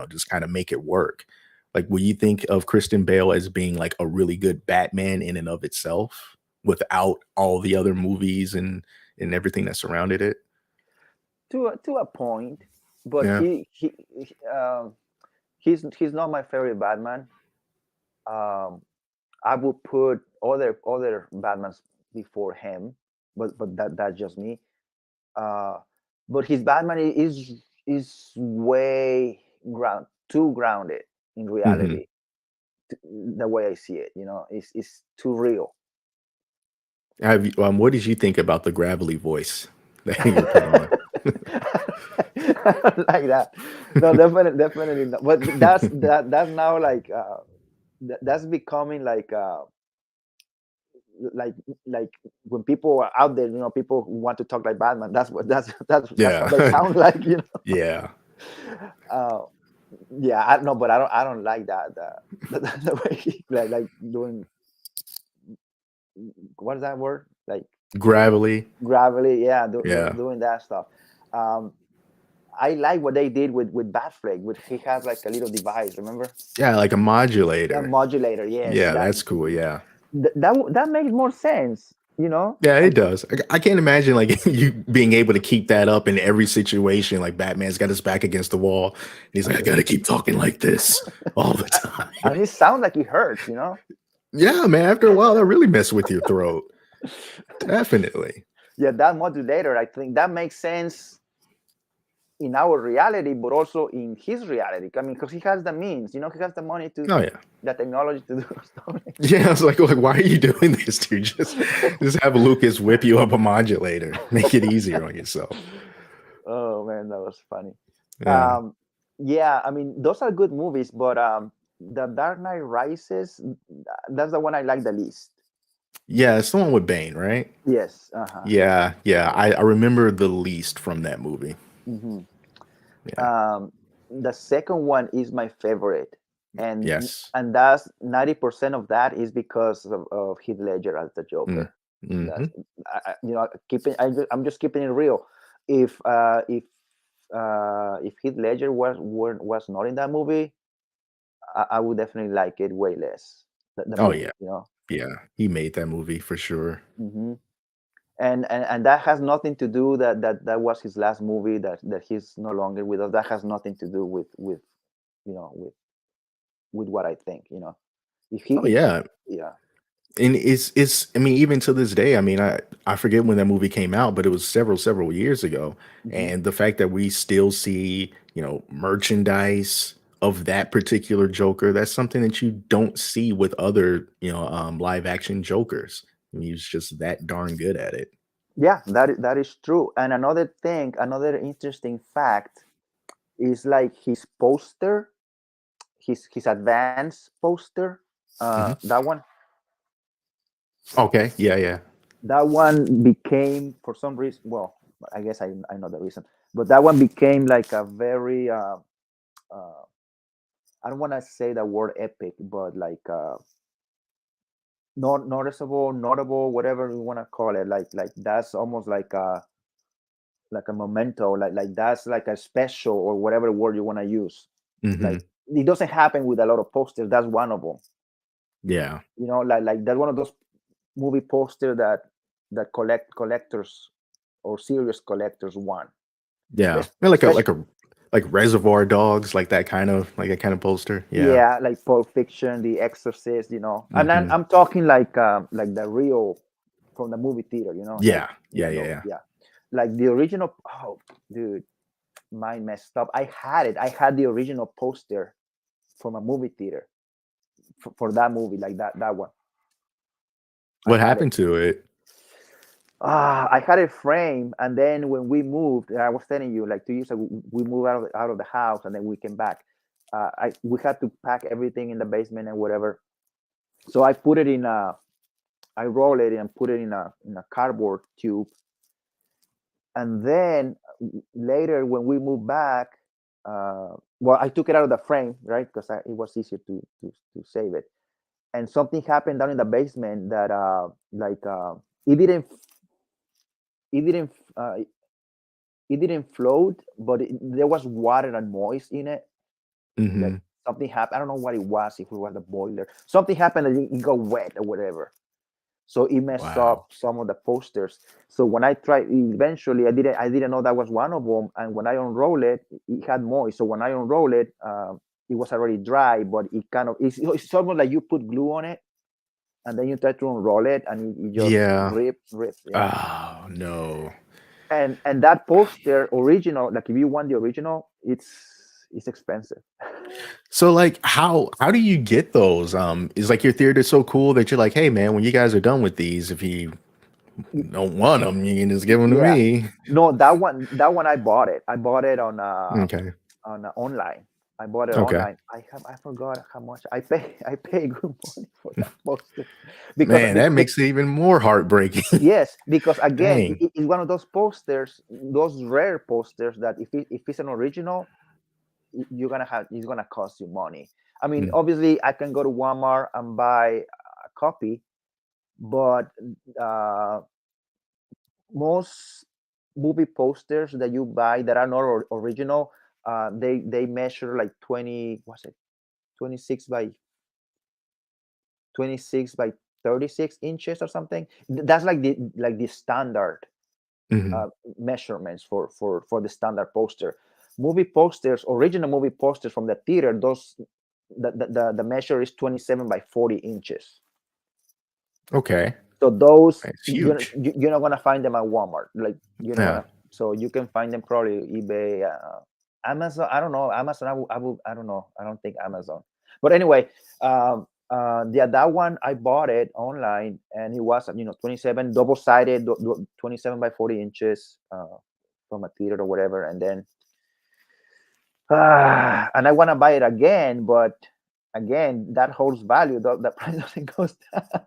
just kind of make it work. Like, will you think of Christian Bale as being like a really good Batman in and of itself without all the other movies and everything that surrounded it? To a point, but Yeah. he's not my favorite Batman. Um, I would put other Batmans before him, but that's just me. Uh, but his Batman is way too grounded in Hmm. reality. The way I see it, it's too real. What did you think about the gravelly voice that you put on? Like that. No, definitely not. But that's now like that's becoming like like like when people are out there, people who want to talk like Batman. That's what that's what they Yeah. sound like, Yeah. Uh, yeah, I don't know, but I don't like that the way he like doing, what is that word, like Gravelly. gravelly, yeah, Yeah. doing that stuff. Um, I like what they did with Batfleck. With he has like a little device, remember? Yeah, like a A modulator. modulator. Yes, Yeah, that's cool. Yeah. that makes more sense. Yeah, I it mean, does. I can't imagine like you being able to keep that up in every situation. Like Batman's got his back against the wall. And he's like, I gotta keep talking like this all the time. and it sounds like it hurts. Yeah, man. After a while, that really messes with your throat. Definitely. Yeah, that modulator. I think that makes sense in our reality, but also in his reality. I mean, because he has the means. He has the money to Oh yeah. the technology to do stuff. Yeah, I was like, why are you doing this, dude? Just have Lucas whip you up a modulator. Make it easier on yourself. Oh man, that was funny. Yeah. Um, yeah, I mean, those are good movies, but the Dark Knight Rises, that's the one I like the least. Yeah, it's the one with Bane, right? Yes. Uh-huh. Yeah, yeah. I remember the least from that movie. Hmm. Yeah. Um, the second one is my favorite, and Yes. and that's 90% of that is because of Heath Ledger as the Mm. Joker. Hmm. That's keeping. I'm just keeping it real. If if Heath Ledger was not in that movie, I would definitely like it way less. The Oh movie, yeah. Yeah. He made that movie for sure. hmm and that has nothing to do that was his last movie, that he's no longer with us. That has nothing to do with you know with with what I think. If he Oh if yeah. yeah. And it's I mean, even to this day, I mean, I forget when that movie came out, but it was several years ago. Hmm. And the fact that we still see, merchandise of that particular Joker, that's something that you don't see with other, live action Jokers. I mean, he's just that darn good at it. Yeah, that is true. And another thing, another interesting fact is like his poster, his advance poster. Mhm. That one, Okay. Yeah, yeah. that one became, for some reason, well, I guess I know the reason, but that one became like a very uh, I don't want to say the word epic, but like not noticeable, notable, whatever you want to call it. Like that's almost like a memento, like that's like a special, or whatever word you want to use. Like Hmm. it doesn't happen with a lot of posters. That's one of them. Yeah. Like that's one of those movie posters that collectors or serious collectors want. Yeah. Yeah, Especially, like Reservoir Dogs, like that kind of poster. Yeah. yeah, like Pulp Fiction, The Exorcist, and I'm, Hmm. I'm talking like the real from the movie theater, like Yeah. Yeah. Yeah. Yeah. yeah, like the original. Oh, dude, mine messed up. I had the original poster from a movie theater for that movie, like that one. I What had it. happened to it? I had it framed, and then when we moved, I was telling you, like 2 years ago, we moved out of the house, and then we came back. We had to pack everything in the basement and whatever. So I roll it and put it in a cardboard tube, and then later when we moved back, well, I took it out of the frame, right, because it was easier to save it. And something happened down in the basement that like it didn't it didn't uh, it didn't float, but there was water and moist in it. Like Hmm. something happened. I don't know what it was. If it was the boiler, something happened and it got wet or whatever. So it messed Wow. up some of the posters. So when I tried, eventually I didn't know that was one of them. And when I unroll it, it had moist. So when I unroll it, it was already dry, but it's almost like you put glue on it, and then you try to unroll it, and it just Yeah. rips. Yeah. Oh no. And that poster original, like if you want the original, it's expensive. So like how do you get those? Is like your theater so cool that you're like, hey man, when you guys are done with these, if you don't want them, you can just give them to Yeah. me. No, that one I bought it. I bought it on Okay. online. I bought it Okay. online. I forgot how much I pay. I pay good money for that poster because Man, that makes it even more heartbreaking. yes, because again, Dang. it's one of those posters, those rare posters that if it's an original, you're gonna have it's gonna cost you money. I mean, Mm, obviously, I can go to Walmart and buy a copy, but uh, most movie posters that you buy that are not original, they measure like 20, what's it, 26 by 26 by 36 inches or something. That's like the standard mhm. uh, measurements for the standard poster. Movie posters, original movie posters from the theater, those the measure is 27 by 40 inches. Okay. So those It's huge. you're not gonna find them at Walmart. Like you're not Yeah. gonna. So you can find them probably eBay, Amazon. I don't know Amazon. I don't know. I don't think Amazon. But anyway, yeah, that one I bought it online, and it was 27 double sided, 27 by 40 inches from a theater or whatever, and then and I want to buy it again, but again that holds value. The price doesn't go down.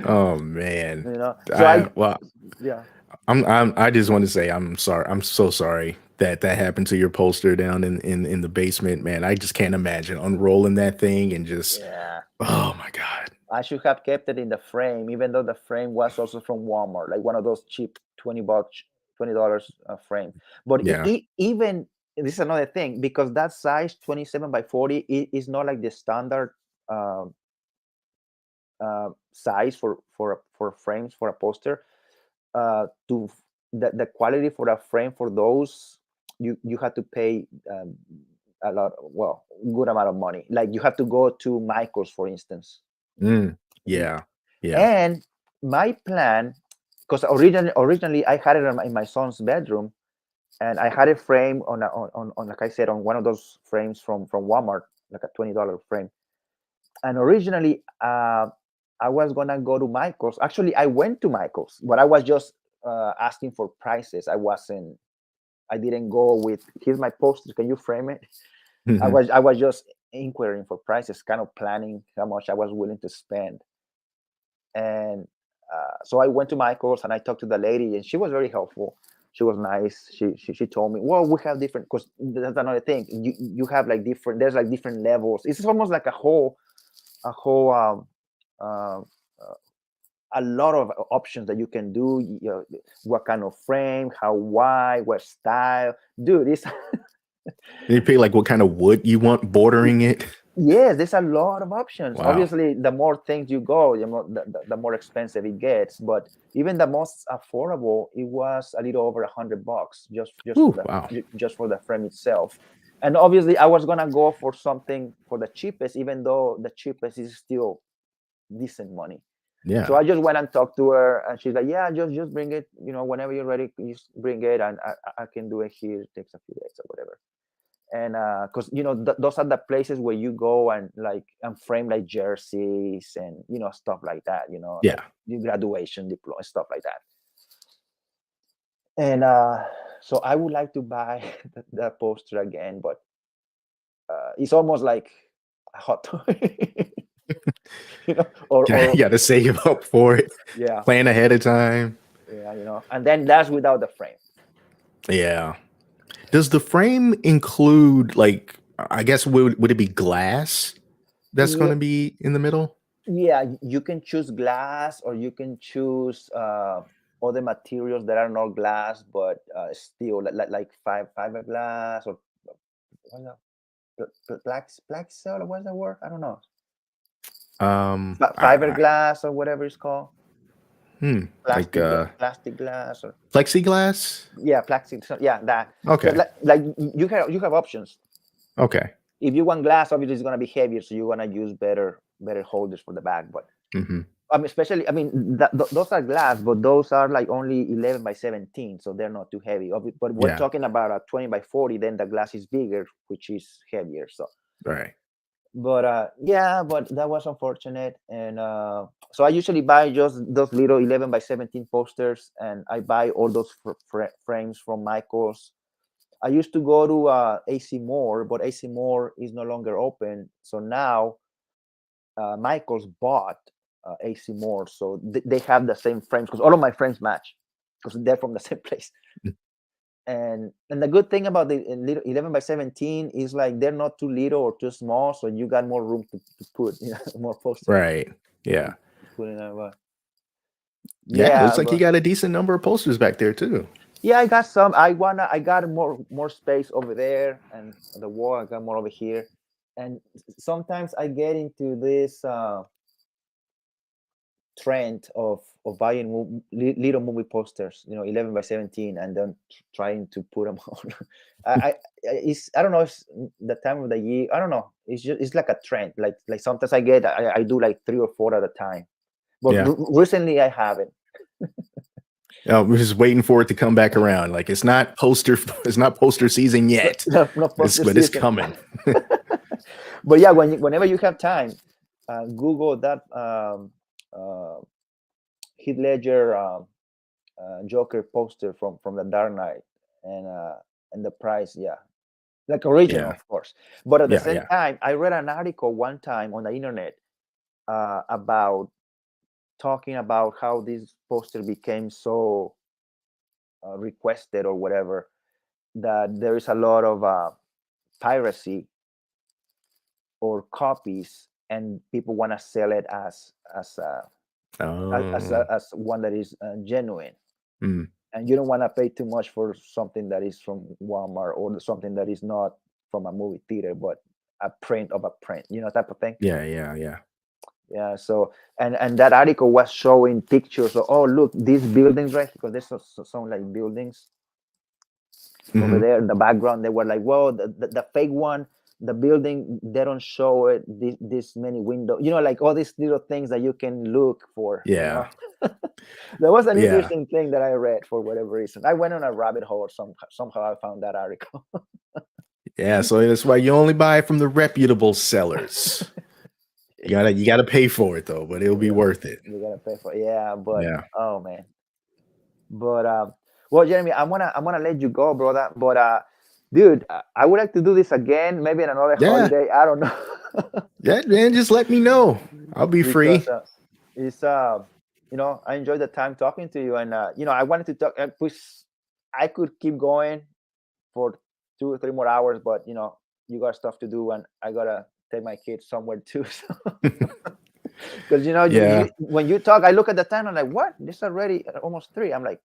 Oh man. So I Well, yeah. I just want to say I'm sorry. I'm so sorry that that happened to your poster down in the basement, man. I just can't imagine unrolling that thing and just Yeah, oh my god. I should have kept it in the frame, even though the frame was also from Walmart, like one of those cheap $20, $20 frame. But Yeah. even this is another thing because that size 27 by 40 is not like the standard uh, size for frames for a poster. To the quality for a frame for those, you have to pay a lot, well, good amount of money. Like you have to go to Michaels, for instance. Mm, yeah. Yeah. And my plan, because originally I had it in my son's bedroom, and I had a frame on like I said, on one of those frames from Walmart, like a $20 frame. And originally, I was gonna go to Michael's. Actually, I went to Michael's, but I was just asking for prices. I didn't go with here's my poster. Can you frame it? Mhm. I was just inquiring for prices, kind of planning how much I was willing to spend. And so I went to Michael's and I talked to the lady, and she was very helpful. She was nice. She told me, well, we have different, because that's another thing. You have like different. There's like different levels. It's almost like a whole uh, a lot of options that you can do. What kind of frame, how wide, what style, dude. It's And you pick like what kind of wood you want bordering it. yes, there's a lot of options. Wow. Obviously, the more things you go, the more expensive it gets. But even the most affordable, it was a little over $100 just for Ooh, the wow. just for the frame itself. And obviously, I was gonna go for something for the cheapest, even though the cheapest is still decent money. So Yeah. I just went and talked to her, and she's like, "Yeah, just bring it. Whenever you're ready, you just bring it, and I can do it here. It takes a few days or whatever." And because those are the places where you go and like and frame like jerseys and stuff like that. Like Yeah. your graduation diploma, stuff like that. And so I would like to buy the poster again, but it's almost like a hot toy, or You gotta save up for it. yeah, Plan ahead of time. yeah, and then that's without the frame. Yeah. Does the frame include like I guess would it be glass that's Yeah, gonna be in the middle? yeah, you can choose glass or you can choose other materials that are not glass but steel, like fiberglass or what's that? Black cell, or what's that word? I don't know. I Fiberglass or whatever it's called. like Plastic glass or plexiglass? yeah, plastic. So, yeah, that. So Okay. like you have options. Okay. If you want glass, obviously it's gonna be heavier, so you're gonna use better holders for the bag. But Hmm. especially, I mean, those are glass, but those are like only 11 by 17, so they're not too heavy. But we're Yeah. talking about a 20 by 40, then the glass is bigger, which is heavier. So, Right. but yeah, but that was unfortunate. And so I usually buy just those little 11 by 17 posters, and I buy all those frames from Michaels. I used to go to AC Moore, but AC Moore is no longer open. So now Michael's bought AC Moore, so they have the same frames because all of my frames match because they're from the same place. And the good thing about the little 11 by 17 is like they're not too little or too small, so you got more room to put more posters Right. Yeah. to put in there. But Yeah. It yeah, looks like you but got a decent number of posters back there too. yeah, I got some. I got more space over there, and the wall I got more over here. And sometimes I get into this trend of buying little movie posters, 11 by 17, and then trying to put them on. I I don't know, it's the time of the year. I don't know. It's like a trend. Like sometimes I do like 3 or 4 at a time. But Yeah. recently I haven't. We're just waiting for it to come back around. Like it's not poster, it's not poster season yet. No poster But it's season. coming. But yeah, whenever you have time, Google that uh, Heath Ledger Joker poster from the Dark Knight, and the price, yeah, like original, Yeah. of course. But at the Yeah. same Yeah. time, I read an article one time on the internet about talking about how this poster became so requested or whatever, that there is a lot of piracy or copies, and people want to sell it Oh. as one that is genuine, Mm. and you don't want to pay too much for something that is from Walmart or something that is not from a movie theater, but a print of a print, type of thing. Yeah. Yeah. Yeah. Yeah. So, and that article was showing pictures of, oh, look, these buildings, right? Because there's some like buildings over Hmm. there in the background. They were like, well, the fake one, the building, they don't show it this many windows, like all these little things that you can look for. Yeah. That was an Yeah. interesting thing that I read for whatever reason. I went on a rabbit hole. Somehow I found that article. Yeah. So that's why you only buy from the reputable sellers. You gotta pay for it though, but it'll be Yeah, worth it. you gotta pay for it. Yeah, but Yeah. oh man. But well, Jeremy, I'm gonna let you go, brother. But dude, I would like to do this again, maybe in another Yeah. holiday. I don't know. Yeah, man. Just let me know. I'll be Because free. it's I enjoyed the time talking to you, and I wanted to talk. Push, I could keep going for 2 or 3 more hours, but you got stuff to do, and I gotta take my kids somewhere too. Because Yeah. when you talk, I look at the time. I'm like, what? This already almost 3. I'm like,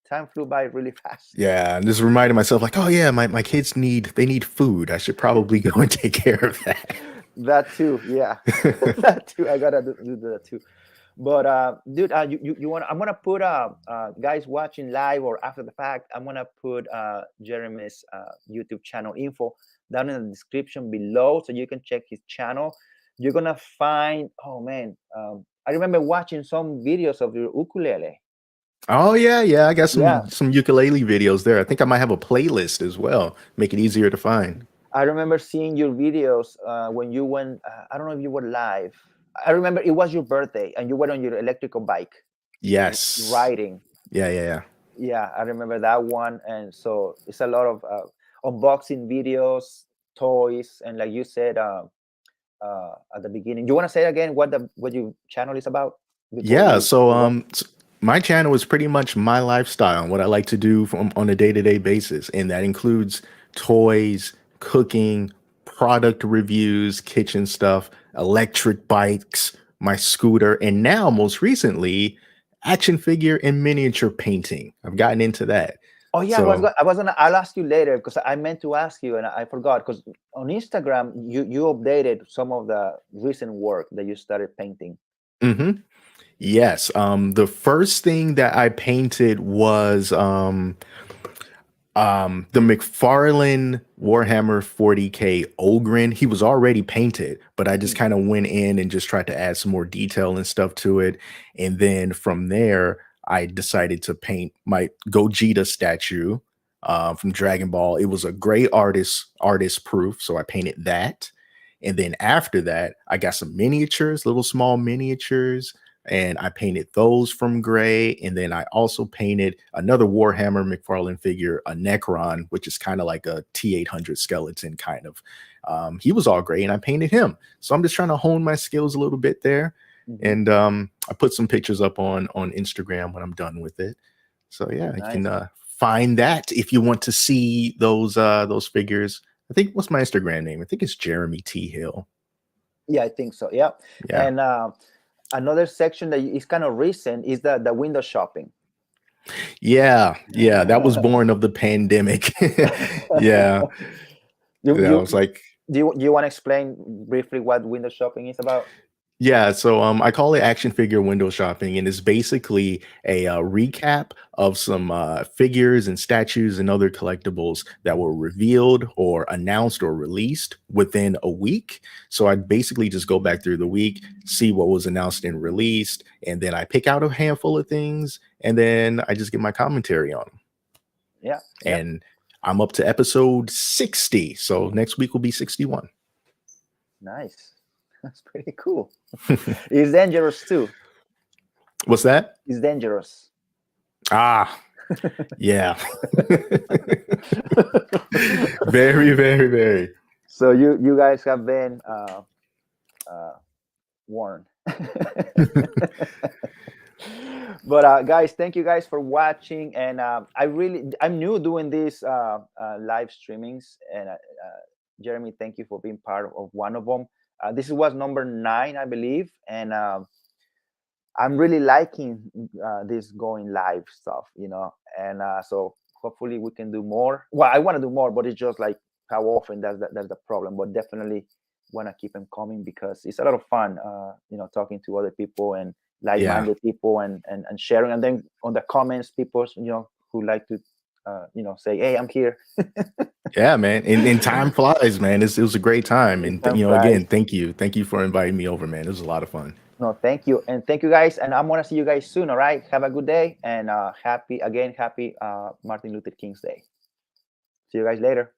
time flew by really fast. Yeah. And just reminding myself, like, oh yeah, my kids need food. I should probably go and take care of that. That too, yeah. That too. I gotta do that too. But dude, you want? I'm gonna put guys watching live or after the fact. I'm gonna put Jeremy's YouTube channel info down in the description below, so you can check his channel. You're gonna find. Oh man, I remember watching some videos of your ukulele. Oh yeah, yeah. I got Yeah, some ukulele videos there. I think I might have a playlist as well. Make it easier to find. I remember seeing your videos when you went. I don't know if you were live. I remember it was your birthday, and you went on your electrical bike Yes. riding. Yeah, yeah, yeah. Yeah, I remember that one. And so it's a lot of unboxing videos, toys, and like you said at the beginning. You want to say again what your channel is about before Yeah, so we go? my channel is pretty much my lifestyle and what I like to do on a day-to-day basis, and that includes toys, cooking, product reviews, kitchen stuff, electric bikes, my scooter, and now most recently, action figure and miniature painting. I've gotten into that. Oh yeah, So, I was gonna. I'll ask you later because I meant to ask you and I forgot because on Instagram you updated some of the recent work that you started painting. mhm. Yes, the first thing that I painted was the McFarlane Warhammer 40K Ogren. He was already painted, but I just Mhm. kind of went in and just tried to add some more detail and stuff to it. And then from there, I decided to paint my Gogeta statue from Dragon Ball. It was a great artist proof, so I painted that. And then after that, I got some miniatures, little small miniatures. and I painted those from gray. And then I also painted another Warhammer McFarlane figure, a Necron, which is kind of like a T-800 skeleton kind of. He was all gray, and I painted him. So I'm just trying to hone my skills a little bit there. Mhm. And I put some pictures up on Instagram when I'm done with it. So yeah, you can Nice. find that if you want to see those figures. I think, what's my Instagram name? I think it's Jeremy T Hill. Yeah, I think so. Yeah. Yeah. And another section that is kind of recent is the window shopping. Yeah, yeah, that was born of the pandemic. Yeah, you yeah, I you was like, do you want to explain briefly what window shopping is about? yeah, so I call it action figure window shopping, and it's basically a recap of some figures and statues and other collectibles that were revealed or announced or released within a week. So I basically just go back through the week, see what was announced and released, and then I pick out a handful of things, and then I just get my commentary on them. Yeah. Yeah. And I'm up to episode 60, so next week will be 61. Nice. That's pretty cool. It's dangerous too. What's that? It's dangerous. Ah, yeah. Very, very, very. So you guys have been warned. But guys, thank you guys for watching. And I'm new doing these live streamings. And Jeremy, thank you for being part of one of them. This was number 9, I believe. And I'm really liking this going live stuff, and so hopefully we can do more. Well, I want to do more, but it's just like how often that's the problem. But definitely want to keep them coming because it's a lot of fun, talking to other people and Yeah. like-minded people and sharing. And then on the comments, people, who like to, say, "Hey, I'm here." Yeah, man. And time flies, man. It was a great time. And Time again, flies. thank you. Thank you for inviting me over, man. It was a lot of fun. No, thank you. And thank you guys. And I'm going to see you guys soon. All right. Have a good day. And happy Martin Luther King's Day. See you guys later.